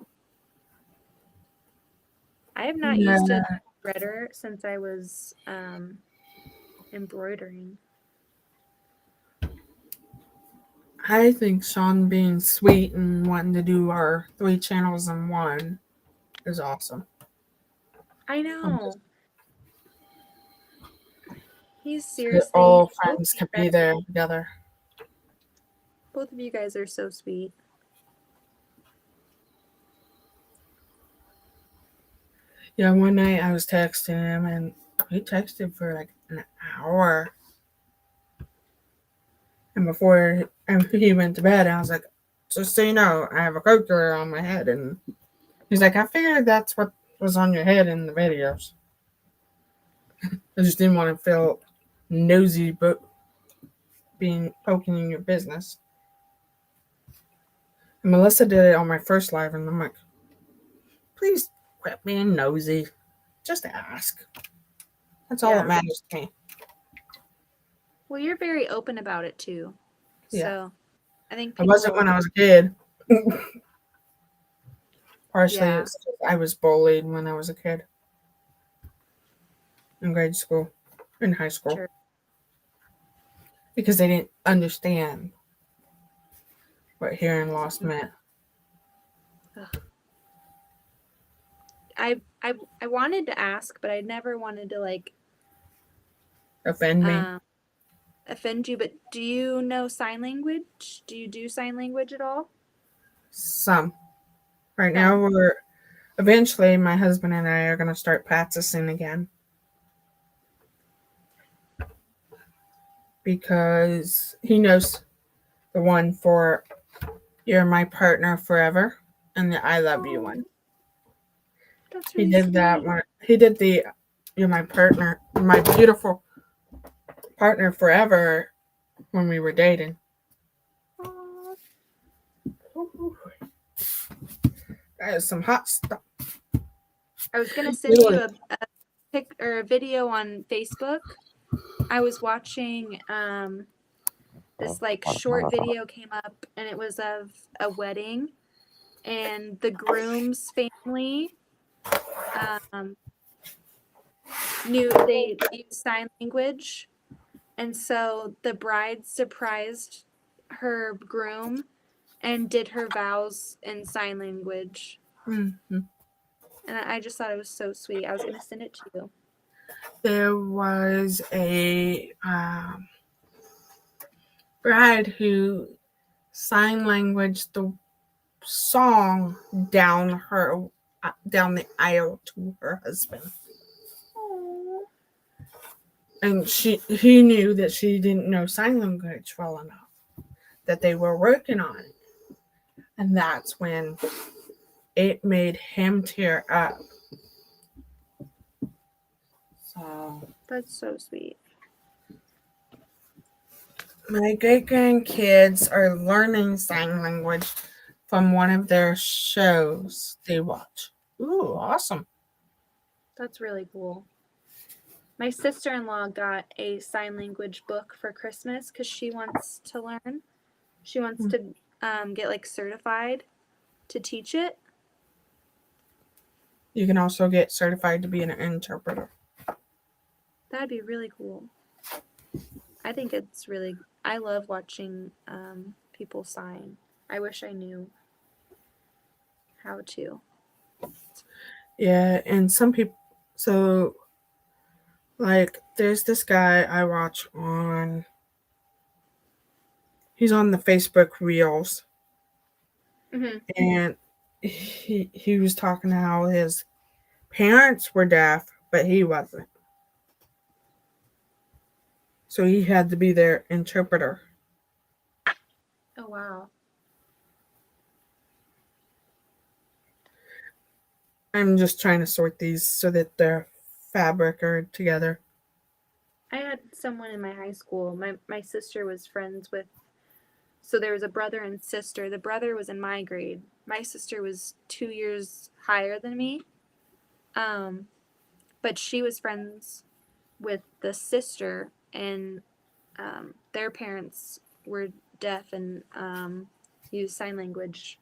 I have not used a threader since I was embroidering. I think Sean being sweet and wanting to do our 3 channels in one is awesome. I know. He's So seriously. all friends can be there together. Both of you guys are so sweet. Yeah, one night I was texting him and he texted for like an hour. And before he went to bed, I was like, just so you know, I have a cochlear on my head. And he's like, I figured that's what was on your head in the videos. I just didn't want to feel nosy but poking in your business. And Melissa did it on my first live, and I'm like, please quit being nosy. Just ask. That's all that matters to me. Well, you're very open about it too. Yeah. So I think I wasn't when I was a kid. Partially, Yeah. it's just I was bullied when I was a kid. In grade school, in high school. Sure. Because they didn't understand what hearing loss meant. I wanted to ask, but I never wanted to like Offend me. offend you. But do you know sign language? Do you do sign language at all? Some. Right now, eventually my husband and I are going to start practicing again. Because he knows the one for "You're my partner forever" and the "I love you" one. That's He did that one. He did the "You're my partner, my beautiful partner forever" when we were dating. That is some hot stuff. I was gonna send you a pic or a video on Facebook. I was watching this like short video came up, and it was of a wedding, and the groom's family knew they used sign language, and so the bride surprised her groom and did her vows in sign language. Mm-hmm. And I just thought it was so sweet. I was going to send it to you. There was a bride who sign language the song down the aisle to her husband. Aww. And he knew that she didn't know sign language well enough, that they were working on it. And that's when it made him tear up. So That's so sweet. my great grandkids are learning sign language from one of their shows they watch. Ooh, awesome. That's really cool. My sister-in-law got a sign language book for Christmas because she wants to learn. She wants to get like certified to teach it. You can also get certified to be an interpreter. That'd be really cool. I think it's really, I love watching people sign. I wish I knew how to. Yeah, and some people, so like there's this guy I watch on, he's on the Facebook Reels. Mm-hmm. And he was talking how his parents were deaf, but he wasn't. So he had to be their interpreter. Oh, wow. I'm just trying to sort these so that the fabric are together. I had someone in my high school. My sister was friends with. So there was a brother and sister. The brother was in my grade. My sister was 2 years higher than me. But she was friends with the sister, and their parents were deaf and used sign language,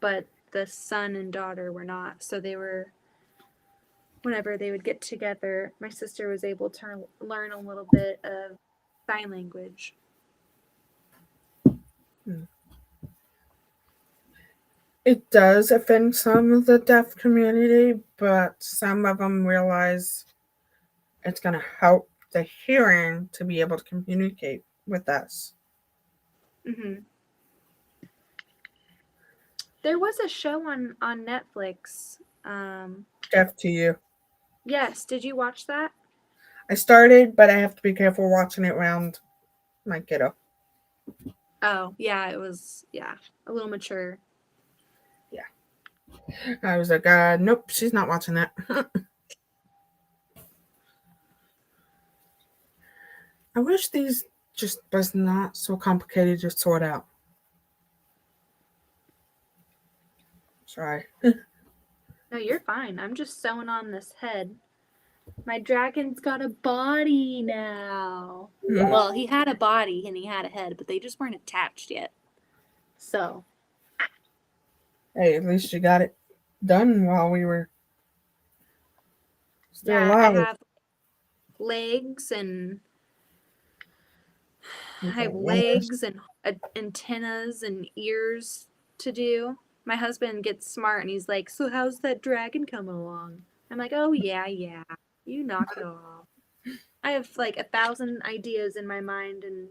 but the son and daughter were not. So they were, whenever they would get together, my sister was able to learn a little bit of sign language. It does offend some of the deaf community, but some of them realize it's going to help the hearing to be able to communicate with us. Mm-hmm. There was a show on Netflix. Deaf to you. Yes, did you watch that? I started, but I have to be careful watching it around my kiddo. Oh, yeah, it was, a little mature. Yeah. I was like, nope, she's not watching that. I wish these just was not so complicated to sort out. Sorry. No, you're fine. I'm just sewing on this head. My dragon's got a body now. Well, he had a body and he had a head, but they just weren't attached yet. So. Hey, at least you got it done while we were still Yeah, alive. I have legs and antennas and ears to do. My husband gets smart and he's like, "So how's that dragon coming along?" I'm like, "Oh yeah, you knock it off." I have like 1,000 ideas in my mind and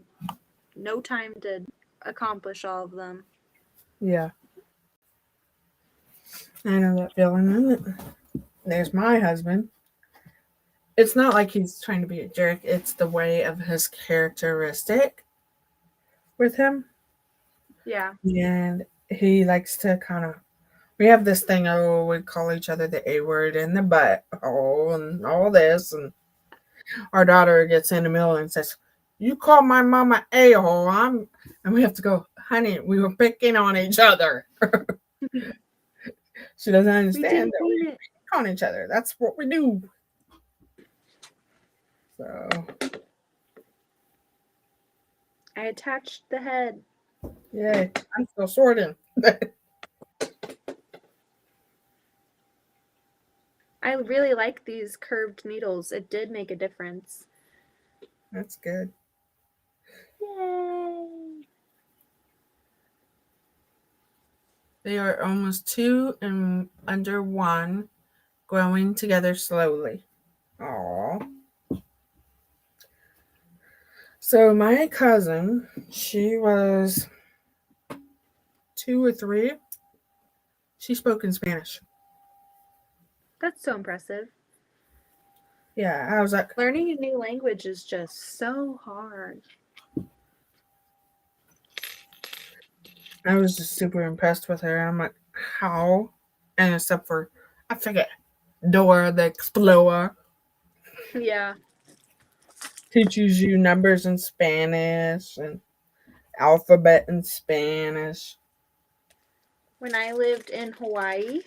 no time to accomplish all of them. Yeah. I know that feeling. There's my husband. It's not like he's trying to be a jerk. It's the way of his characteristic with him. Yeah. And he likes to kind of, we have this thing, we call each other the A word and the butt hole and all this. And our daughter gets in the middle and says, "You call my mama a-hole." And we have to go, "Honey, we were picking on each other." She doesn't understand that we pick on each other. That's what we do. So I attached the head. yay, I'm still sorting. I really like these curved needles. It did make a difference. That's good. Yay! They are almost 2 and under 1, growing together slowly. Aww. So my cousin, she was 2 or 3. She spoke in Spanish. That's so impressive. Yeah, I was like, learning a new language is just so hard. I was just super impressed with her. I'm like, how? And except for, I forget, Dora the Explorer Yeah. teaches you numbers in Spanish and alphabet in Spanish. When I lived in Hawaii,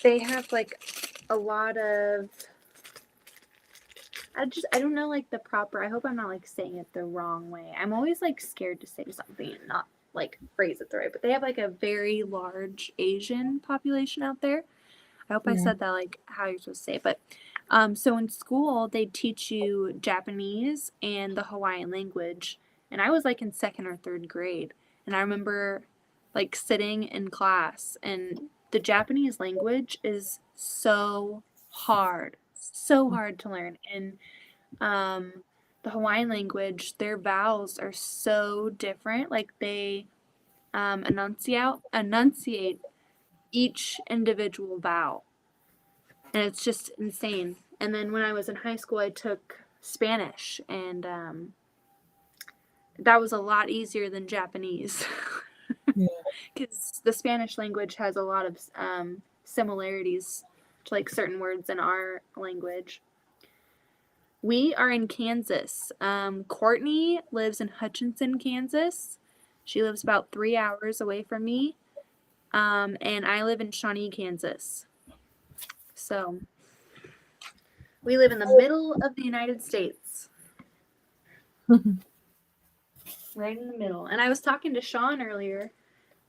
they have like a lot of, I don't know like the proper, I hope I'm not like saying it the wrong way. I'm always like scared to say something and not like phrase it the right, but they have like a very large Asian population out there. I hope I said that like how you're supposed to say it, but so in school they teach you Japanese and the Hawaiian language, and I was like in 2nd or 3rd grade, and I remember like sitting in class, and the Japanese language is so hard to learn, and the Hawaiian language, their vowels are so different, like they enunciate each individual vowel. And it's just insane. And then when I was in high school, I took Spanish, and that was a lot easier than Japanese. Yeah. Because the Spanish language has a lot of similarities to like certain words in our language. We are in Kansas. Courtney lives in Hutchinson, Kansas. She lives about 3 hours away from me. And I live in Shawnee, Kansas. So we live in the middle of the United States. Right in the middle. And I was talking to Sean earlier,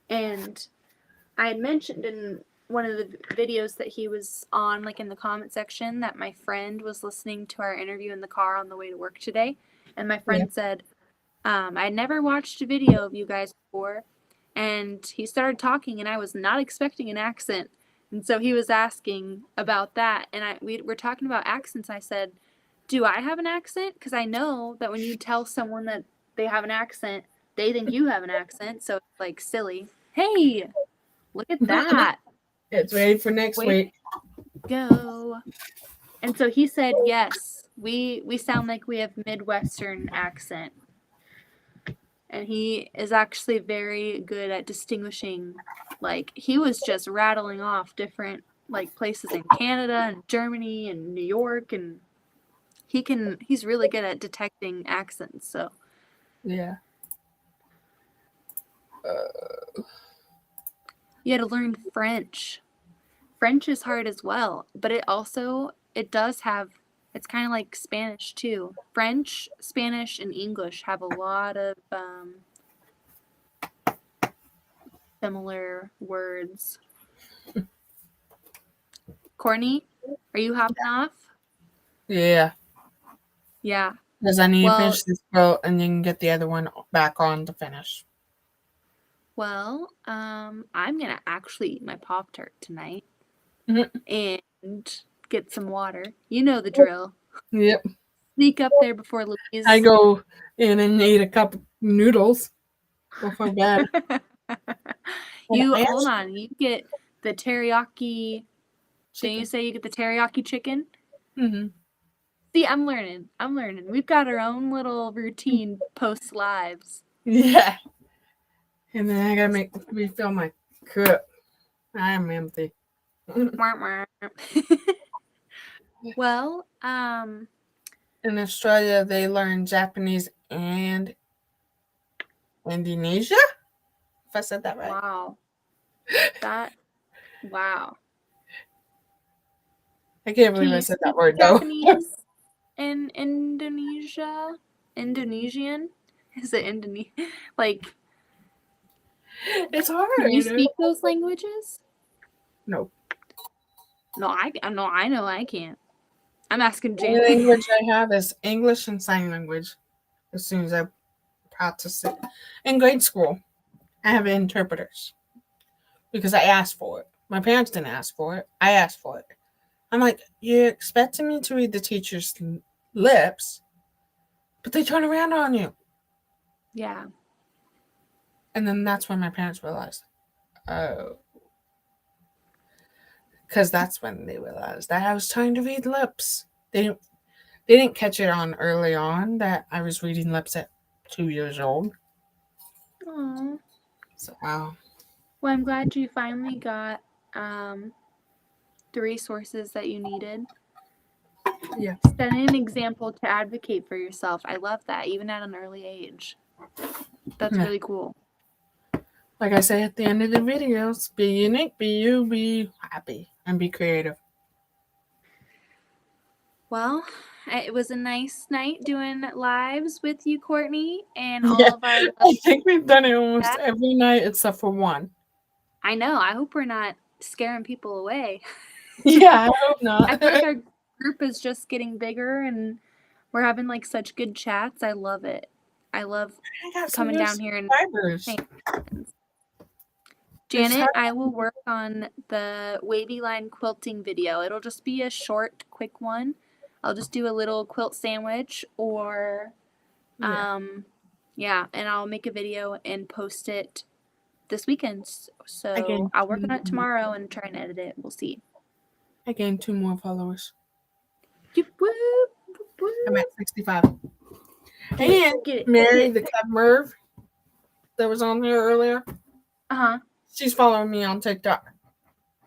and I had mentioned in one of the videos that he was on, like in the comment section, that my friend was listening to our interview in the car on the way to work today. And my friend said, I had never watched a video of you guys before. And he started talking, and I was not expecting an accent. And so he was asking about that. And we were talking about accents. I said, do I have an accent? Because I know that when you tell someone that they have an accent, they think you have an accent. So it's like silly. Hey, look at that. It's ready for next week. Go. And so he said, yes, we sound like we have Midwestern accent. And he is actually very good at distinguishing. Like, he was just rattling off different like places in Canada and Germany and New York, and he's really good at detecting accents. So Yeah. you had to learn French. French is hard as well, but it's kind of like Spanish too. French, Spanish, and English have a lot of similar words. Courtney, are you hopping off? Yeah. Yeah. Because I need to finish this quilt and then get the other one back on to finish. Well, I'm gonna actually eat my Pop-Tart tonight and get some water. You know the drill. Yep. Sneak up there before Louise. I go in and eat a cup of noodles before bed. Hold on. You get the teriyaki. Chicken. Didn't you say you get the teriyaki chicken? Mm-hmm. See, I'm learning. We've got our own little routine post lives. Yeah. And then I gotta refill my cup. I am empty. Well, in Australia they learn Japanese and Indonesia. If I said that right. Wow. Wow. I can't believe I said that word though. Japanese and Indonesian? Is it Indonesian? Like, it's hard. Can you speak those languages? No. No, I know I can't. I'm asking The Jamie. only language I have is English and sign language. As soon as I practice it in grade school, I have interpreters because I asked for it. My parents didn't ask for it. I asked for it. I'm like, you're expecting me to read the teacher's lips, but they turn around on you. Yeah. And then that's when my parents realized, oh. Because that's when they realized that I was trying to read lips. They didn't catch it on early on that I was reading lips at 2 years old. Aww. So, wow. Well, I'm glad you finally got the resources that you needed. Yeah. Setting an example to advocate for yourself. I love that, even at an early age. That's really cool. Like I say at the end of the videos, be unique, be you, be happy, and be creative. Well, it was a nice night doing lives with you, Courtney, and all of our... I think we've done it almost every night except for one. I know. I hope we're not scaring people away. Yeah, I hope not. I feel like our group is just getting bigger, and we're having like such good chats. I love it. I love coming down here and Janet, I will work on the Wavy line quilting video. It'll just be a short, quick one. I'll just do a little quilt sandwich or and I'll make a video and post it this weekend. So I'll work on it tomorrow and try and edit it. We'll see. I gained 2 more followers. Whoop, whoop. I'm at 65. Get it, And get it, Mary, get the it. Cub Merv that was on here earlier, Uh-huh. she's following me on TikTok.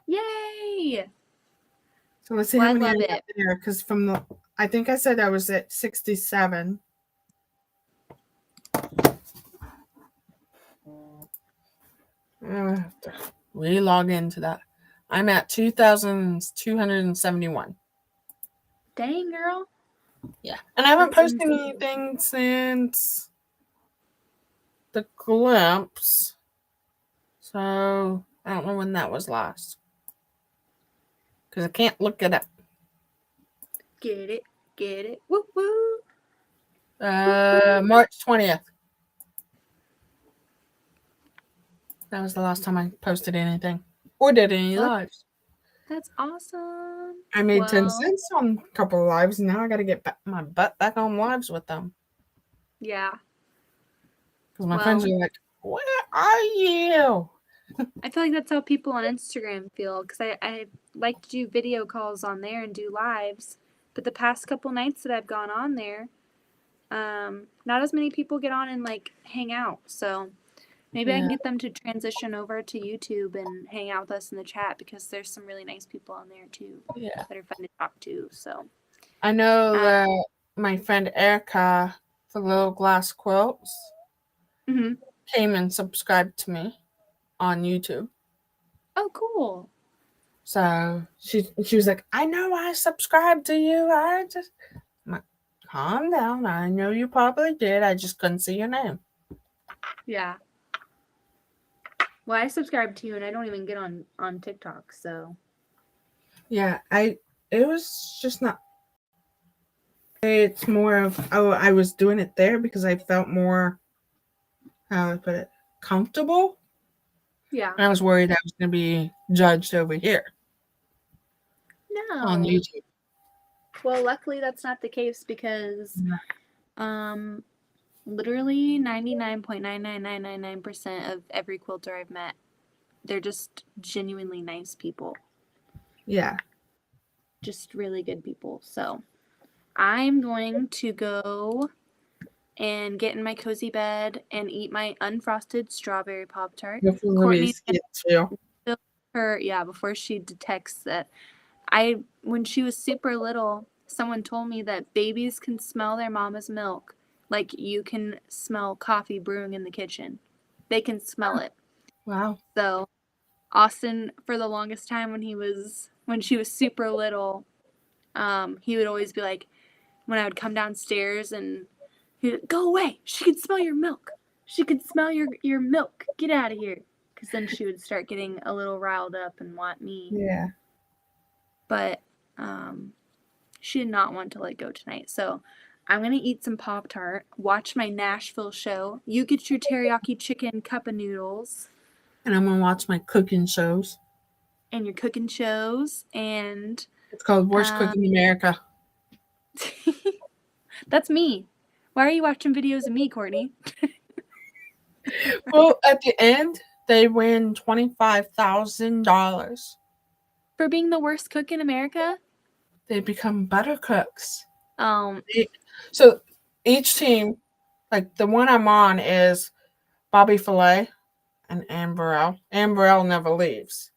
Yay! So let's see Well, how I many love I got it. there. Because from the, I think I said I was at 67. I have to re-log into that. I'm at 2,271. Dang, girl. Yeah. And I haven't That's posted insane. anything since the glimpse. So I don't know when that was last. Because I can't look it up. Get it, get it. Woo woo. March 20th. That was the last time I posted anything. Or did any Well, lives. that's awesome. I made 10 Well, cents on a couple of lives, and now I got to get my butt back on lives with them. yeah. Because my friends are like, where are you? I feel like that's how people on Instagram feel. Because I like to do video calls on there and do lives. But the past couple nights that I've gone on there, not as many people get on and like hang out. So maybe I can get them to transition over to YouTube and hang out with us in the chat, because there's some really nice people on there too that are fun to talk to. So I know that my friend Erica, the Little Glass Quilts, came and subscribed to me on YouTube. Oh, cool. So she was like, I know I subscribed to you. I'm like, calm down. I know you probably did. I just couldn't see your name. Yeah. Well, I subscribed to you, and I don't even get on TikTok, so. Yeah, it was just not. It's more of, I was doing it there because I felt more, how do I put it, comfortable. Yeah. And I was worried I was going to be judged over here. No. On YouTube. Well, luckily that's not the case, because literally 99.99999% of every quilter I've met, they're just genuinely nice people. Yeah. Just really good people. So I'm going to go and get in my cozy bed and eat my unfrosted strawberry Pop-Tart. Courtney's before she detects that. When she was super little, someone told me that babies can smell their mama's milk like you can smell coffee brewing in the kitchen. They can smell it. Wow. So Austin, for the longest time when she was super little, he would always be like, when I would come downstairs and he'd like, go away, she can smell your milk. She can smell your milk. Get out of here. Because then she would start getting a little riled up and want me. Yeah. But she did not want to let go tonight. So I'm going to eat some Pop-Tart, watch my Nashville show. You get your teriyaki chicken cup of noodles. And I'm going to watch my cooking shows. And your cooking shows. And it's called Worst Cook in America. That's me. Why are you watching videos of me, Courtney? Well, at the end, they win $25,000. For being the worst cook in America? They become better cooks. So each team, like the one I'm on is Bobby Fillet and Ann Burrell. Ann Burrell never leaves.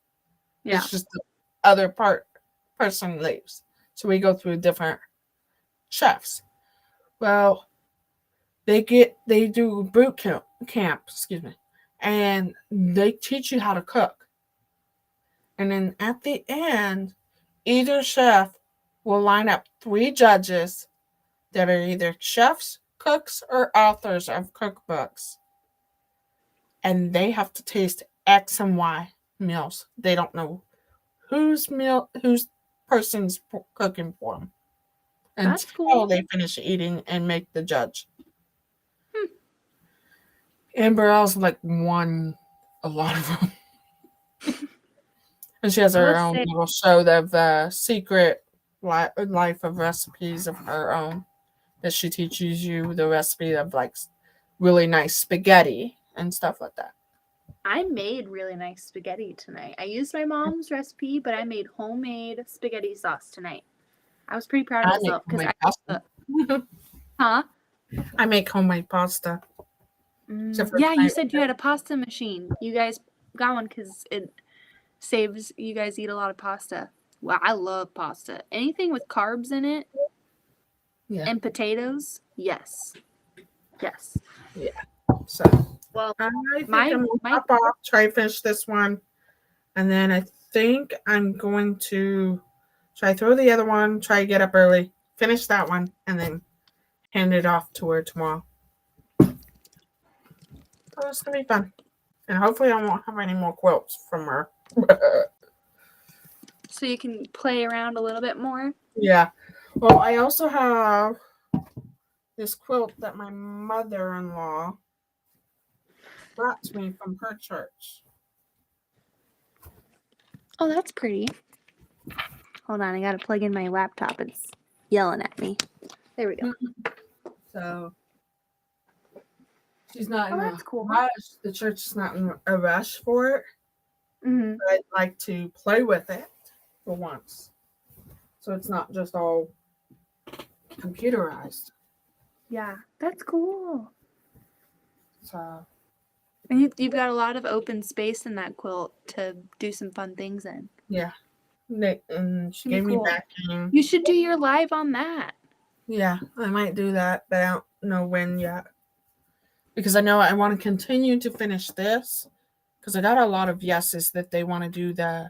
Yeah. It's just the other person leaves. So we go through different chefs. Well, they do boot camp, and they teach you how to cook. And then at the end, either chef will line up 3 judges that are either chefs, cooks, or authors of cookbooks. And they have to taste X and Y meals. They don't know whose person's cooking for them until they finish eating and make the judge. Amber Al's won a lot of them. And she has her own little show of the secret life of recipes of her own, that she teaches you the recipe of really nice spaghetti and stuff like that. I made really nice spaghetti tonight. I used my mom's recipe, but I made homemade spaghetti sauce tonight. I was pretty proud of myself because Huh? I make homemade pasta. Except for Yeah, you tonight. said you had a pasta machine. You guys got one because it saves you guys eat a lot of pasta. Well, I love pasta. Anything with carbs in it Yeah. and potatoes, yes. Yes. Yeah. So Well, I think my- I'm gonna my- hop off, try to finish this one, and then I think I'm going to try throw the other one, try to get up early, finish that one, and then hand it off to her tomorrow. So it's gonna be fun, and hopefully I won't have any more quilts from her. so you can play around a little bit more. Yeah. Well, I also have this quilt that my mother-in-law brought to me from her church. Oh, that's pretty. Hold on, I gotta plug in my laptop. It's yelling at me. There we go. So she's not in that's a cool. rush. The church is not in a rush for it. Mm-hmm. But I'd like to play with it for once. So it's not just all computerized. Yeah, that's cool. So And you've got a lot of open space in that quilt to do some fun things in. yeah. And she Pretty gave me cool. backing. You should do your live on that. Yeah, I might do that, but I don't know when yet. Because I know I want to continue to finish this. Because I got a lot of yeses that they want to do the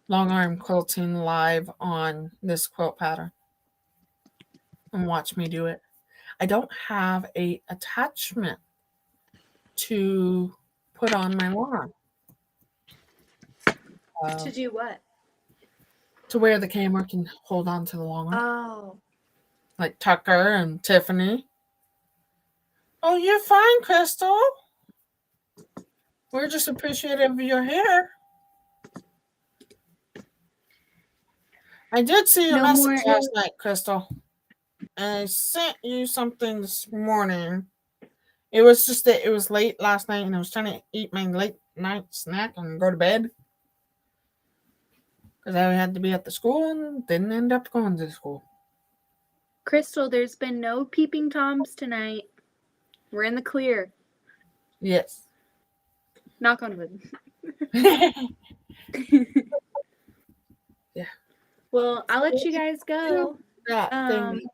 long arm quilting live on this quilt pattern. And watch me do it. I don't have a attachment to put on my lawn. To do what? To where the camera can hold on to the long arm. Oh. Like Tucker and Tiffany. Oh, you're fine, Crystal. We're just appreciative of your hair. I did see your No message more- last night, Crystal. And I sent you something this morning. It was just that it was late last night and I was trying to eat my late night snack and go to bed. Because I had to be at the school and didn't end up going to school. Crystal, there's been no peeping Toms tonight. We're in the clear. Yes. Knock on wood. Yeah. Well, I'll let you guys go. That thing.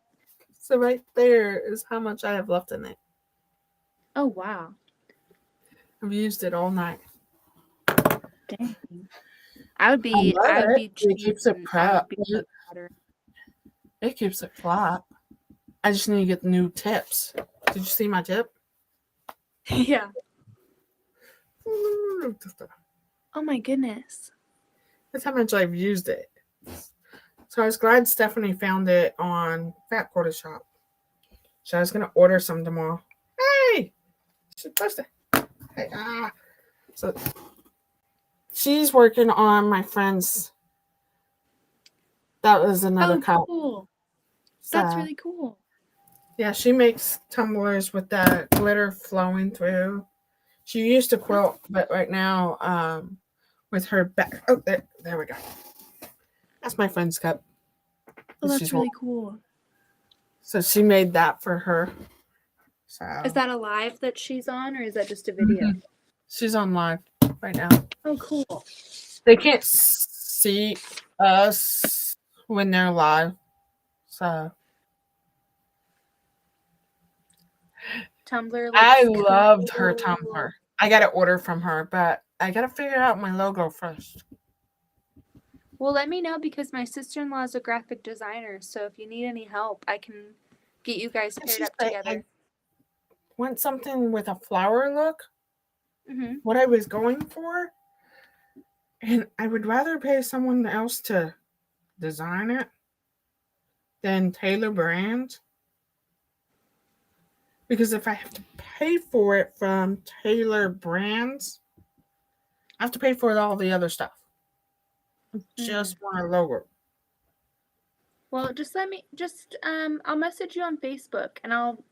So right there is how much I have left in it. Oh, wow. I've used it all night. Dang. I would be It cheap keeps it and prep. I would be better. It keeps it flat. I just need to get new tips. Did you see my tip? Yeah. Oh my goodness. That's how much I've used it. So I was glad Stephanie found it on Fat Quarter Shop. So I was gonna order some tomorrow. Hey, she's supposed to. Hey, So she's working on my friend's. That was another cup. Cool. So, That's really cool. yeah, she makes tumblers with that glitter flowing through. She used to quilt, but right now, with her back. Oh, there we go. That's my friend's cup. Oh, that's She's really cool. So she made that for her. So Is that a live that she's on, or is that just a video? Mhm. She's on live right now. Oh, cool. They can't see us when they're live. So Tumblr. I looks loved her cool. Tumblr. I got to order from her, but I got to figure out my logo first. Well, let me know because my sister-in-law is a graphic designer. So if you need any help, I can get you guys paired up together. I want something with a flower look. Mm-hmm. What I was going for. And I would rather pay someone else to design it than Taylor Brand. Because if I have to pay for it from Taylor Brands, I have to pay for all the other stuff. I just want a logo. Well, I'll message you on Facebook and I'll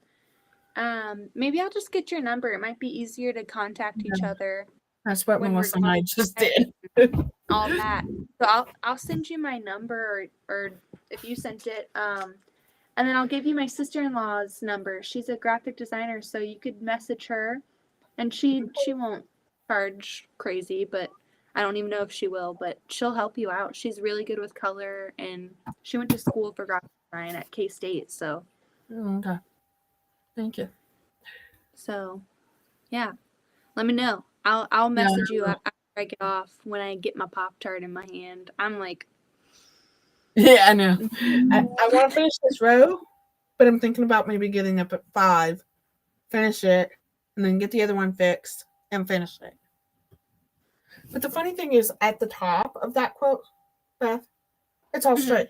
maybe I'll just get your number. It might be easier to contact each other. That's what when Melissa we're and I going just to did. all that. So I'll send you my number or if you sent it, and And then I'll give you my sister-in-law's number. She's a graphic designer, so you could message her, and she won't charge crazy, but I don't even know if she will, but she'll help you out. She's really good with color, and she went to school for graphic design at K-State, so. Okay. Thank you. So, yeah. Let me know. I'll message you after I get off when I get my Pop-Tart in my hand. I'm like, Yeah, I know. I want to finish this row, but I'm thinking about maybe getting up at 5, finish it, and then get the other one fixed and finish it. But the funny thing is, at the top of that quilt, Beth, it's all straight.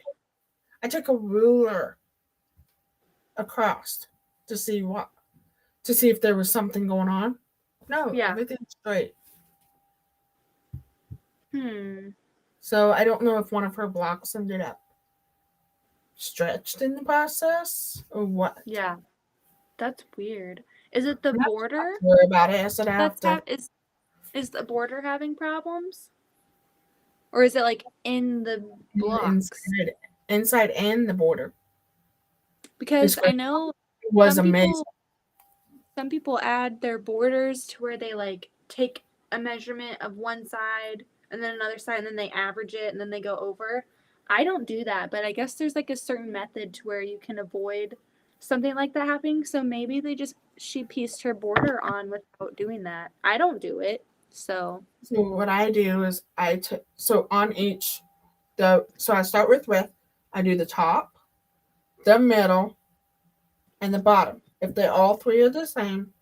I took a ruler across to see if there was something going on. No, everything's straight. So I don't know if one of her blocks ended up stretched in the process or what. Yeah, that's weird. Is it the border? Worry about it. I said I have to. Is the border having problems, or is it like in the blocks? Inside and the border. Because I know it was amazing. Some people add their borders to where they like take a measurement of one side and then another side, and then they average it, and then they go over. I don't do that, but I guess there's like a certain method to where you can avoid something like that happening. So maybe she pieced her border on without doing that. I don't do it, so what I do is on each so I start with width. I do the top, the middle, and the bottom. If they all three are the same,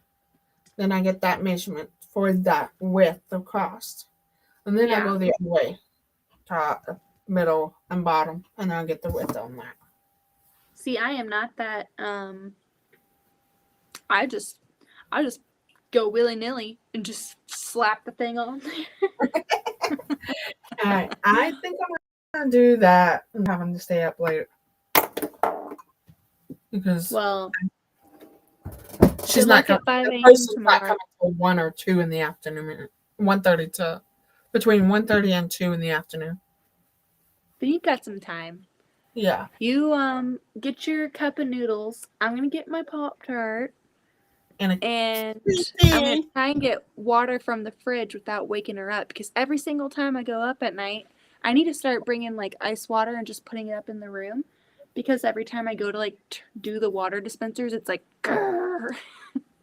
then I get that measurement for that width across. And then I go the other way, top, middle, and bottom, and then I get the width on that. See, I am not that. I just go willy-nilly and just slap the thing on there. All right, I think I'm gonna do that. I'm having to stay up late because she's not coming. 5 a.m. Not coming till 1 or 2 in the afternoon. 1:30 to between 1:30 and 2 in the afternoon. But you got some time. Yeah. You get your cup of noodles. I'm gonna get my Pop-Tart. And I'm gonna try and get water from the fridge without waking her up, because every single time I go up at night, I need to start bringing like ice water and just putting it up in the room, because every time I go to like do the water dispensers, it's like grrr,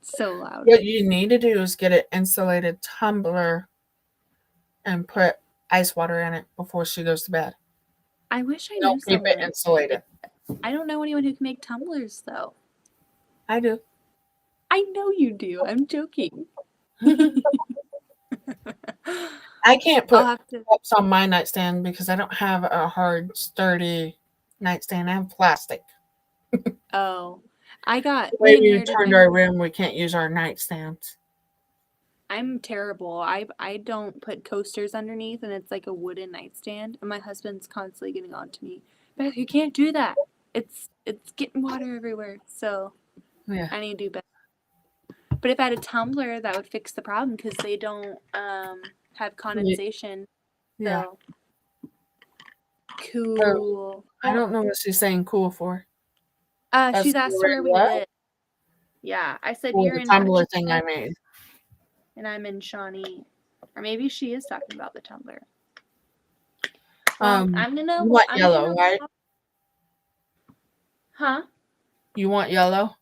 so loud. What you need to do is get an insulated tumbler and put ice water in it before she goes to bed. I wish I knew Don't keep it insulated. I don't know anyone who can make tumblers though. I do. I know you do. I'm joking. I can't put cups on my nightstand because I don't have a hard, sturdy nightstand. I have plastic. Oh, I got. The way we turned our room, we can't use our nightstands. I'm terrible. I don't put coasters underneath, and it's like a wooden nightstand. And my husband's constantly getting on to me, Beth, you can't do that. It's getting water everywhere. So yeah, I need to do better. But if I had a tumbler, that would fix the problem, because they don't have condensation. Yeah. So cool. I don't know what she's saying cool for. She's asked where we live. Yeah, I said you're in the tumbler thing I made. And I'm in Shawnee. Or maybe she is talking about the tumbler. I'm gonna. You want yellow, right? Huh? You want yellow?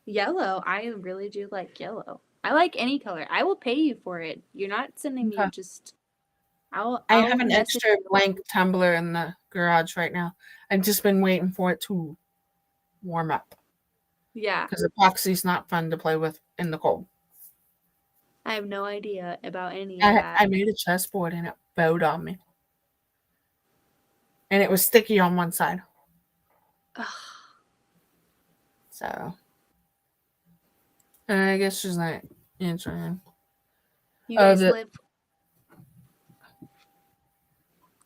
Yellow. I really do like yellow. I like any color. I will pay you for it. You're not sending me just. I have an extra blank tumbler in the garage right now. I've just been waiting for it to warm up. Yeah. Because epoxy's not fun to play with in the cold. I have no idea about any of that. I made a chessboard and it bowed on me. And it was sticky on one side. Ugh. So. And I guess she's not answering. You guys live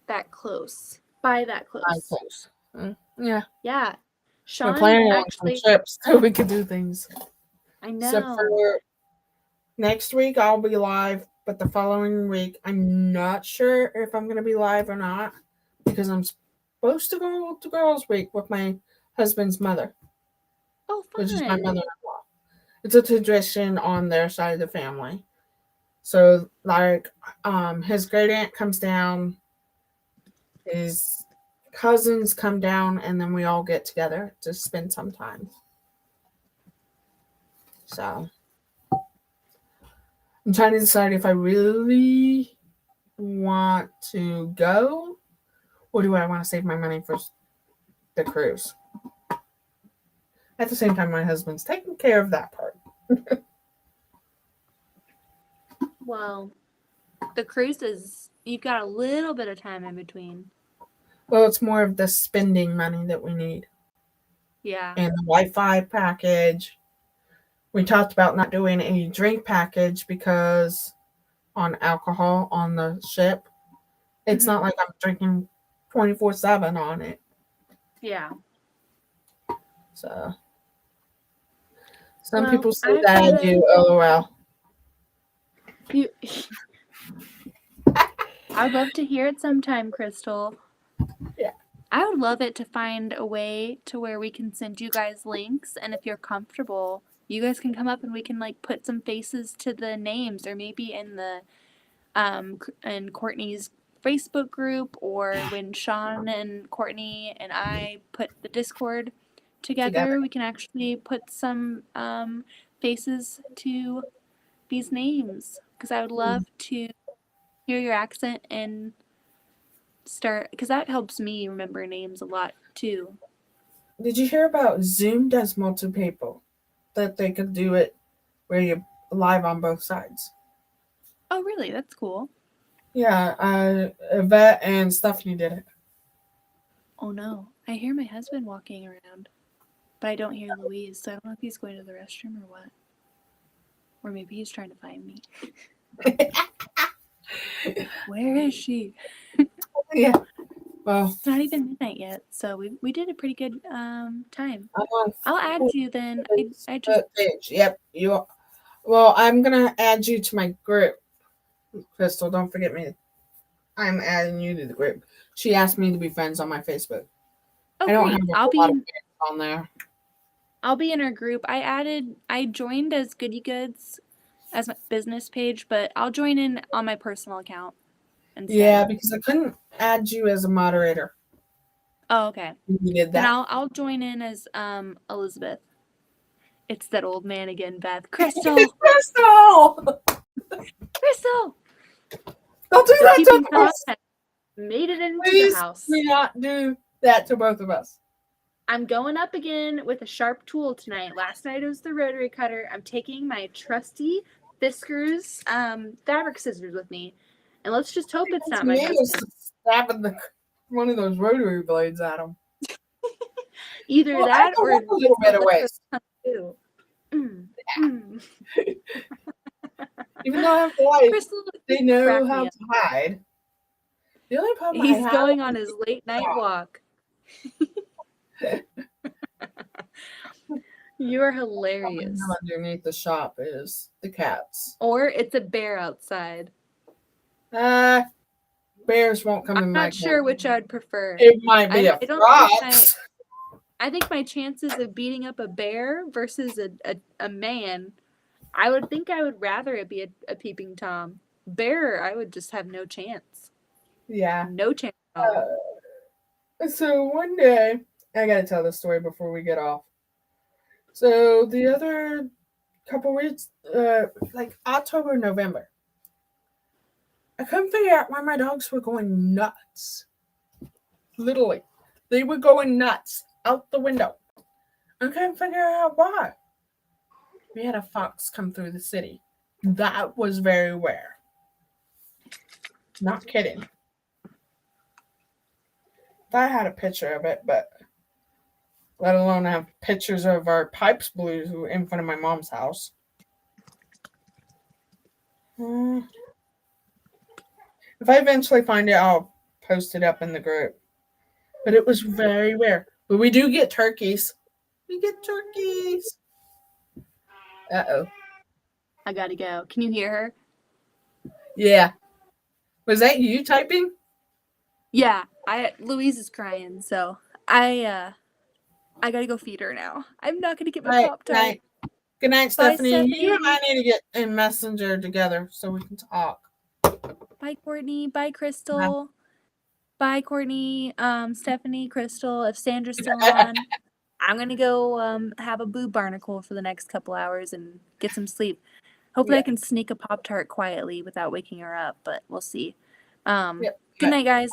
that close. By that close. Yeah. Yeah. Sean we're planning on some trips so we could do things. I know. So for next week, I'll be live, but the following week, I'm not sure if I'm going to be live or not, because I'm supposed to go to Girls Week with my husband's mother, Oh, which is my fun. mother-in-law. It's a tradition on their side of the family. So, like, his great aunt comes down, his cousins come down, and then we all get together to spend some time. So, I'm trying to decide if I really want to go or do I want to save my money for the cruise. At the same time, my husband's taking care of that part. Well, the cruise is, you've got a little bit of time in between. Well, it's more of the spending money that we need. Yeah. And the Wi-Fi package. We talked about not doing a drink package because on alcohol on the ship, it's not like I'm drinking 24/7 on it. Yeah. So some Well, people say I've that I gotta- do. LOL. You, I'd love to hear it sometime, Crystal. Yeah. I would love it to find a way to where we can send you guys links, and if you're comfortable, you guys can come up and we can like put some faces to the names, or maybe in the in Courtney's Facebook group, or when Sean and Courtney and I put the Discord together. We can actually put some faces to these names, because I would love to hear your accent and start, because that helps me remember names a lot too. Did you hear about Zoom does multiple people? That they could do it where you're live on both sides. Oh, really? That's cool. Yeah, Yvette and Stephanie did it. Oh no, I hear my husband walking around, but I don't hear Louise, so I don't know if he's going to the restroom or what. Or maybe he's trying to find me. Where is she? Yeah. Well, It's not even midnight yet, so we did a pretty good time. I'm on I'll add you then. I just Facebook page. Yep. You. Well, I'm gonna add you to my group, Crystal. Don't forget me. I'm adding you to the group. She asked me to be friends on my Facebook. oh I don't great. have a I'll lot be of in. friends on there. I'll be in her group. I joined as Goody Goods as my business page, but I'll join in on my personal account instead. Yeah, because I couldn't add you as a moderator. Oh, okay. You did Then that. I'll join in as Elizabeth. It's that old man again, Beth. Crystal! Crystal! Crystal! Don't do The that peeping to Tom us. has made it into Please the house. do not do that to both of us. I'm going up again with a sharp tool tonight. Last night it was the rotary cutter. I'm taking my trusty Fiskars fabric scissors with me. And let's just hope it's not my husband. Stabbing one of those rotary blades at him. Either Well, that I or go up a little bit of ways. too. Even though I have lights, Crystal, they know crack how me to hide. The only problem He's I have going on his late night walk. You are hilarious. underneath the shop is the cats. Or it's a bear outside. Bears won't come in I'm my not sure which I'd prefer. It might be I a don't fox. I think my chances of beating up a bear versus a man, I would think I would rather it be a peeping Tom. Bear, I would just have no chance. Yeah. No chance at all. So one day, I gotta tell this story before we get off. So the other couple weeks, like October, November, I couldn't figure out why my dogs were going nuts. Literally, they were going nuts out the window. I couldn't figure out why. We had a fox come through the city. That was very rare. Not kidding. I had a picture of it, but let alone have pictures of our pipes blew in front of my mom's house. If I eventually find it, I'll post it up in the group. But it was very rare. But we do get turkeys. We get turkeys. Uh-oh. I gotta go. Can you hear her? Yeah. Was that you typing? Yeah. Louise is crying, so I I gotta go feed her now. I'm not gonna get my Right, Pop-Tart. right. Good night, Bye, Stephanie. You and I Stephanie. need to get in Messenger together so we can talk. Bye, Courtney. Bye, Crystal. Bye, Courtney. Stephanie, Crystal. If Sandra's still on, I'm gonna go have a boob barnacle for the next couple hours and get some sleep. Hopefully, I Yeah. can sneak a Pop-Tart quietly without waking her up, but we'll see. Yep. Good night, guys.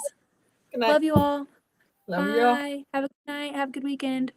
Good night. Love you all. Love you all. Bye. Have a good night. Have a good weekend.